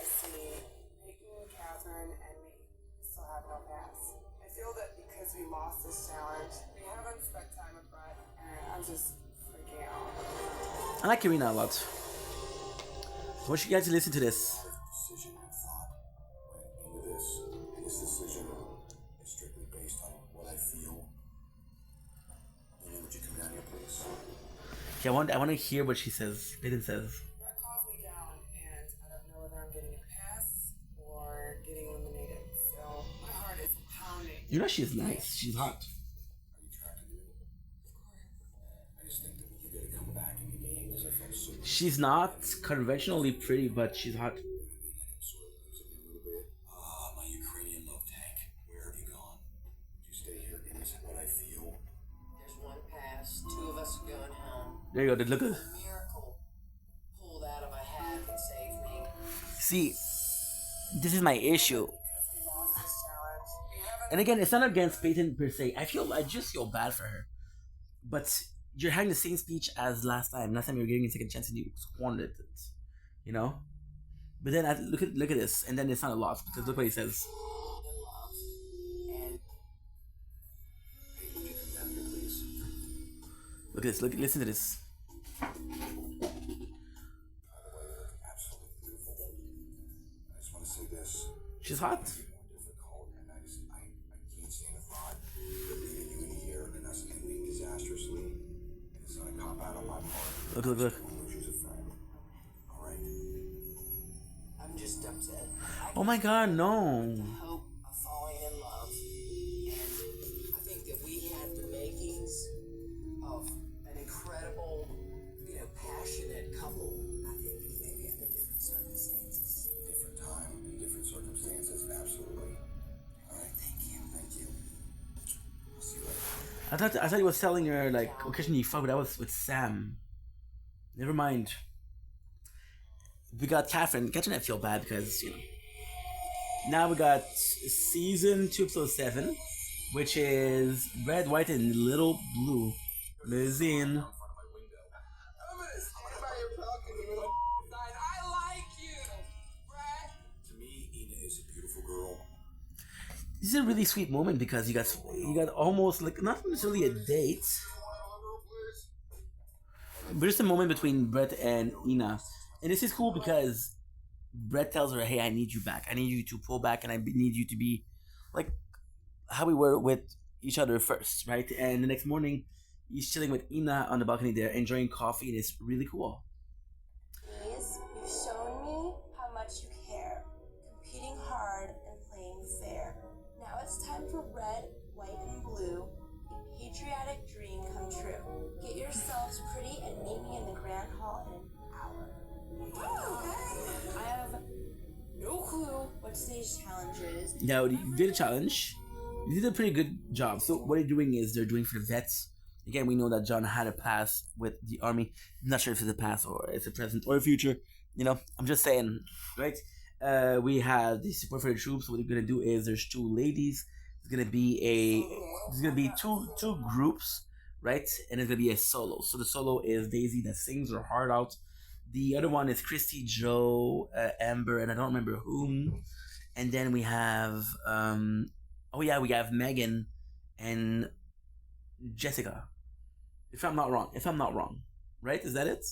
see Peyton, Catherine, and me still have no pass. I feel that because we lost this challenge, we haven't spent time with Brett, and I'm just freaking out. I like Karina a lot. I want you guys to listen to this. Decision and thought went into this, and this decision is strictly based on what I feel. And would you come down here, please? Okay, I want to hear what she says. Peyton says. That calms me down, and I don't know whether I'm getting a pass or getting eliminated. So my heart is pounding. You know she's nice. She's hot. Are you tracking me? Of course. I just think that you gotta come back and be meeting because I felt so. She's not conventionally pretty, but she's hot. I'm sort of losing you a little bit. My Ukrainian love tank. Where have you gone? Would you stay here? And is it what I feel? There's one pass. 2 of us are going home. There you go. Look at. A miracle pulled out of a hat and saved me. See, this is my issue. And again, it's not against Peyton per se. I just feel bad for her. But you're having the same speech as last time. Last time you were getting a second chance and you squandered it. You know? But then look at this, and then it's not a loss because look what he says. Look at this. Listen to this. I just want to say this. She's hot. Difficult, and I can't stand the thought of leaving you in a year and us ending disastrously. And it's not a cop out on my part. Look. She's a friend. All right. I'm just upset. Oh my God, no. Hope of falling in love, and I think that we had the makings of an incredible, passionate couple. I think maybe under different circumstances. Different time, different circumstances, absolutely. All right, thank you. I'll see you later. I thought he was telling her like occasionally fuck, but that was with Sam. Never mind. We got Catherine. Catherine, I feel bad because now we got season 2, episode 7, which is Red, White, and Little Blue. Lizine. I'm gonna stand by your balcony with a sign. I like you, Brett. To me, Ina is a beautiful girl. This is a really sweet moment because you got almost like not necessarily a date, but just a moment between Brett and Ina. And this is cool because Brett tells her, hey, I need you back. I need you to pull back and I need you to be like how we were with each other first, right? And the next morning, he's chilling with Ina on the balcony there, enjoying coffee, and it's really cool. Please, you've shown me how much you care, competing hard and playing fair. Now it's time for red, white, and blue, a patriotic dream come true. Get yourselves pretty and meet me in the Grand Hall in an hour. I have no clue what today's challenge is. Now, you did a challenge. You did a pretty good job. So what they're doing is they're doing for the vets. Again, we know that John had a pass with the army. I'm not sure if it's a past or it's a present or a future. I'm just saying, right? We have the support for the troops. What we're gonna do is there's 2 ladies. There's gonna be two groups, right? And it's gonna be a solo. So the solo is Daisy that sings her heart out. The other one is Christy, Joe, Amber, and I don't remember whom. And then we have we have Megan and Jessica. If I'm not wrong, right? Is that it?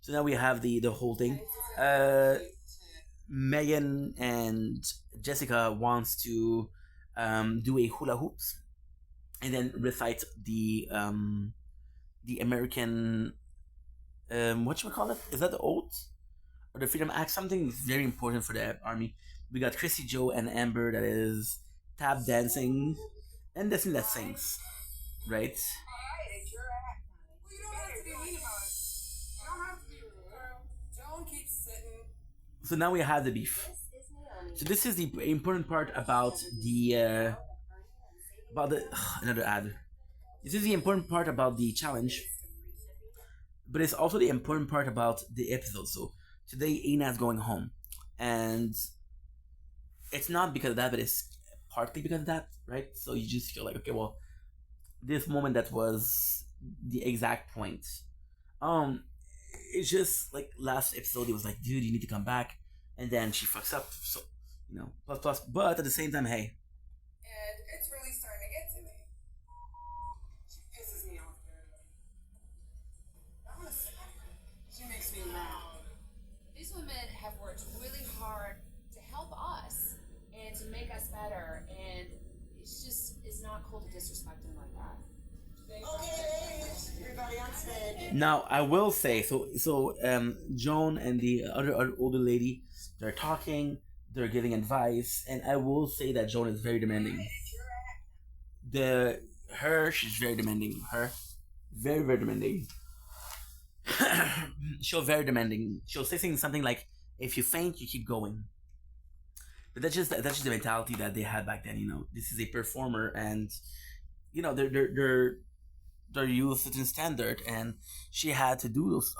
So now we have the whole thing. Megan and Jessica wants to do a hula hoops, and then recite the American whatchamacallit? Is that the oath or the Freedom Act? Something very important for the army. We got Chrissy, Joe, and Amber that is tap dancing and Destiny that sings, right? Don't keep sitting. So now we have the beef. So this is the important part about the another ad. This is the important part about the challenge, but it's also the important part about the episode. So today Ina's going home, and it's not because of that, but it's partly because of that, right? So you just feel like, okay, well, this moment that was the exact point. it's just like last episode, it was like, dude, you need to come back, and then she fucks up. So plus, but at the same time, hey. And it's really starting to get to me. She pisses me off, dude. She makes me mad. These women have worked really hard to help us and to make us better, and it's not cool to disrespect them like that. Okay, everybody on stage. Now I will say, Joan and the other older lady, they're talking, they're giving advice, and I will say that Joan is very demanding. She's very demanding. Very, very demanding. She'll very demanding. She'll say something like, "If you faint, you keep going." But that's just the mentality that they had back then. This is a performer, and they're used to a certain standard, and she had to do those.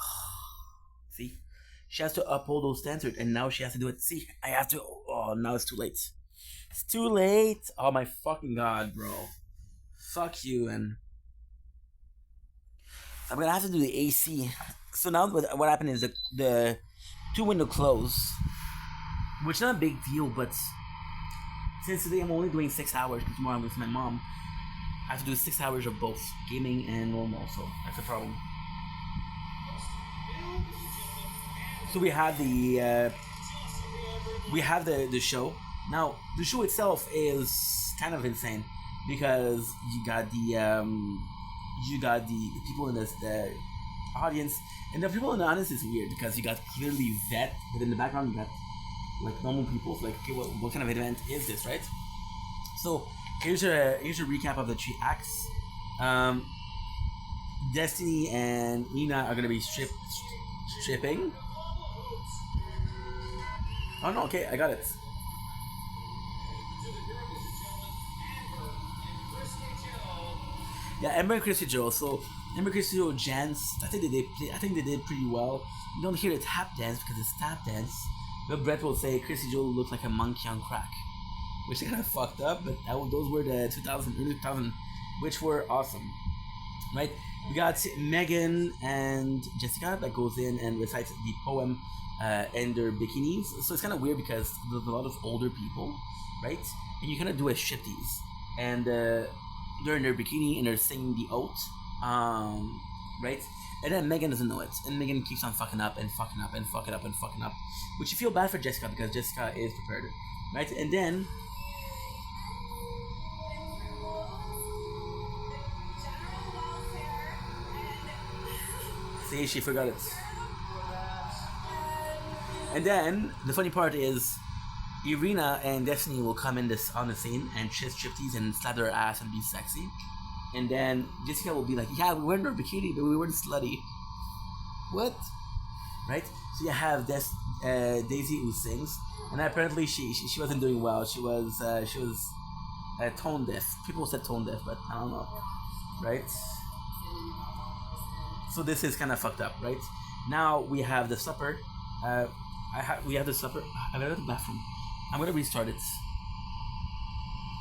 See, she has to uphold those standards, and now she has to do it. See, I have to. Oh, now it's too late. It's too late. Oh my fucking god, bro. Fuck you, and I'm gonna have to do the AC. So now what happened is the 2 window closed, which is not a big deal, but since today I'm only doing 6 hours, because tomorrow I'm with my mom, I have to do 6 hours of both gaming and normal, so that's a problem. So we have the show. Now the show itself is kind of insane because you got the people in the audience, and the people in the audience is weird because you got clearly vet, but in the background you got like normal people. So like, okay, what kind of event is this, right? So here's a recap of the 3 acts. Destiny and Nina are gonna be stripping. Oh no, okay, I got it. Yeah, Amber and Chrissy Joe. So Amber and Chrissy Joe dance. I think they did pretty well. You don't hear the tap dance because it's tap dance. But Brett will say Chrissy Joe looked like a monkey on crack, which is kind of fucked up. But those were the early 2000, which were awesome, right? We got Megan and Jessica that goes in and recites the poem in their bikinis. So it's kind of weird because there's a lot of older people, right? And you kind of do a striptease, and they're in their bikini and they're singing the oath, right? And then Megan doesn't know it, and Megan keeps on fucking up and fucking up and fucking up and fucking up, which you feel bad for Jessica because Jessica is prepared, right? And then see, she forgot it. And then the funny part is Irina and Destiny will come on the scene and striptease and slap their ass and be sexy. And then Jessica will be like, yeah, we weren't in our bikini, but we weren't slutty. What? Right? So you have Daisy who sings, and apparently she wasn't doing well. She was tone deaf. People said tone deaf, but I don't know. Right? So this is kind of fucked up, right? Now we have the supper. We have the supper. I'm gonna go to the bathroom. I'm gonna restart it.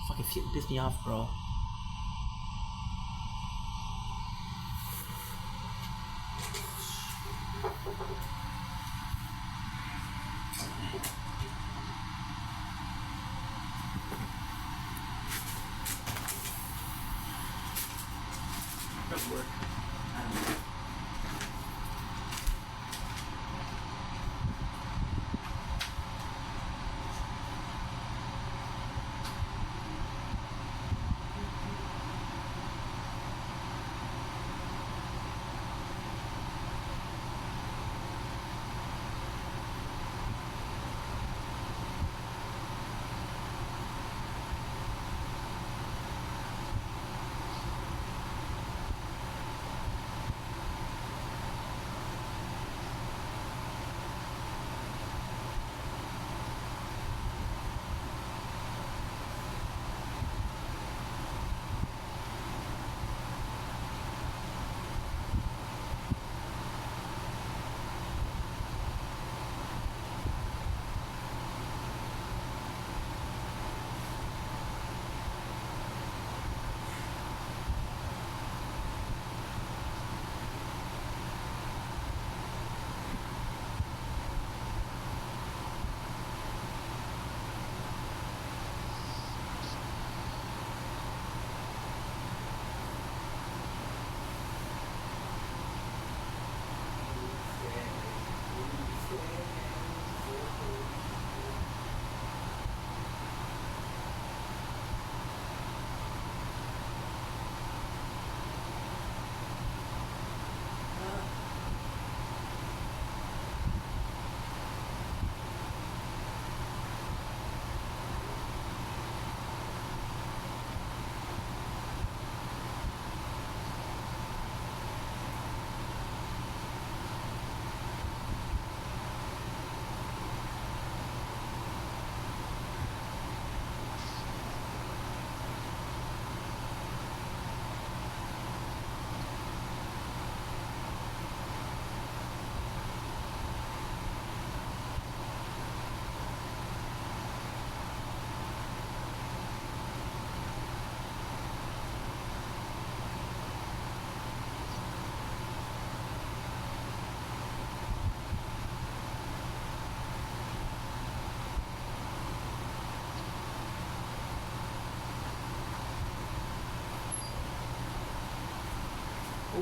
Fucking piss me off, bro. Doesn't work.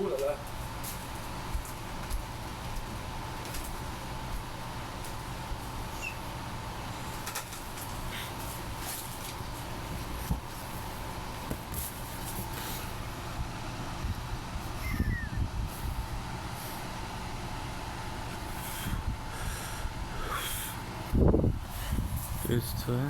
Ouh là là. Pose-toi.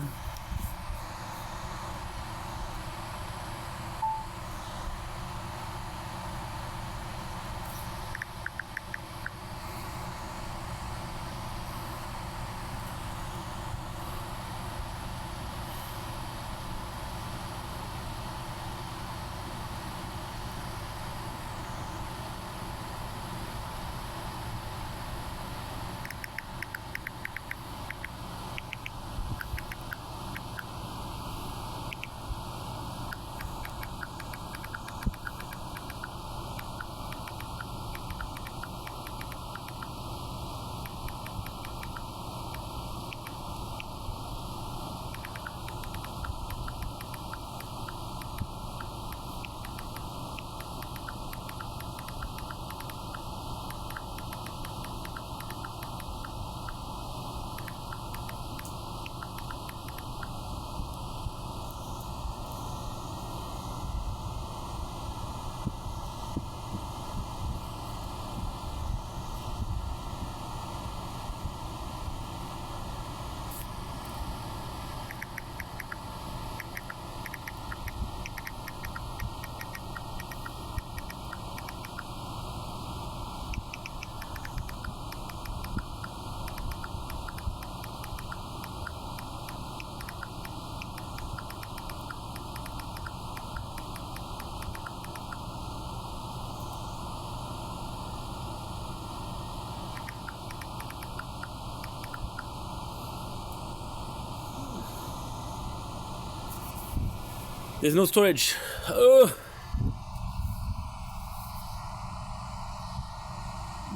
There's no storage. Oh.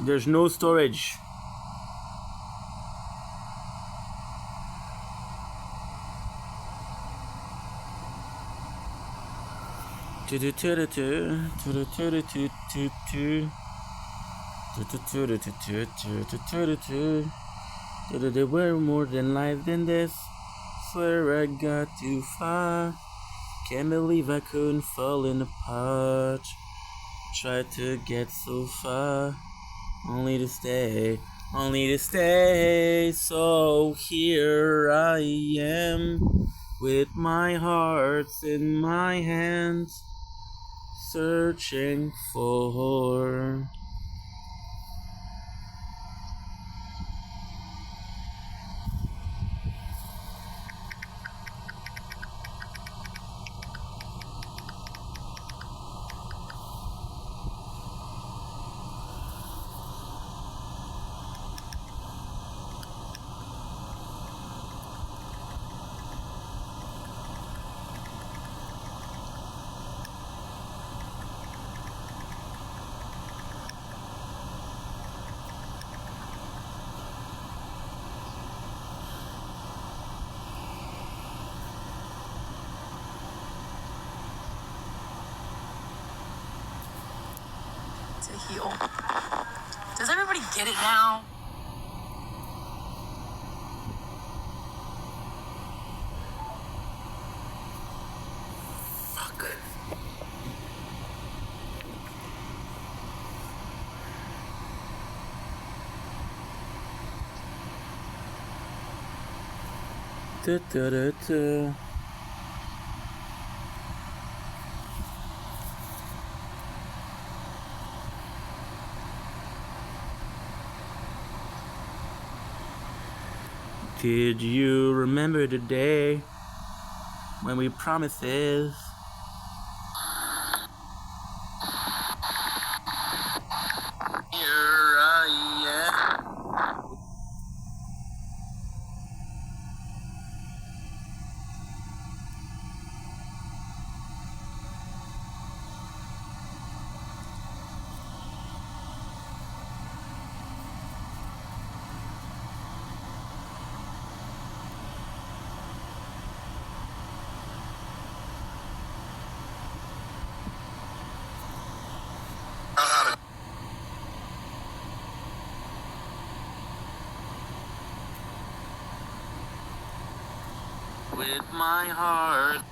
There's no storage. There were more than life than this. Swear I got too far. Can't believe I couldn't fall apart. Tried to get so far, only to stay. So here I am, with my heart in my hands, searching for. To heal. Does everybody get it now? Fuck. Did you remember the day when we promised this? Here I am. with my heart.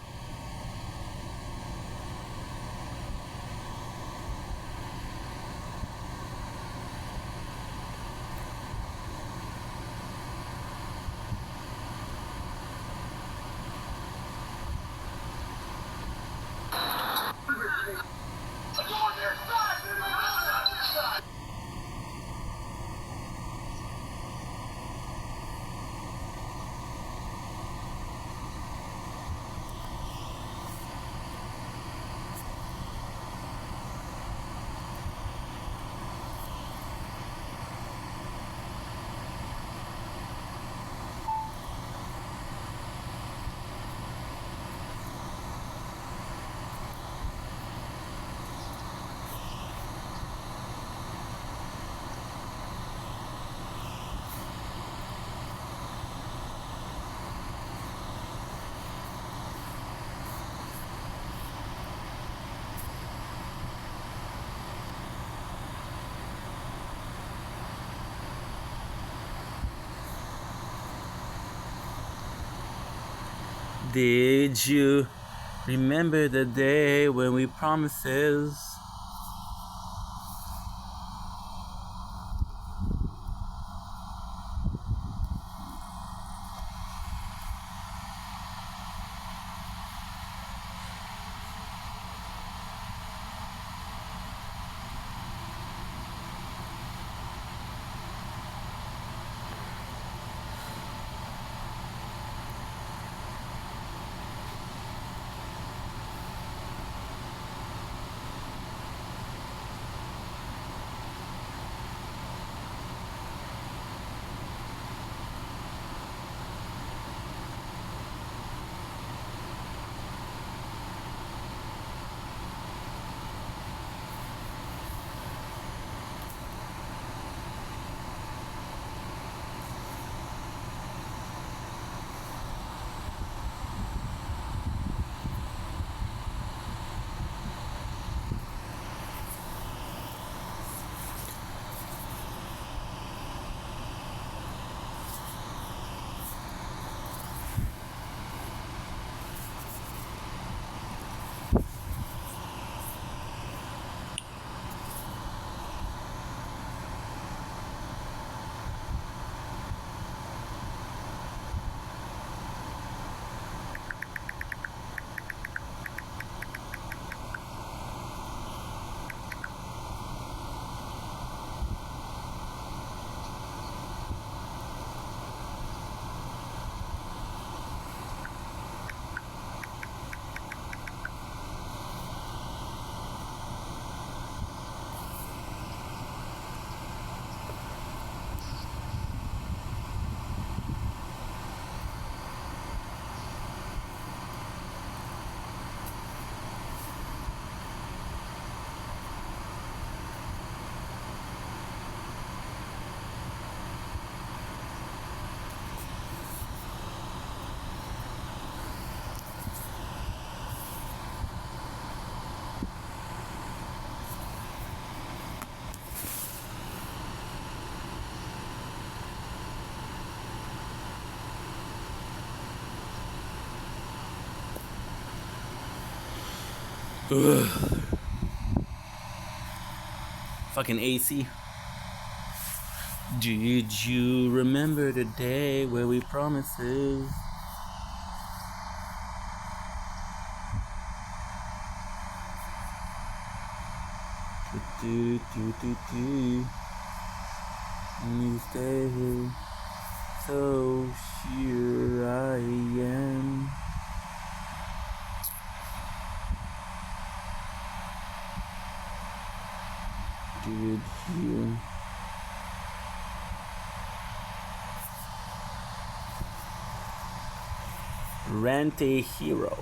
Did you remember the day when we promises? Ugh. Fucking AC. Did you remember the day where we promises? You stay here, so sure I am. Did you? Rent a hero.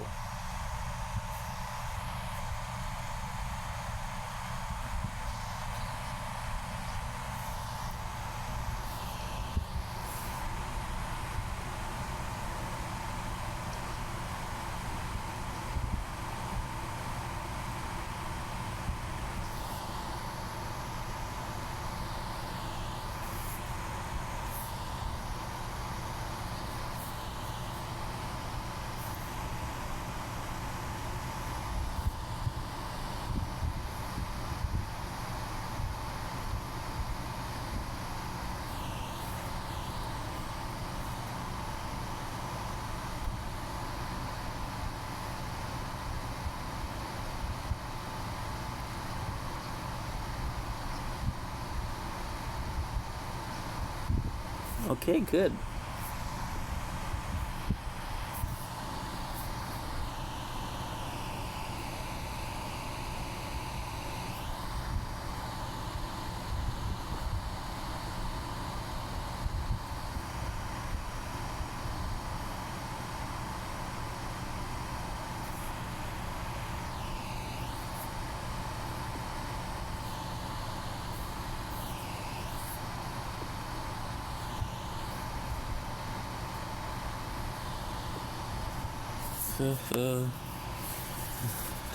Okay, good.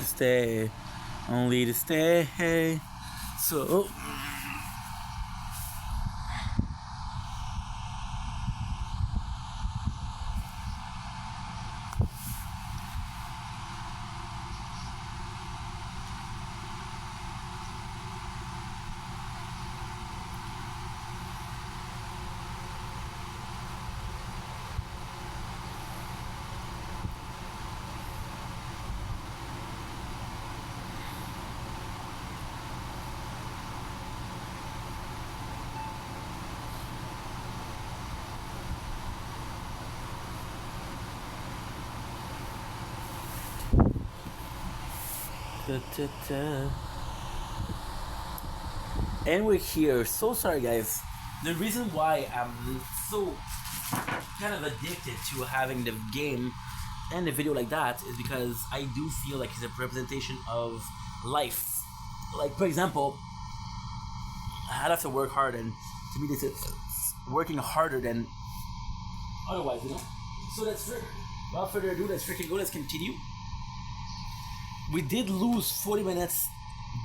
Stay, only to stay. So. And we're here. So sorry, guys. The reason why I'm so kind of addicted to having the game and the video like that is because I do feel like it's a representation of life. Like, for example, I'd have to work hard, and to me, this is working harder than otherwise, you know? So that's without further ado, let's freaking go. Let's continue. We did lose 40 minutes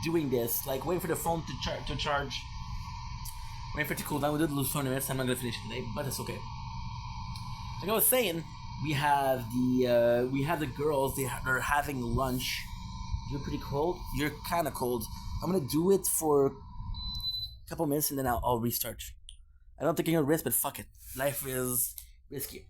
doing this, like waiting for the phone to charge, waiting for it to cool down. We did lose 40 minutes. I'm not gonna finish it today, but it's okay. Like I was saying, we have the girls. They're having lunch. You're pretty cold. You're kind of cold. I'm gonna do it for a couple minutes and then I'll restart. I don't think I'm gonna risk, but fuck it. Life is risky.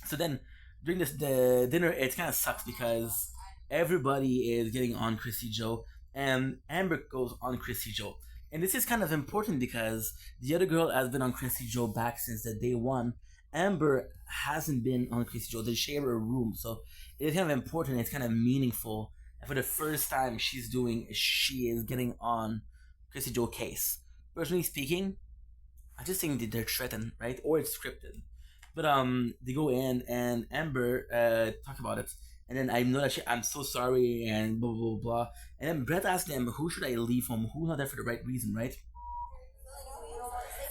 So then, during the dinner, it kind of sucks because everybody is getting on Chrissy Joe, and Amber goes on Chrissy Joe. And this is kind of important because the other girl has been on Chrissy Joe back since the day one. Amber hasn't been on Chrissy Joe. They share a room, so it's kind of important. It's kind of meaningful. And for the first time, she is getting on Chrissy Joe case. Personally speaking, I just think that they're threatened, right? Or it's scripted. But they go in and Amber talk about it, and then I know that I'm so sorry and blah blah blah. And then Brett asks them, who should I leave home? Who's not there for the right reason, right?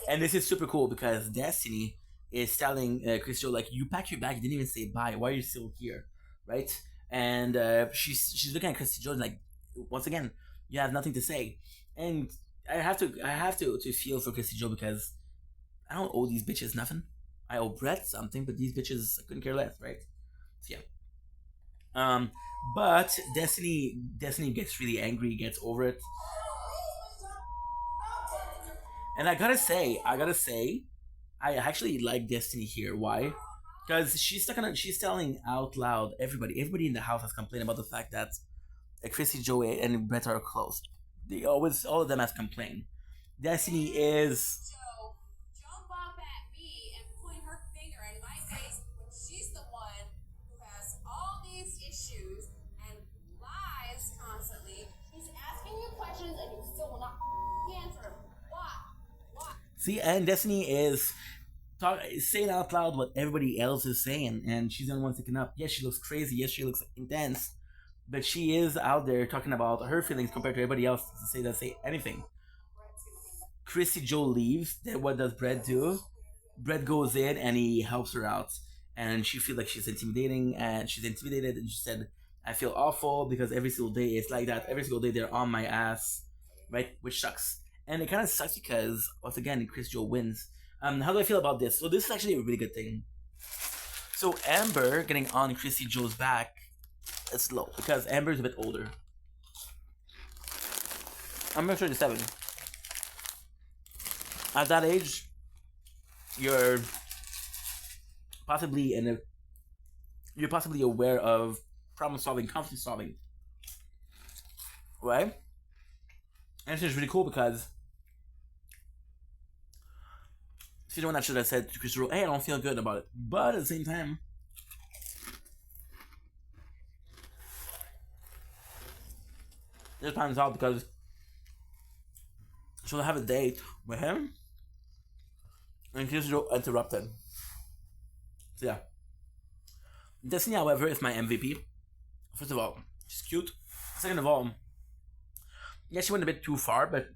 And this is super cool because Destiny is telling Crystal, like, you packed your bag, you didn't even say bye. Why are you still here, right? And she's looking at Crystal like, once again, you have nothing to say. And I have to feel for Crystal because I don't owe these bitches nothing. I owe Brett something, but these bitches I couldn't care less, right? So yeah. But Destiny gets really angry, gets over it. And I gotta say, I actually like Destiny here. Why? Because she's telling out loud everybody in the house has complained about the fact that Chrissy, Joey, and Brett are close. All of them has complained. Destiny is. Jump up at me and point her finger in my face when she's the one who has all these issues and lies constantly. He's asking you questions and you still will not answer him. Why? See, and Destiny is saying out loud what everybody else is saying, and she's the only one sticking up. Yes, she looks crazy. Yes, she looks intense, but she is out there talking about her feelings compared to everybody else to say anything. Chrissy Joe leaves. Then what does Brett do? Brett goes in and he helps her out, and she feels like she's intimidated, and she said, "I feel awful because every single day it's like that. Every single day they're on my ass, right?" Which sucks. And it kind of sucks because, once again, Chris Joe wins. How do I feel about this? So this is actually a really good thing. So Amber getting on Chrissy Joe's back is low because Amber's a bit older. I'm 37. At that age, you're possibly aware of problem solving, conflict solving, right? And this is really cool because She's the one that should have said to Chrissy Joe, hey, I don't feel good about it. But at the same time, this pans out because she'll have a date with him, and Chrissy Joe interrupted. So yeah. Destiny, however, is my MVP. First of all, she's cute. Second of all, yeah, she went a bit too far, but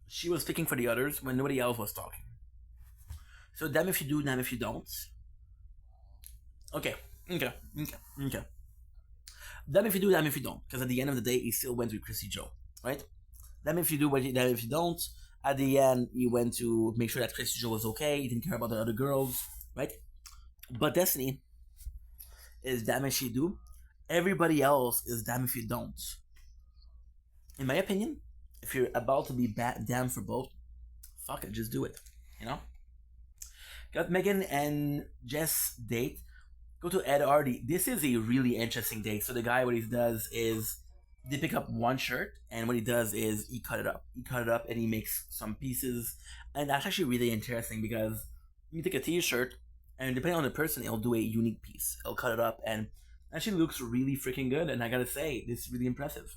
she was speaking for the others when nobody else was talking. So damn if you do, damn if you don't. Okay. Damn if you do, damn if you don't. Because at the end of the day, he still went with Chrissy Joe, right? Damn if you do, damn if you don't. At the end, he went to make sure that Chrissy Joe was okay. He didn't care about the other girls, right? But Destiny is damn if you do. Everybody else is damn if you don't. In my opinion, if you're about to be damn for both, fuck it, just do it. You know? Got Megan and Jess date. Go to Ed Hardy. This is a really interesting date. So the guy, what he does is they pick up one shirt, and what he does is he cut it up. He cut it up and he makes some pieces, and that's actually really interesting because you take a t-shirt, and depending on the person, it'll do a unique piece. It'll cut it up, and actually looks really freaking good. And I gotta say, this is really impressive.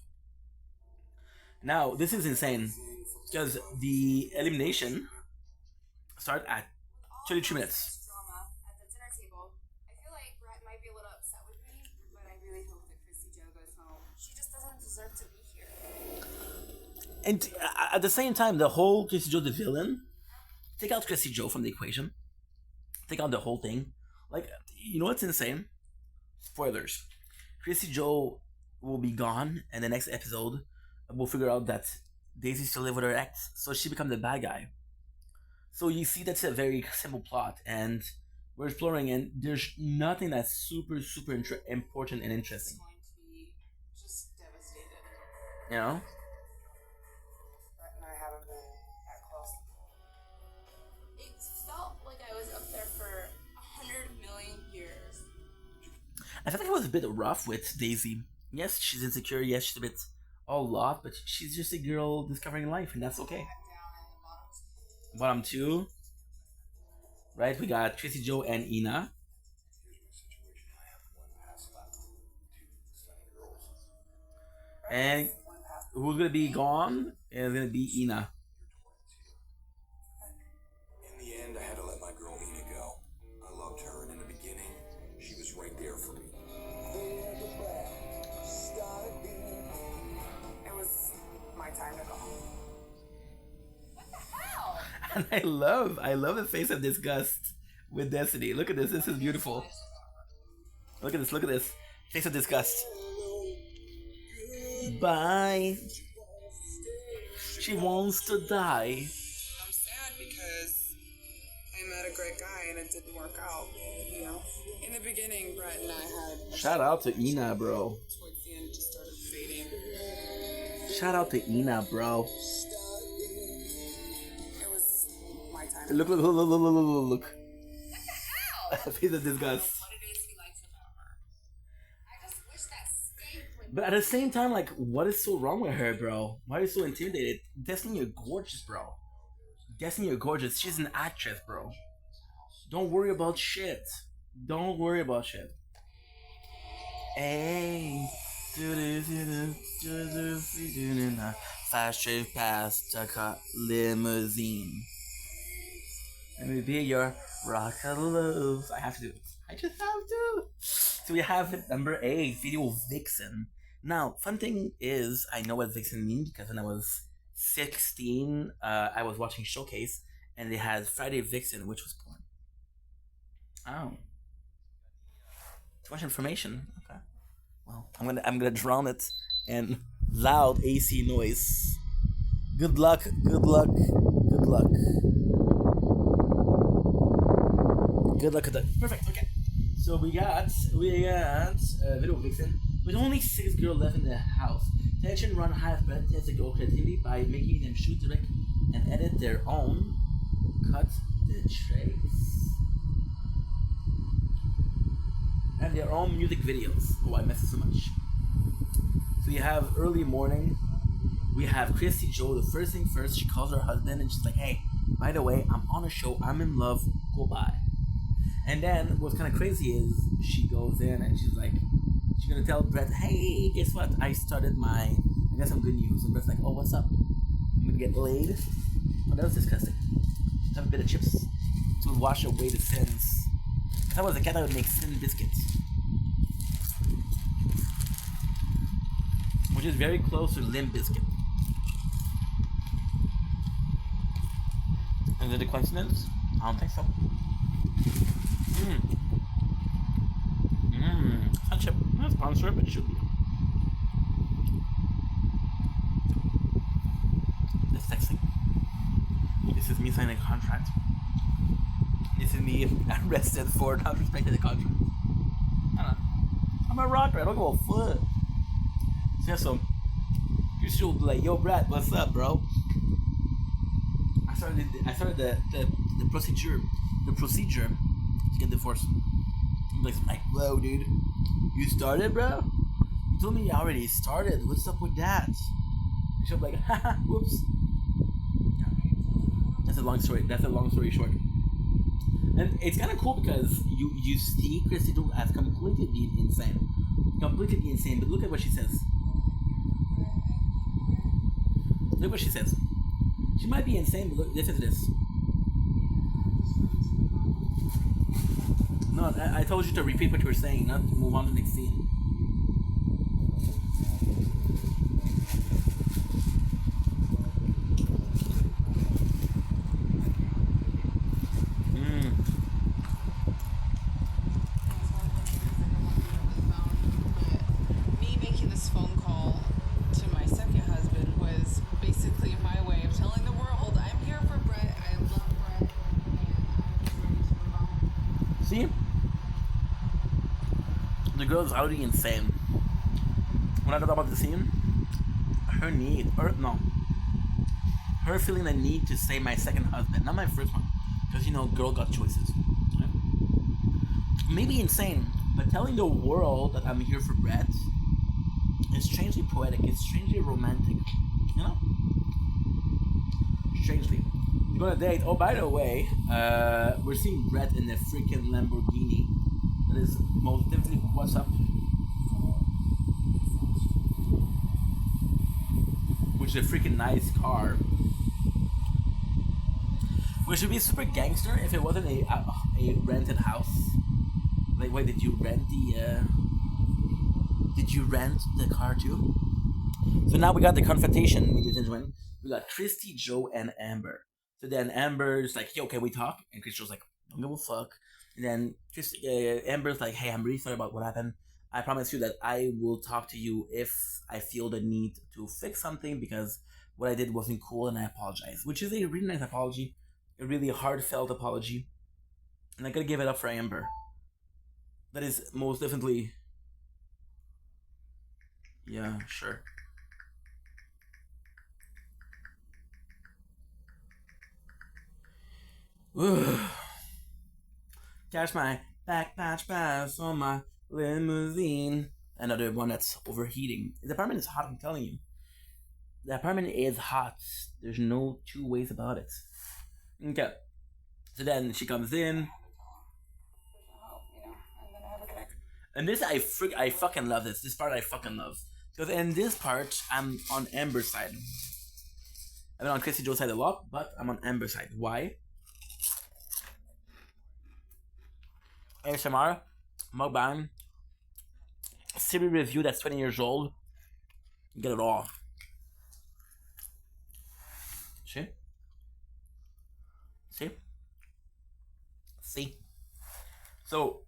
Now, this is insane because the elimination start at 32 minutes. Drama at the dinner table. I feel like Brett might be a little upset with me, but I really hope that Chrissy Joe goes home. She just doesn't deserve to be here. And at the same time, the whole Chrissy Joe the villain, take out Chrissy Joe from the equation. Take out the whole thing. Like, you know what's insane? Spoilers. Chrissy Joe will be gone, and the next episode, we'll figure out that Daisy still live with her ex, so she become the bad guy. So you see, that's a very simple plot, and we're exploring, and there's nothing that's super important and interesting. Going to be just devastated. You know? Brett and I haven't been that close. It felt like I was up there for 100 million years. I felt like it was a bit rough with Daisy. Yes, she's insecure. Yes, she's a bit all lot, but she's just a girl discovering life, and that's okay. Bottom two, right? We got Chrissy Joe and Ina. And who's gonna be gone is gonna be Ina. In the end, I had to let my girl Ina go. I loved her, and in the beginning, she was right there for me. It was my time to go. And I love the face of disgust with Destiny. Look at this. This is beautiful. Look at this. Face of disgust. Bye. She wants to die. I'm sad because I met a great guy and it didn't work out, you know? In the beginning, Brett and I had... Shout out to Ina, bro. Towards the end, it just started fading. Shout out to Ina, bro. It was my time. Look. What the hell? Face of disgust. What it is he likes about her. I just wish that steak would... But at the same time, like, what is so wrong with her, bro? Why are you so intimidated? Destiny, you're gorgeous, bro. Destiny, you're gorgeous. She's an actress, bro. Don't worry about shit. Don't worry about shit. Hey. Fast trip past a limousine. Let me be your rock of love. I have to do it. I just have to. So we have number 8, Video Vixen. Now, fun thing is, I know what Vixen means because when I was 16, I was watching Showcase, and they had Friday Vixen, which was porn. Oh. Too much information. Okay. Well, I'm gonna drown it in loud AC noise. Good luck. Good luck. Good luck. Good luck at that. Perfect. Okay. So we got Video Vixen with only 6 girls left in the house. Tension run high spread tends to go creativity by making them shoot, direct, and edit their own. Cut the trace. And their own music videos. Oh, I messed it so much. So you have early morning. We have Chrissy Joe. The first thing first, she calls her husband and she's like, "Hey, by the way, I'm on a show, I'm in love, goodbye. And then what's kind of crazy is she goes in and she's like, she's gonna tell Brett, hey, guess what? I got some good news. And Brett's like, oh, what's up? I'm gonna get laid. Oh, that was disgusting. Have a bit of chips to wash away the sins. If I was a cat, I would make sin biscuits. Which is very close to Limp Biscuit. Is it a coincidence? I don't think so. It's not chip. Not sponsored, but it should be. That's sexy. This is me signing a contract. This is me arrested for not respecting the contract. I don't know. I'm a rocker. I don't give a fuck. So you should be like, yo, Brad, what's up, bro? I started the procedure to get divorced. I'm like, whoa, dude, you started, bro? You told me you already started. What's up with that? And she'll be like, haha, whoops. That's a long story short. And it's kind of cool because you see Christy Joe as completely being insane. But look at what she says. Look what she says. She might be insane, but look, listen to this. No, I told you to repeat what you were saying, not to move on to the next scene. Me making this phone call to my second husband was basically my way of telling the world I'm here for Brett. I love Brett, and I'm just ready to move on. See? The girl's already insane. When I thought about the scene, her feeling the need to say my second husband, not my first one, because girl got choices. Right? Maybe insane, but telling the world that I'm here for Brett is strangely poetic. It's strangely romantic, Strangely. We're going on a date. Oh, by the way, we're seeing Brett in a freaking Lamborghini. That is most definitely what's up. Which is a freaking nice car. Which would be super gangster if it wasn't a rented house. Like, wait, did you rent the car too? So now we got the confrontation, ladies and gentlemen. We got Christy, Joe, and Amber. So then Amber's like, yo, can we talk? And Christy's like, don't give a fuck. And then Amber's like, hey, I'm really sorry about what happened. I promise you that I will talk to you if I feel the need to fix something because what I did wasn't cool and I apologize. Which is a really nice apology. A really heartfelt apology. And I gotta give it up for Amber. That is most definitely... Yeah, sure. Catch my back patch pass on my limousine. Another one that's overheating. The apartment is hot, I'm telling you. The apartment is hot. There's no two ways about it. Okay. So then she comes in. And this, I fucking love this. This part I fucking love. Because in this part, I'm on Amber's side. I've been on Christy Joe's side a lot, but I'm on Amber's side. Why? ASMR, mukbang, series review that's 20 years old. You get it all. See? See? See? So,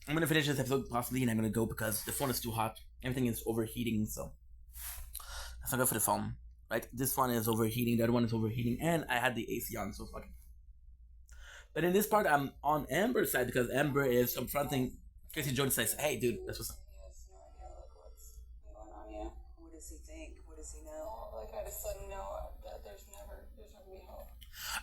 I'm gonna finish this episode possibly and I'm gonna go because the phone is too hot. Everything is overheating, so that's not good for the phone. Right? This one is overheating, the other one is overheating, and I had the AC on, so fuck it. But in this part, I'm on Amber's side because Amber is confronting Christy Jones. Says, "Hey, dude, that's what's up." He has no idea what's going on. What does he think? What does he know? I just let him know that there's never gonna be hope.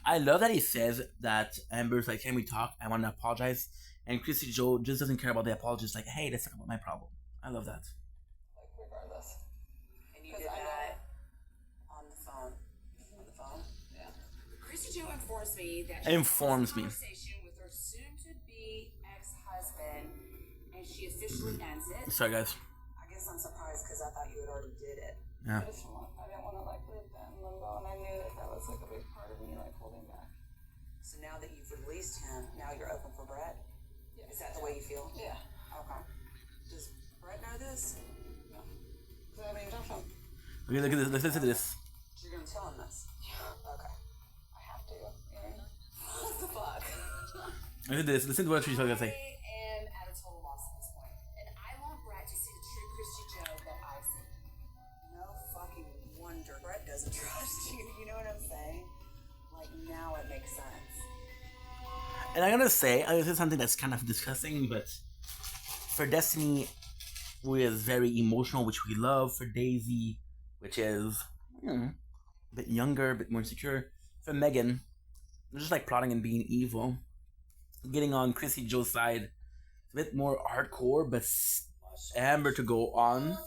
I love that he says that Amber's like, "Can we talk? I want to apologize," and Christy Joe just doesn't care about the apology. It's like, "Hey, let's talk about my problem." I love that. Regardless. And you did that on the phone. On the phone? Yeah. Christy Jo informs me that informs me. Conversation with her soon-to-be ex-husband, and she officially ends it. Sorry, guys. I guess I'm surprised because I thought you had already did it. Yeah. I didn't want to like live that in limbo, and I knew that was like a big part of me like holding back. So now that you've released him, now you're open for Brett? Yeah. Is that the way you feel? Yeah. Okay. Does Brett know this? No. Because I haven't even talked to him. Okay, look at this. Listen to this. So you're going to tell him this? Yeah. Okay. I have to. You know? What the fuck? Listen to this. Listen to what she's going to say. I am at a total loss at this point, and I want Brett to see the true Christy Jo that I see. No fucking wonder Brett doesn't trust you. You know what I'm saying? Like, now it makes sense. And I'm gonna say something that's kind of disgusting, but for Destiny, who is very emotional, which we love, for Daisy, which is a bit younger, a bit more insecure, for Megan, just like plotting and being evil, getting on Chrissy Joe's side, a bit more hardcore, but Amber to go on,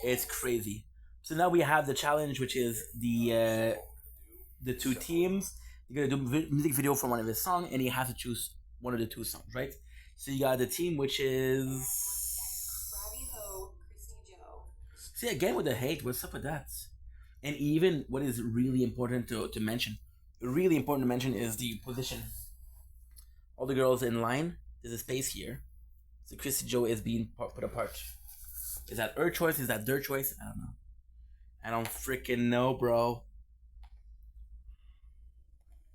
it's crazy. So now we have the challenge, which is the two teams. You're gonna do music video for one of his songs, and you have to choose one of the two songs, right? So you got the team, which is Krabby Ho, Christy Jo. see again with the hate. What's up with that? And even what is really important to mention, is the position. All the girls in line. There's a space here. So Christy Jo is being put apart. Is that her choice? Is that their choice? I don't know. I don't freaking know, bro.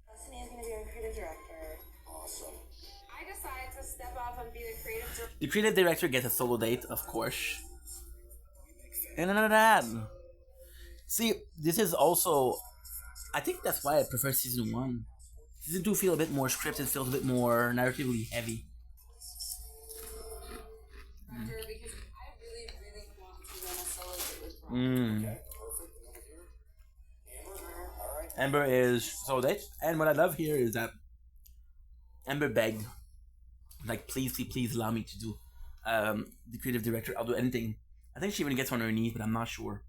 Destiny is going to be our creative director. Awesome. I decided to step up and be the creative director. The creative director gets a solo date, of course. And another ad. See, this is also... I think that's why I prefer Season 1. Season 2 feels a bit more scripted, feels a bit more narratively heavy. Because I really, really want to run a solo date with Brian. Okay, perfect. And over here, Amber. All right. Amber is solo date. And what I love here is that Amber begged, like, please allow me to do the creative director. I'll do anything. I think she even gets on her knees, but I'm not sure.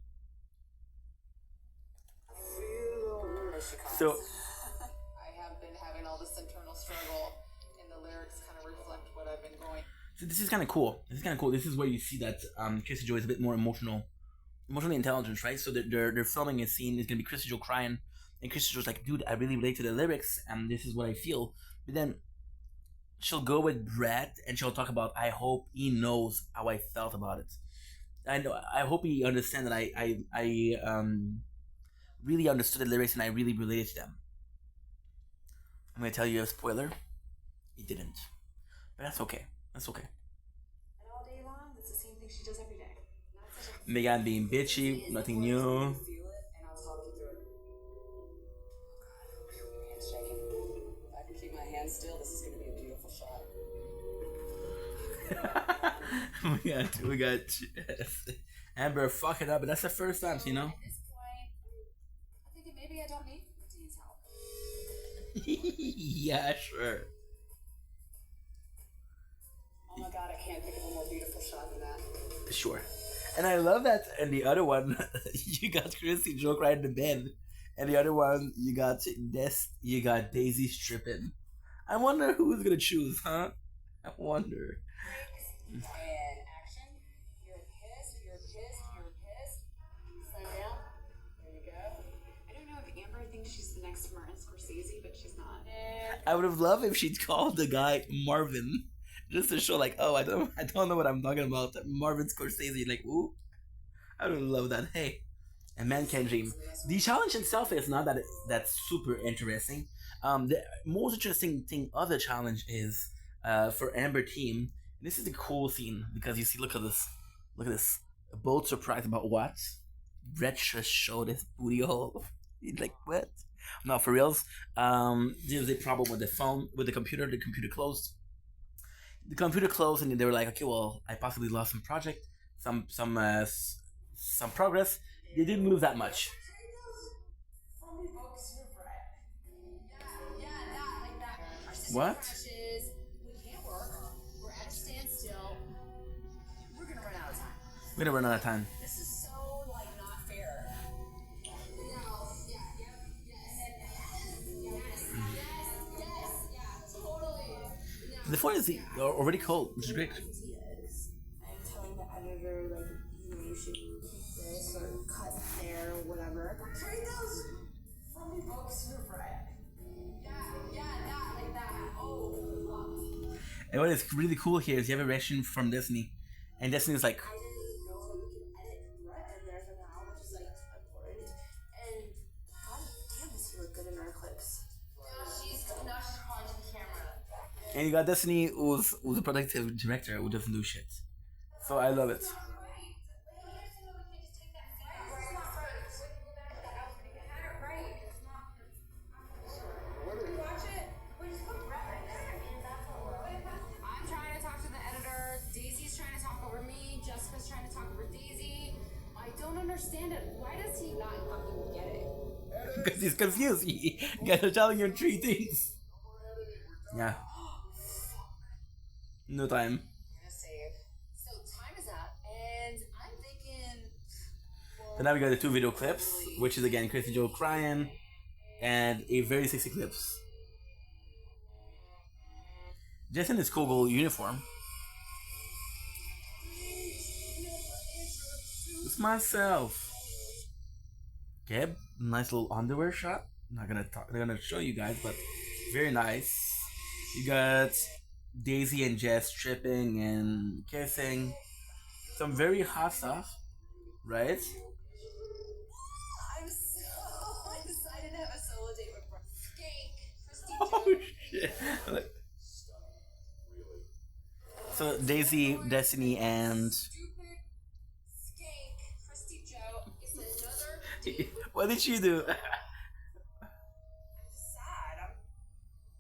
So I have been having all this internal struggle, and the lyrics kind of reflect what I've been going. So this is kind of cool. This is where you see that Christy Jo is a bit more emotionally intelligent, right? So they're filming a scene. It's gonna be Christy Jo crying, and Christy Jo's like, "Dude, I really relate to the lyrics, and this is what I feel." But then she'll go with Brett, and she'll talk about, "I hope he knows how I felt about it. I hope he understands that I really understood the lyrics and I really related to them." I'm gonna tell you a spoiler. He didn't, but that's okay. That's okay. And all day long, that's the same thing she does every day. Megan being bitchy, nothing new. Feel it, and I'll talk you through it. Oh God, my hand's shaking. If I can keep my hand still, this is going to be a beautiful shot. we got Amber fucking up, but that's the first time, you know. At this point, I'm thinking maybe I don't need Dean's help. Yeah, sure. Oh my God, I can't think of a more beautiful shot than that. Sure. And I love that. And the other one, you got Christy Jo crying in the bed, and the other one, you got Daisy stripping. I wonder who's gonna choose, huh? I wonder. And action. You're pissed. Slow down. There you go. I don't know if Amber thinks she's the next Martin Scorsese, but she's not. I would have loved if she'd called the guy Marvin, just to show like, oh, I don't know what I'm talking about. Marvin Scorsese, like, ooh, I would love that. Hey, a man can dream. The challenge itself is not that's super interesting. The most interesting thing of the challenge is for Amber team. This is a cool scene because you see, look at this. Both surprised about what? Brett just showed his booty hole. He's like, what? No, for reals. There's a problem with the phone, with the computer. The computer closed. And they were like, okay, well, I possibly lost some project, some progress. They didn't move that much. What? We can't work. We're at a standstill. We're gonna run out of time. We're gonna run out of time. This is so not fair. No, yes. The phone is already cold, which is great. Ideas. I'm telling the editor, like, you know, you should keep this or cut there or whatever. Trade those funny books for Fred. Yeah, that, like that. Oh, And what is really cool here is you have a reaction from Destiny, and Destiny is like, I didn't even know that we could edit Brett in there somehow, which is like important. And god damn, does he look good in our clips? now she's calling to the camera. and you got Destiny who's a productive director who doesn't do shit. So I love it. I'm trying to talk to the editor. Daisy's trying to talk over me. Jessica's trying to talk over Daisy. I don't understand it. Why does he not fucking get it? Because he's confused. You guys are telling him 3 things. Yeah. No time. I'm gonna save. So time is up, and I'm thinking. So now we got the 2 video clips, which is again Chrissy Joe crying and a very sexy clips. Just in his Kogel uniform. It's myself. Okay, nice little underwear shot. Not gonna talk. They're gonna show you guys, but very nice. You got Daisy and Jess tripping and kissing. Some very hot stuff, right? I'm so excited to have a solo date with Brett. Skank. Christy Oh shit! So Daisy, Destiny, and Stupid skank. Christy Joe is another date. what did she do? I'm just sad. I'm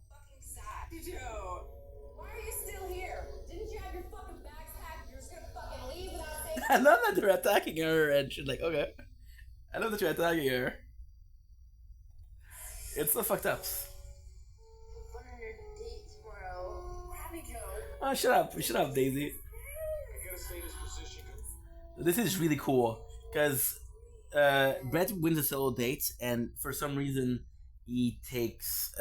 fucking sad. Joe. Why are you still here? Didn't you have your fucking bags packed? You're just gonna fucking leave without saying. I love that they're attacking her, and she's like, okay. I love that you're attacking her. It's so fucked up. What are your dates tomorrow? Happy Joe. Oh, shut up, Daisy. This is really cool because Brett wins a solo date, and for some reason he takes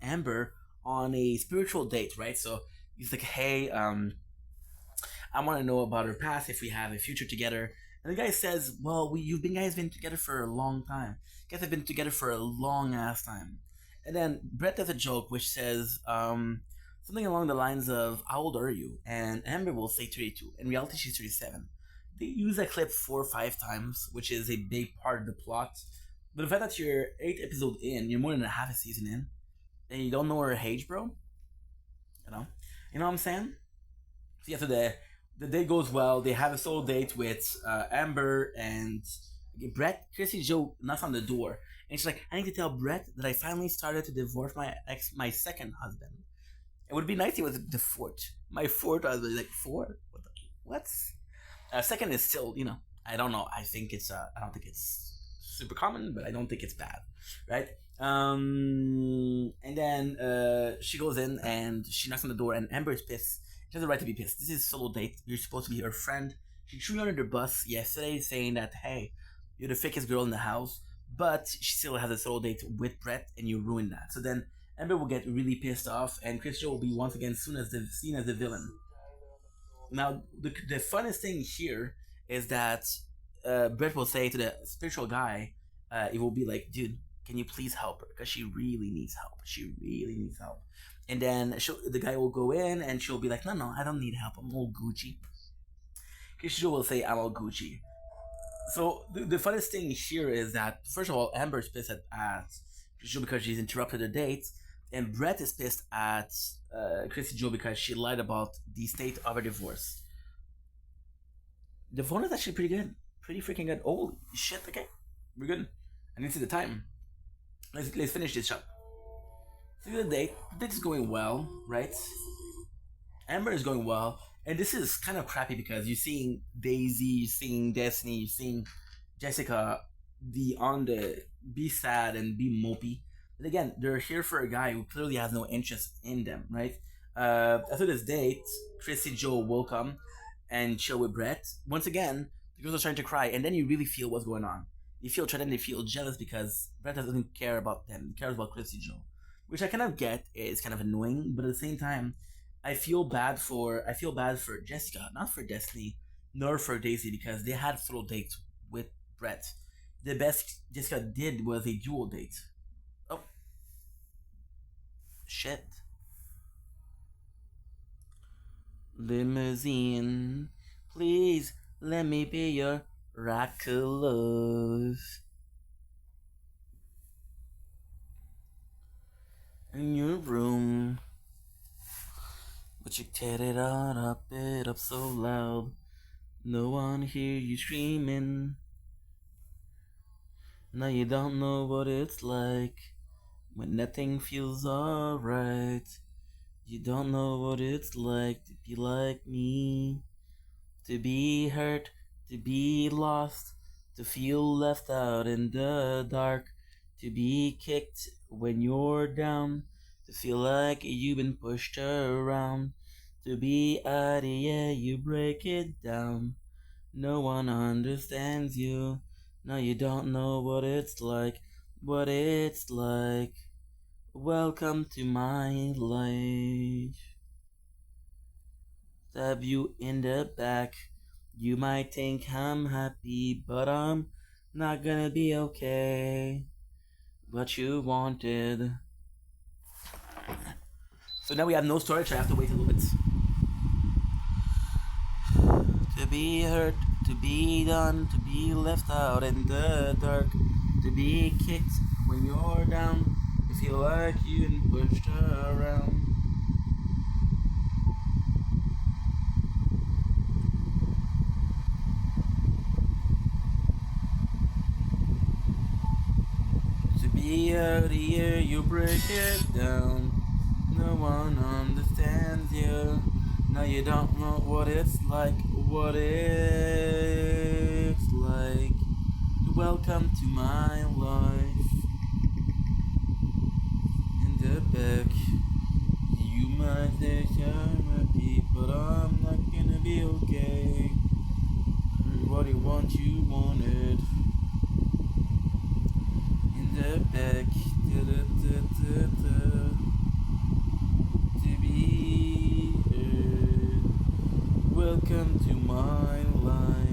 Amber on a spiritual date, right? So he's like, "Hey, I want to know about her past, if we have a future together." And the guy says, "Well, you've guys been together for a long time. You guys have been together for a long ass time." And then Brett does a joke which says something along the lines of, "How old are you?" And Amber will say 32. In reality, she's 37. They use that clip 4 or 5 times, which is a big part of the plot. But the fact that you're 8 episodes in, you're more than a half a season in, and you don't know her age, bro. You know what I'm saying? So yeah, so the day goes well. They have a solo date with Amber and Brett. Chrissy Joe knocks on the door, and she's like, "I need to tell Brett that I finally started to divorce my second husband. It would be nice if it was the fourth. My fourth husband." Like, 4? What? Second is still, I don't know. I don't think it's super common, but I don't think it's bad, right? And then she goes in and she knocks on the door, and Amber is pissed. She has the right to be pissed. This is a solo date. You're supposed to be her friend. She threw you under the bus yesterday, saying that, hey, you're the fakest girl in the house, but she still has a solo date with Brett, and you ruined that. So then Amber will get really pissed off, and Christian will be once again seen as the villain. Now, the funnest thing here is that Brett will say to the spiritual guy, it will be like, "Dude, can you please help her? Because she really needs help. She really needs help." And then the guy will go in, and she'll be like, "No, I don't need help. I'm all Gucci." Christian will say, "I'm all Gucci." So the funniest thing here is that, first of all, Amber's pissed at Christian because she's interrupted her date, and Brett is pissed at Chrissy Joe because she lied about the state of her divorce. The phone is actually pretty good. Pretty freaking good. Holy shit, okay. We're good. I need to see the time. Let's finish this shot. So the date. The date is going well, right? Amber is going well. And this is kind of crappy because you're seeing Daisy, you're seeing Destiny, you're seeing Jessica be sad and be mopey. But again, they're here for a guy who clearly has no interest in them, right? After this date, Chrissy Joe will come and chill with Brett. Once again, the girls are trying to cry, and then you really feel what's going on. They feel jealous because Brett doesn't care about them. He cares about Chrissy Joe. Which I kind of get is kind of annoying, but at the same time, I feel bad for Jessica, not for Destiny, nor for Daisy, because they had full dates with Brett. The best Jessica did was a dual date. Oh shit. Limousine, please let me be your Rakulos. In your room, but you tear it all up, it up so loud. No one hear you screaming. Now you don't know what it's like when nothing feels alright. You don't know what it's like to be like me, to be hurt, to be lost, to feel left out in the dark, to be kicked when you're down, to feel like you've been pushed around, to be out of yeah, you break it down. No one understands you. No, you don't know what it's like, what it's like. Welcome to my life. Stab you in the back. You might think I'm happy, but I'm not gonna be okay. What you wanted. So now we have no storage, I have to wait a little bit. To be hurt, to be done, to be left out in the dark, to be kicked when you're down, to feel like you've been pushed around. To be out here, you break it down. No one understands you. No, you don't know what it's like, what it's like. Welcome to my life. In the back, you might think I'm happy, but I'm not gonna be okay. What you want, you wanted. In the back, to be heard. Welcome to my life.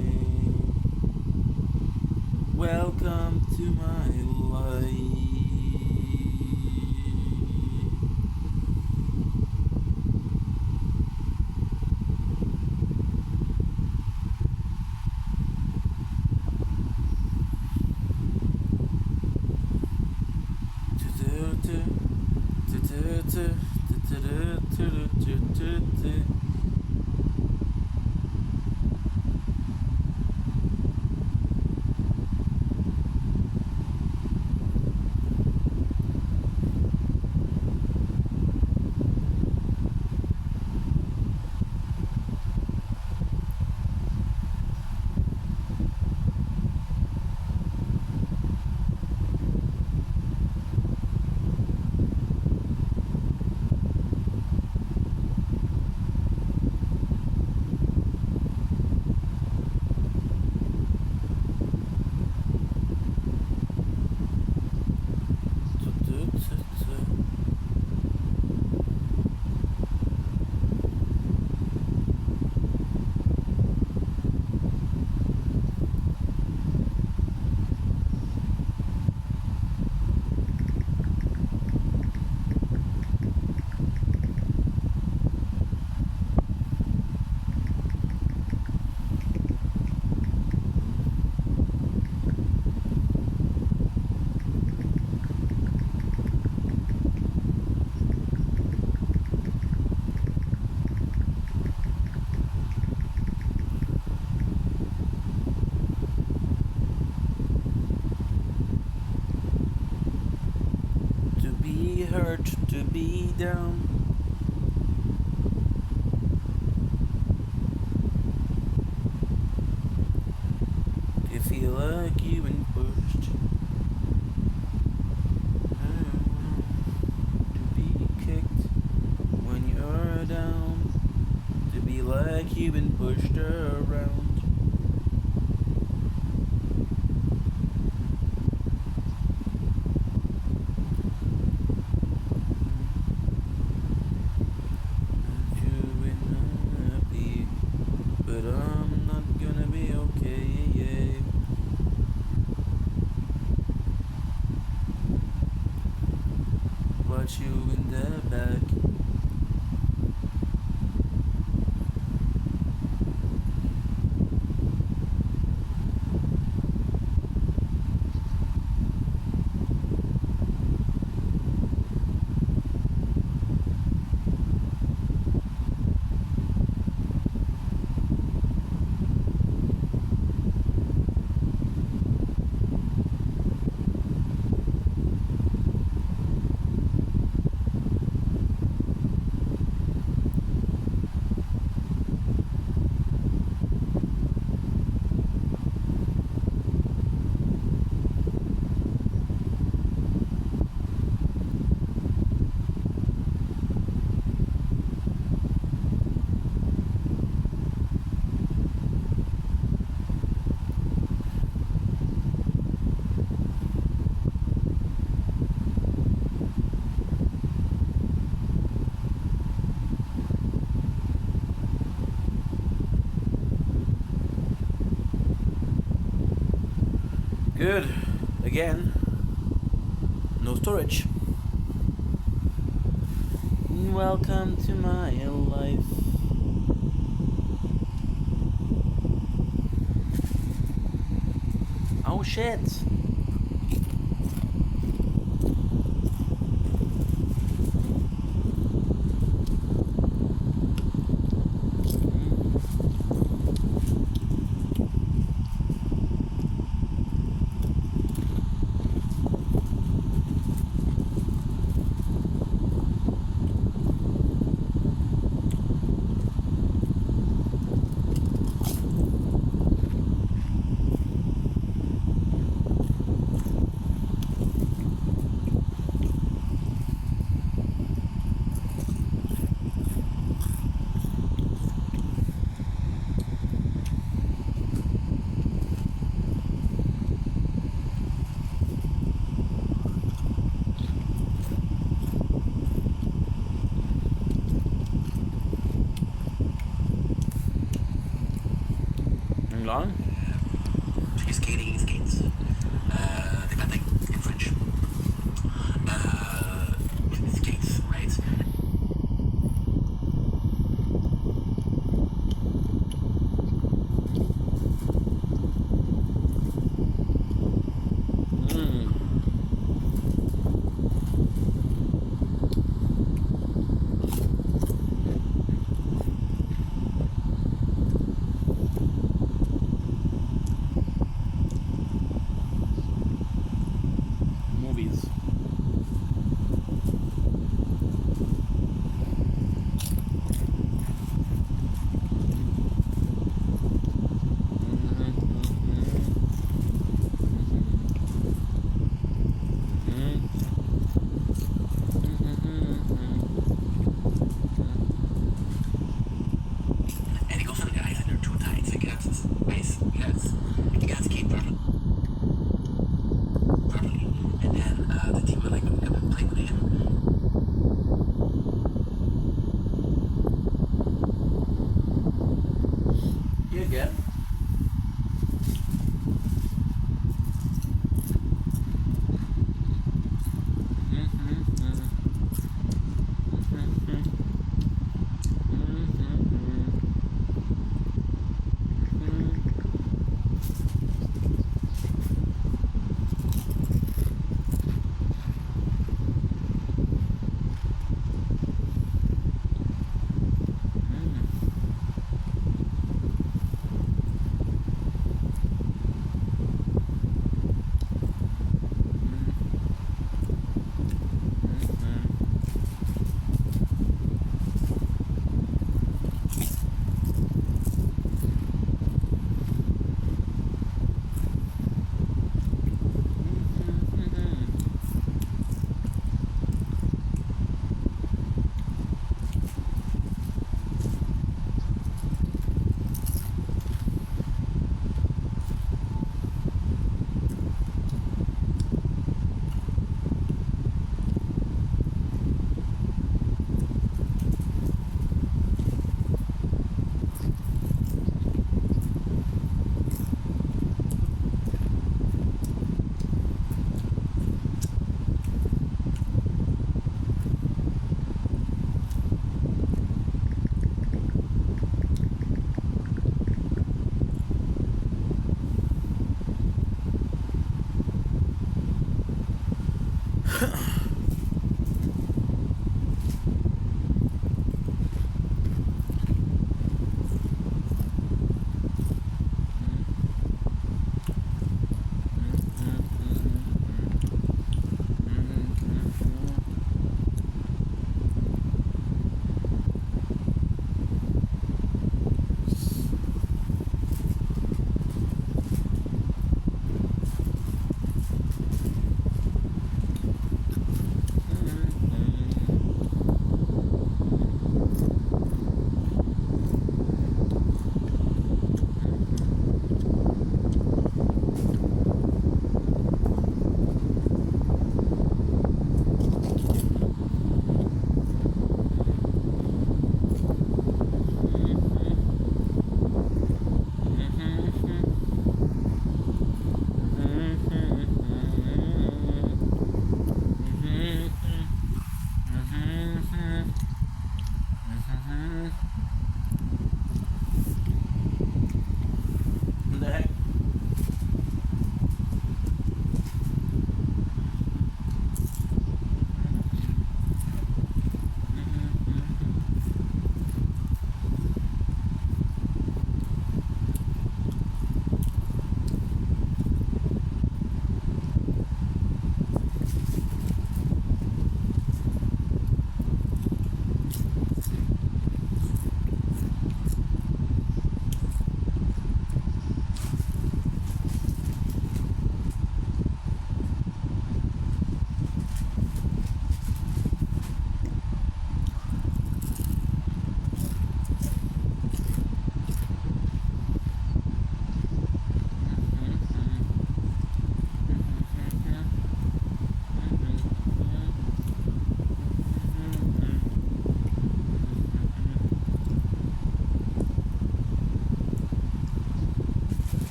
Welcome to my life. Hurt, to be down. To feel like you've been pushed. To be kicked when you're down. To be like you've been pushed around. To Good. Again, no storage. Welcome to my life. Oh shit.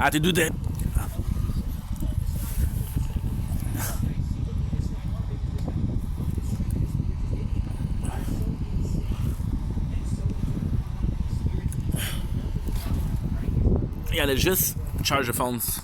I had to do that. Yeah, let's just charge the phones.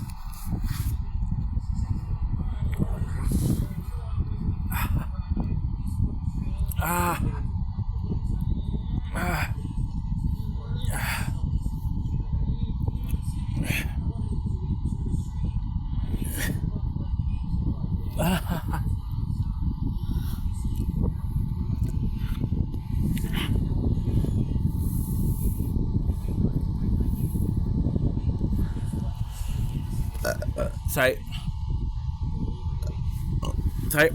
Sorry. Sorry.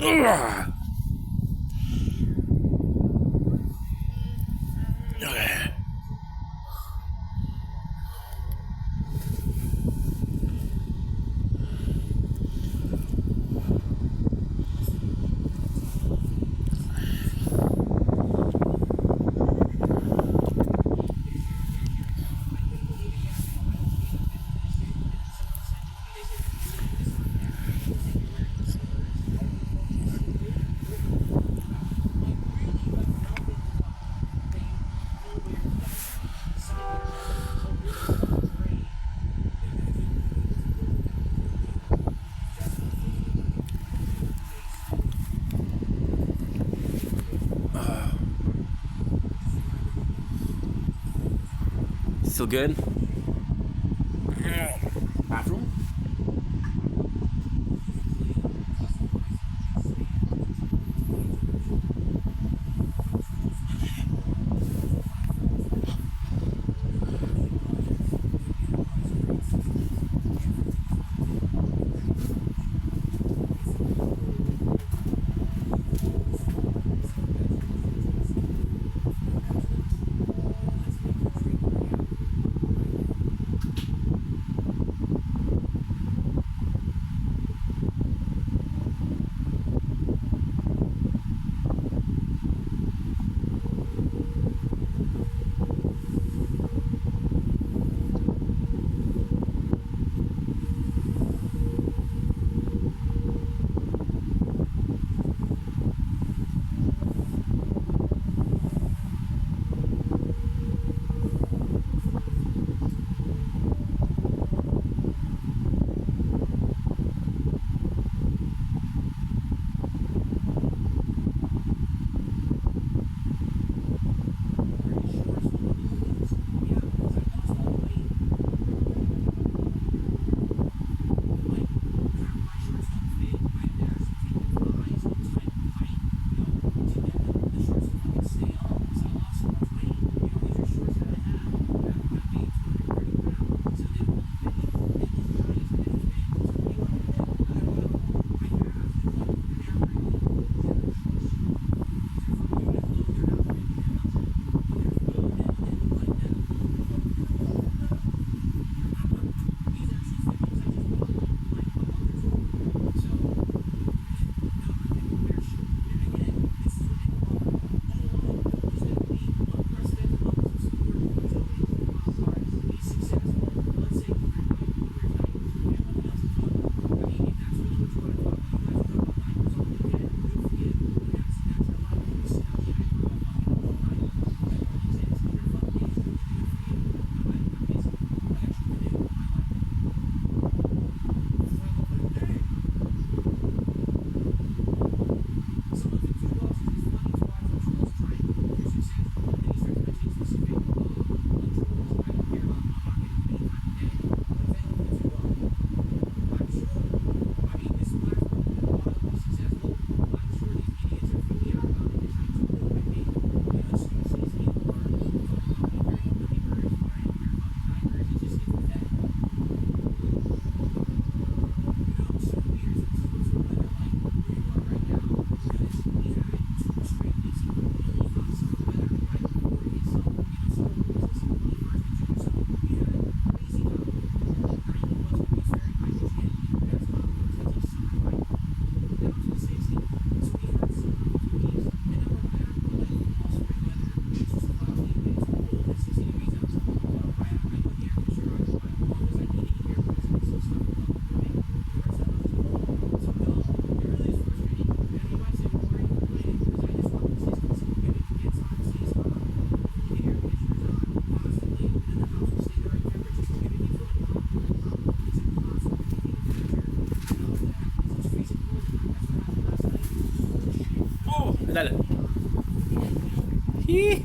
Ugh. Okay. Still good? Bathroom? Dale. Y...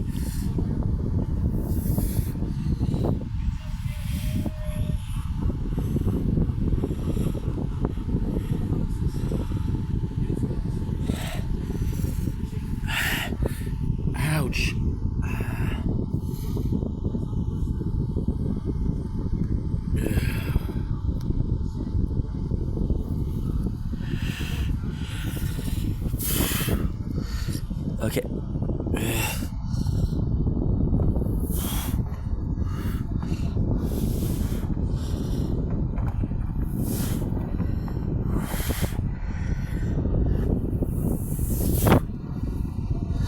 Ouch. Okay.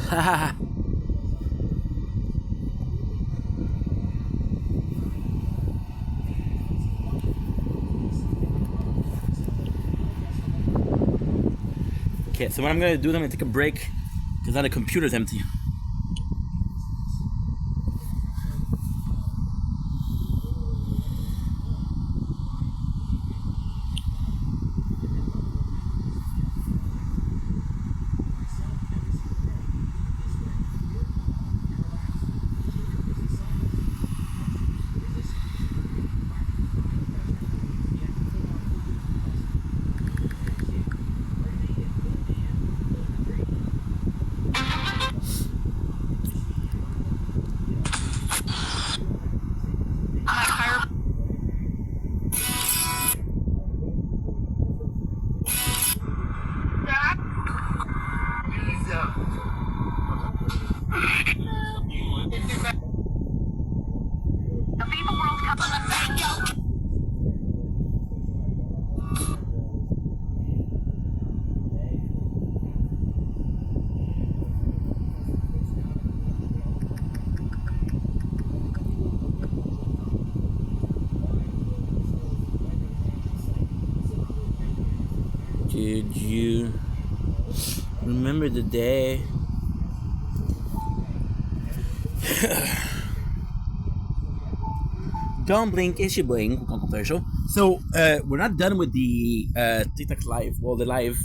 Haha. Okay, so what I'm gonna do is I'm gonna take a break because now the computer's empty. Did you remember the day? Don't blink, it's your blink. So we're not done with the TikTok live. Well, the live.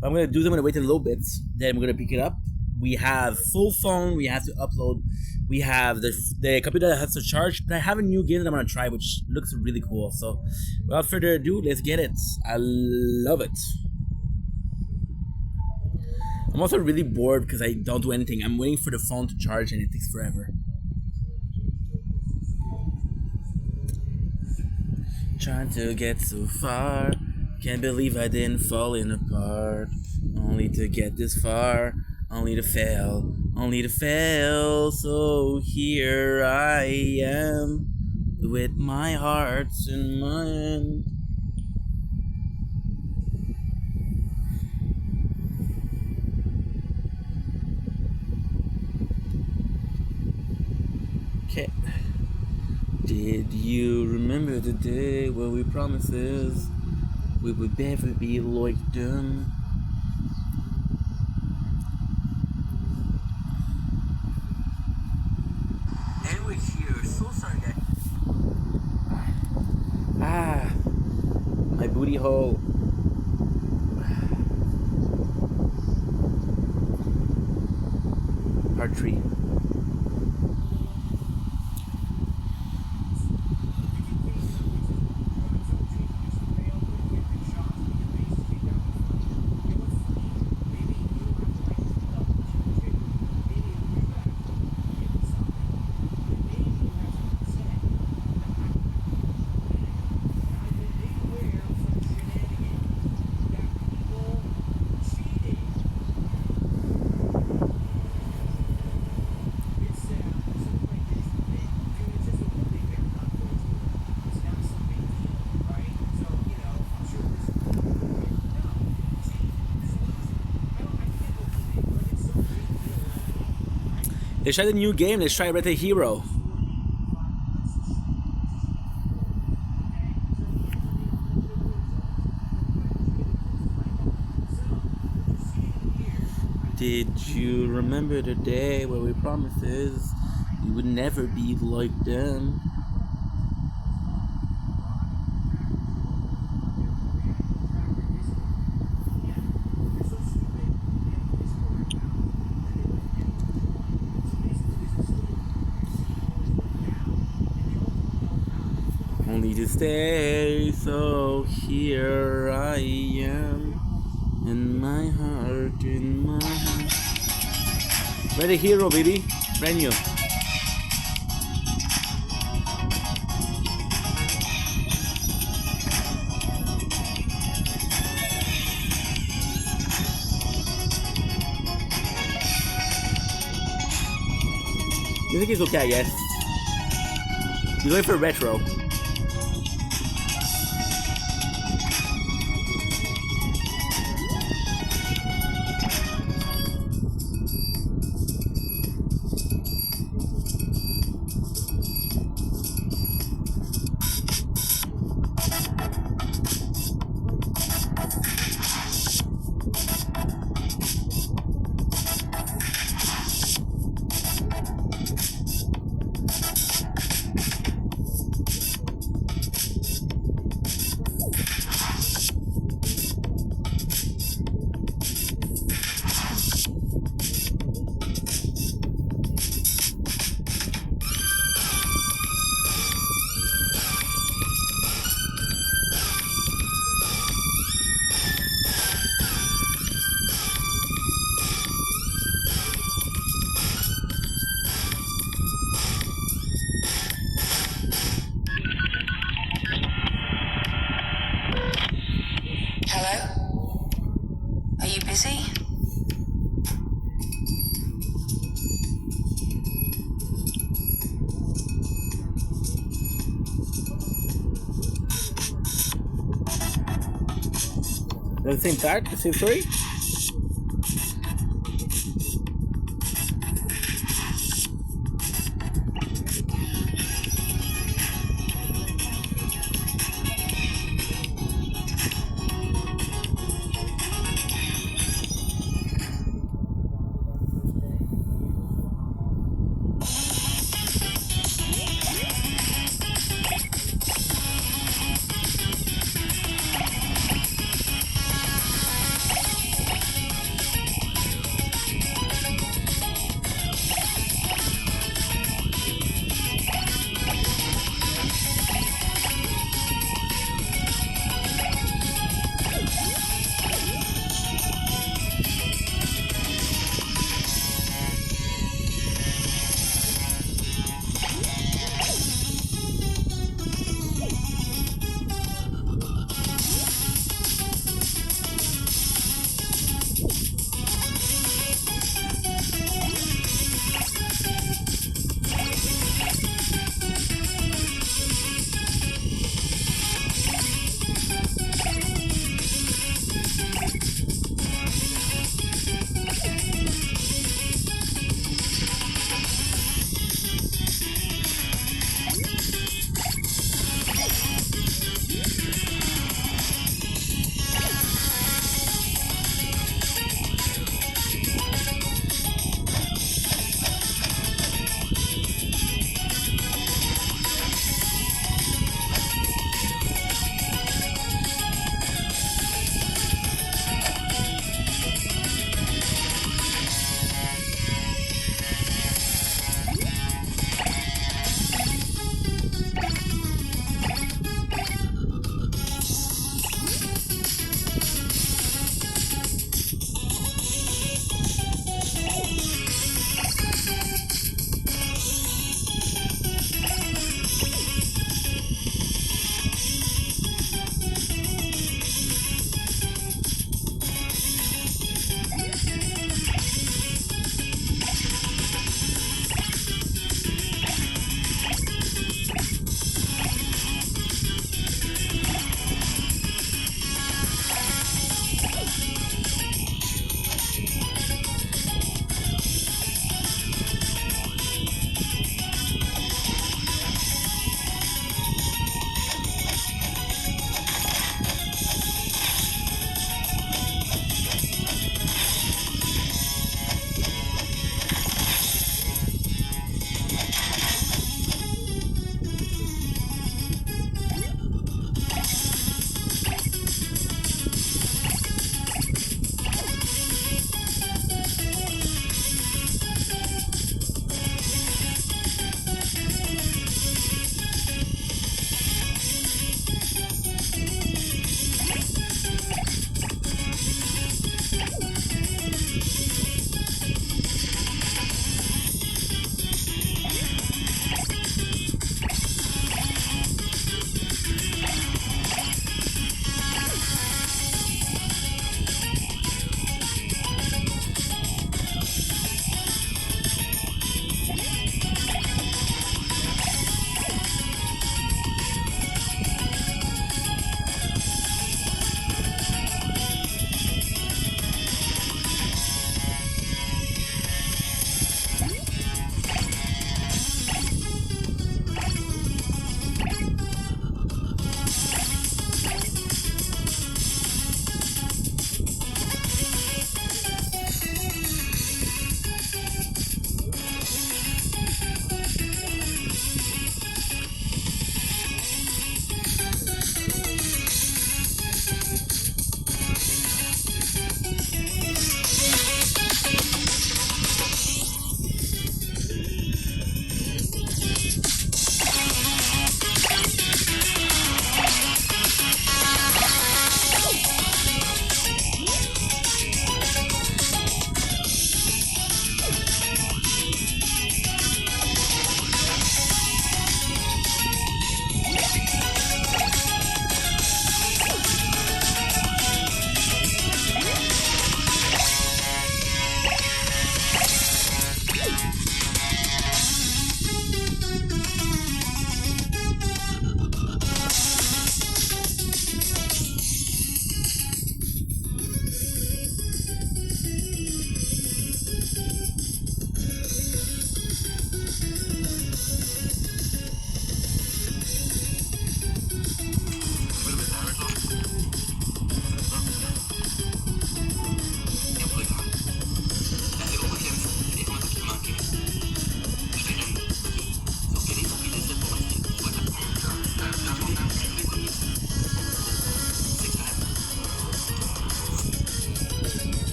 I'm gonna do them. I'm gonna wait a little bit. Then we're gonna pick it up. We have full phone. We have to upload. We have the computer that has to charge. But I have a new game that I'm gonna try, which looks really cool. So without further ado, let's get it. I love it. I'm also really bored because I don't do anything. I'm waiting for the phone to charge and it takes forever. Trying to get so far. Can't believe I didn't fall in apart. Only to get this far. Only to fail. Only to fail. So here I am. With my heart in my hand. Okay. Did you remember the day where we promised we would never be like them? Anyway, here, so sorry that. Ah, my booty hole. Part 3. Let's try the new game. Let's try Red Hero. Did you remember the day where we promised we would never be like them? Only to stay, so here I am. In my heart, in my heart. Red Hero, baby. Brand new. Music is okay, I guess. You're going for retro. Hello? Are you busy? The same fact, the same story?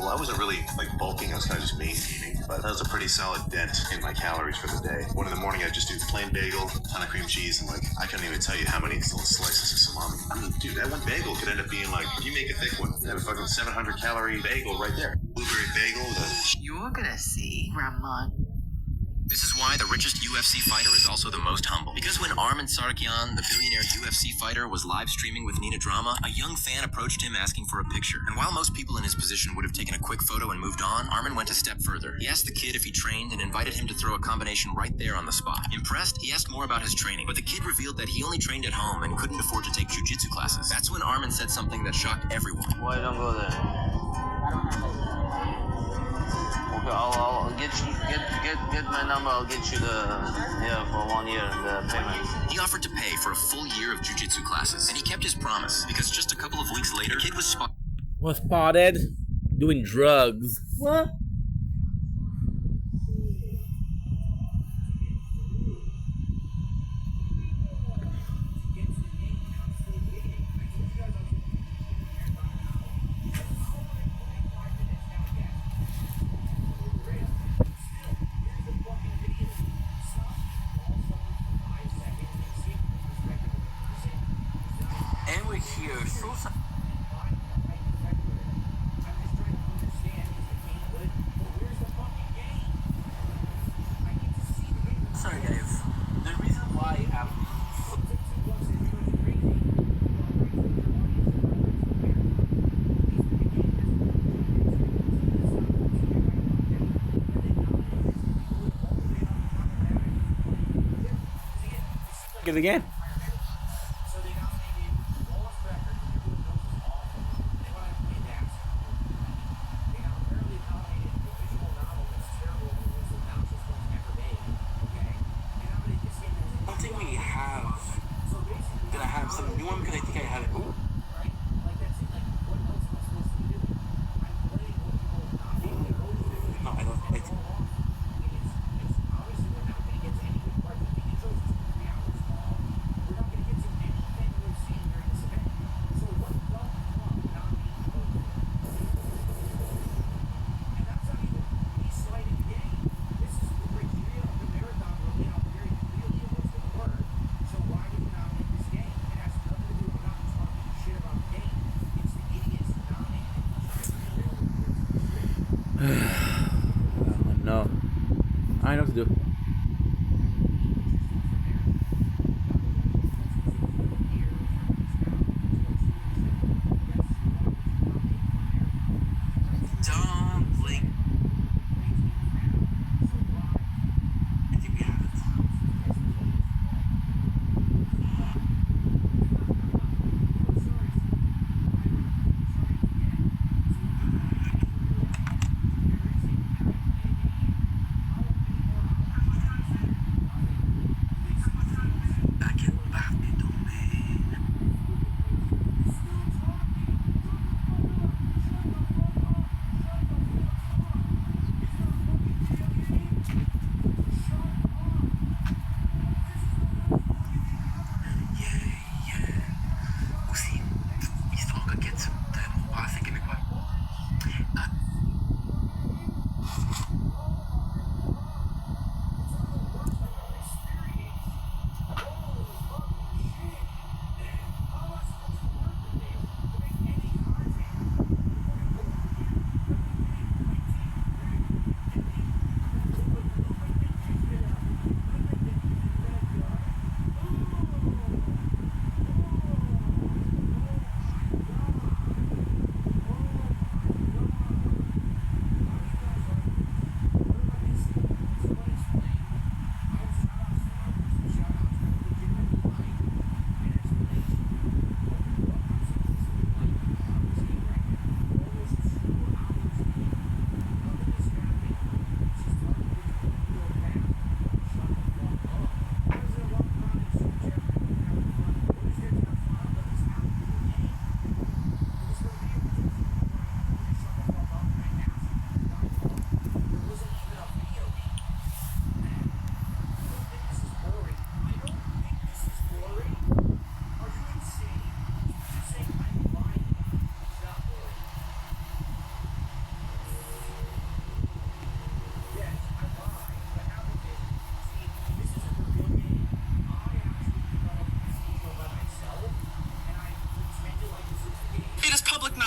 well, I wasn't really like bulking, I was kind of just maintaining, but that was a pretty solid dent in my calories for the day. One in the morning, I just do plain bagel, ton of cream cheese, and like, I couldn't even tell you how many little slices of salami. I mean, dude, that one bagel could end up being like, if you make a thick one, you have a fucking 700 calorie bagel right there. Blueberry bagel, You're gonna see, Grandma. This is why the richest UFC fighter is also the most humble. Because when Arman Sarkian, the billionaire UFC fighter, was live streaming with Nina Drama, a young fan approached him asking for a picture. And while most people in his position would have taken a quick photo and moved on, Arman went a step further. He asked the kid if he trained and invited him to throw a combination right there on the spot. Impressed, he asked more about his training, but the kid revealed that he only trained at home and couldn't afford to take jiu-jitsu classes. That's when Arman said something that shocked everyone. Why don't go there? Okay, I'll get you get my number. I'll get you for 1 year the payment. He offered to pay for a full year of jiu-jitsu classes, and he kept his promise because just a couple of weeks later, the kid was spotted doing drugs. What? And we're here. Sorry, guys. The reason why I'm Get it again. some new one because I think I have it. Ooh. No, I don't. No, I know what to do. Don't blink. I think we have it.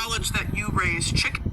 acknowledge that you raise chicken.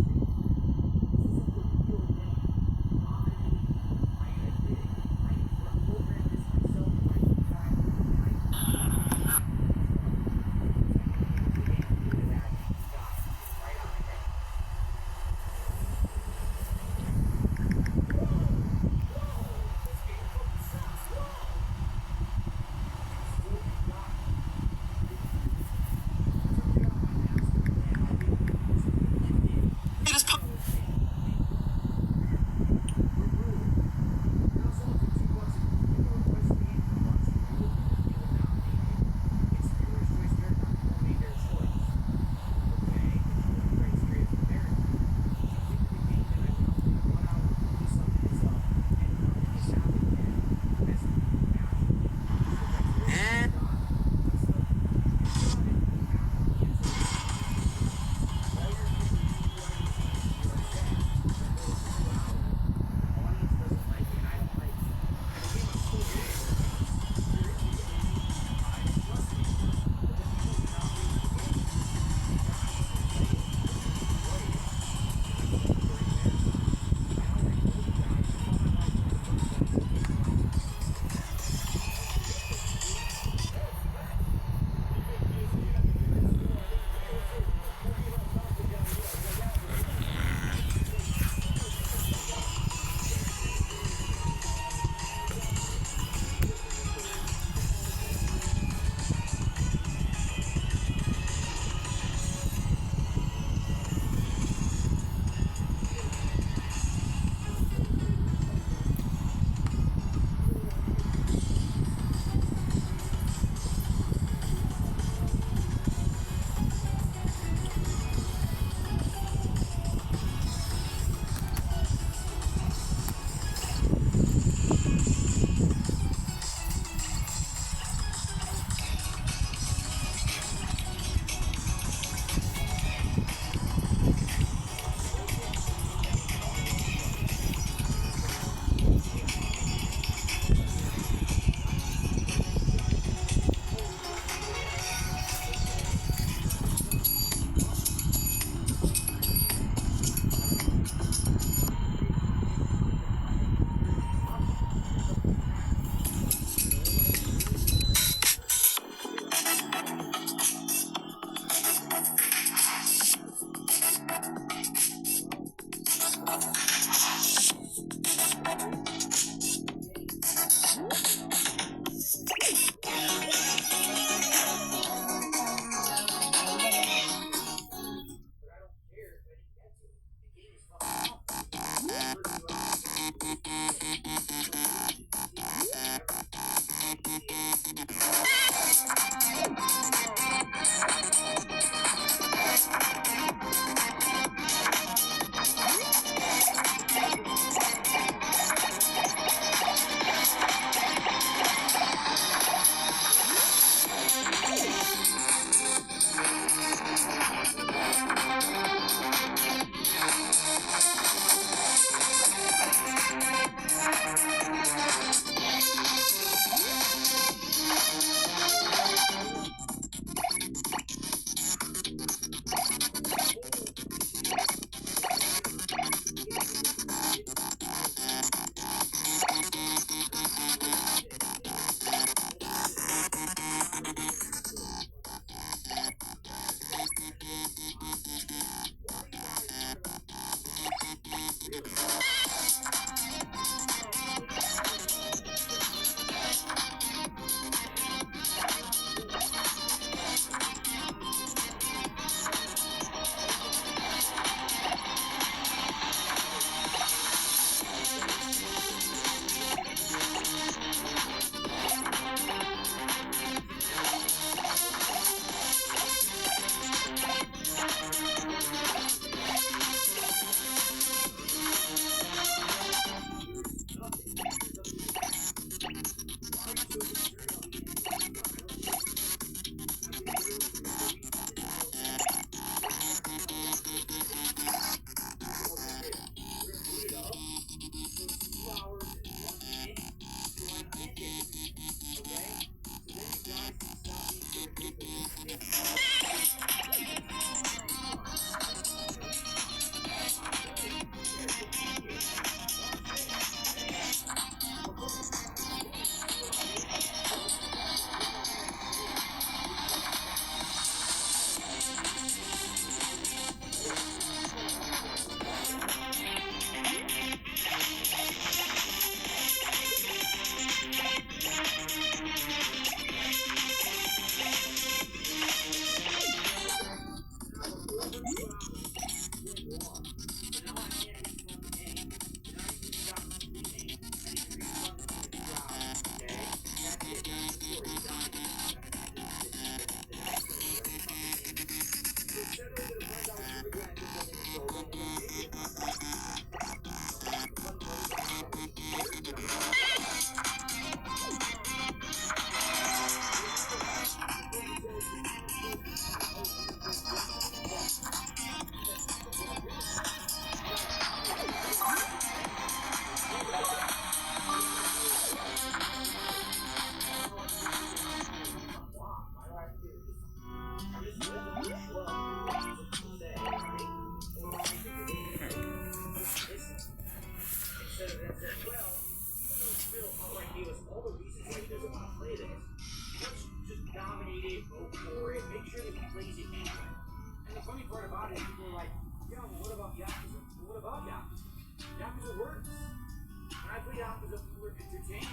I played Yakuza, we were entertained.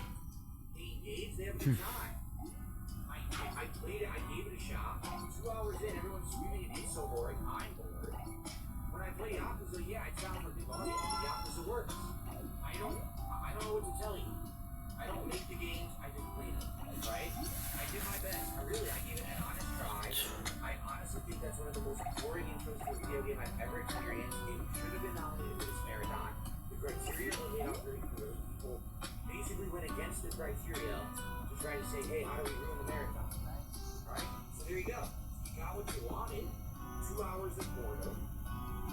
They engaged, they have a good time. I played it, I gave it a shot. 2 hours in, everyone's screaming at me, it's so boring. I'm bored. When I play Yakuza, yeah, I found a big audience. The Yakuza works. I don't know what to tell you. I don't make the games, I just play them, right? I did my best. I gave it an honest try. I honestly think that's one of the most boring intros to a video game I've ever experienced. It should have been nominated for this marathon. The criteria were laid out very clearly. People basically went against the criteria to try to say, hey, how do we ruin the marathon? Right? So there you go. You got what you wanted. 2 hours of boredom.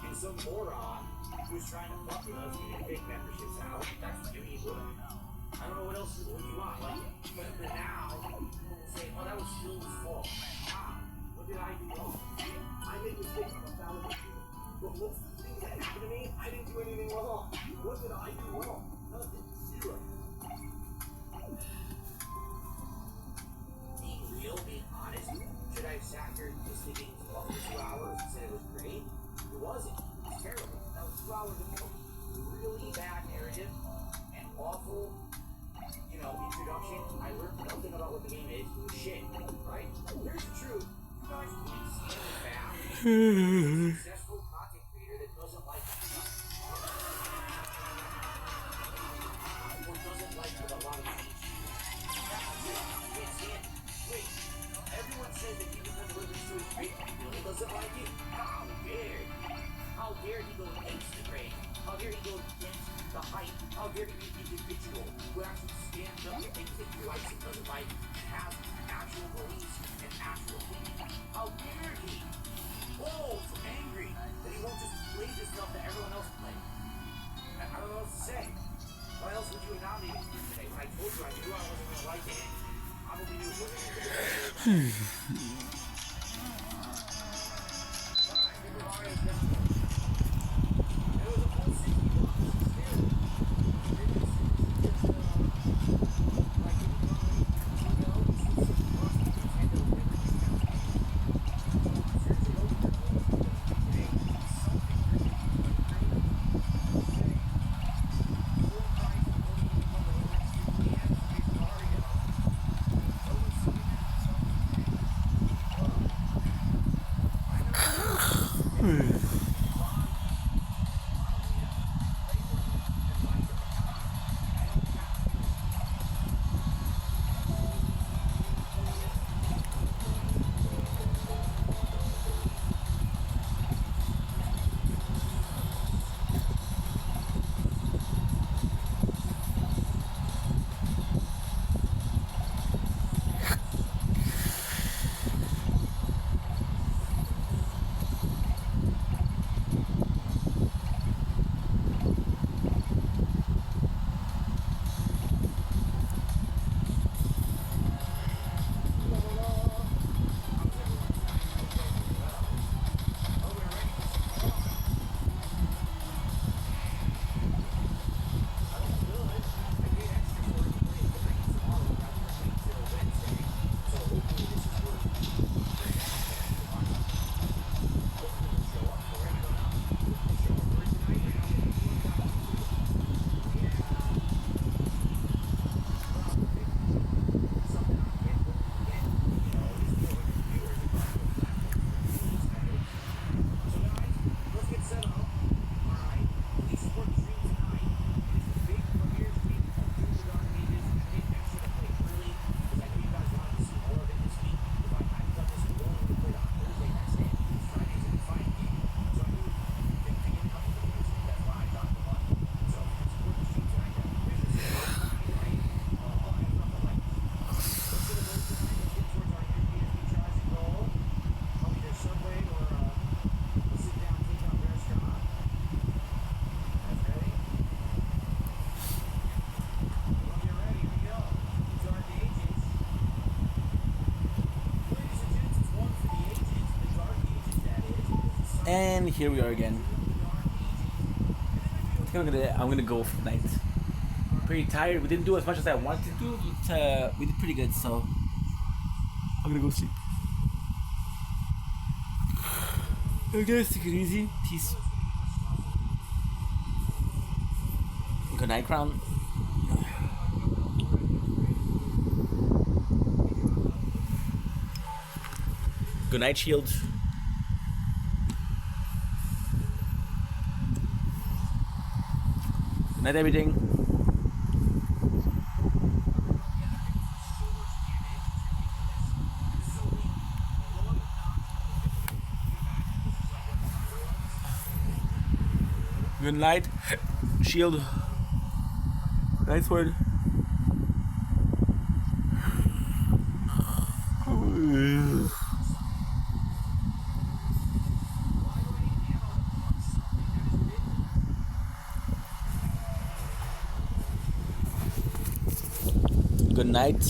And some moron who was trying to fuck with us giving fake memberships out. That's what you need. I don't know what else you want. Like, but now, people will say, oh, that was Phil's fault. Wow, what did I do wrong? I made mistakes, I'm a fallible human. But most of the things that happened to me, I didn't do anything wrong. What did I do wrong? Nothing. Zero. Being real, being honest, should I have sat here listening to games for 2 hours and said it was great? It wasn't. It was terrible. That was 2 hours of really bad narrative and awful, introduction. I learned nothing about what the game is. It was shit, right? Here's the truth. You guys can't see any fast. A successful content creator that doesn't like himself. Or doesn't like what a lot of people do. You can't stand it. Wait, everyone says that he was going to listen to his great Bill doesn't like it? How dare he? How dare he go against the grain? How dare he go against the hype? How dare he be an individual who actually stands up to things that he likes and doesn't like and has actual beliefs and actual opinions? How dare he? Oh, so angry that he won't just play the stuff that everyone else plays. I don't know what to say. What else would you have nominated for today? When I told you I knew I wasn't going to like it, probably knew it wasn't going to be Alright, Super Mario Festival. It was a full 60 bucks. And here we are again. I think I'm gonna go for the night. Pretty tired. We didn't do as much as I wanted to do, but we did pretty good, so I'm gonna go sleep. Okay, guys, take it easy. Peace. Good night, Crown. Good night, shield. Good night, everything. Good night, shield. Nice one. Good night.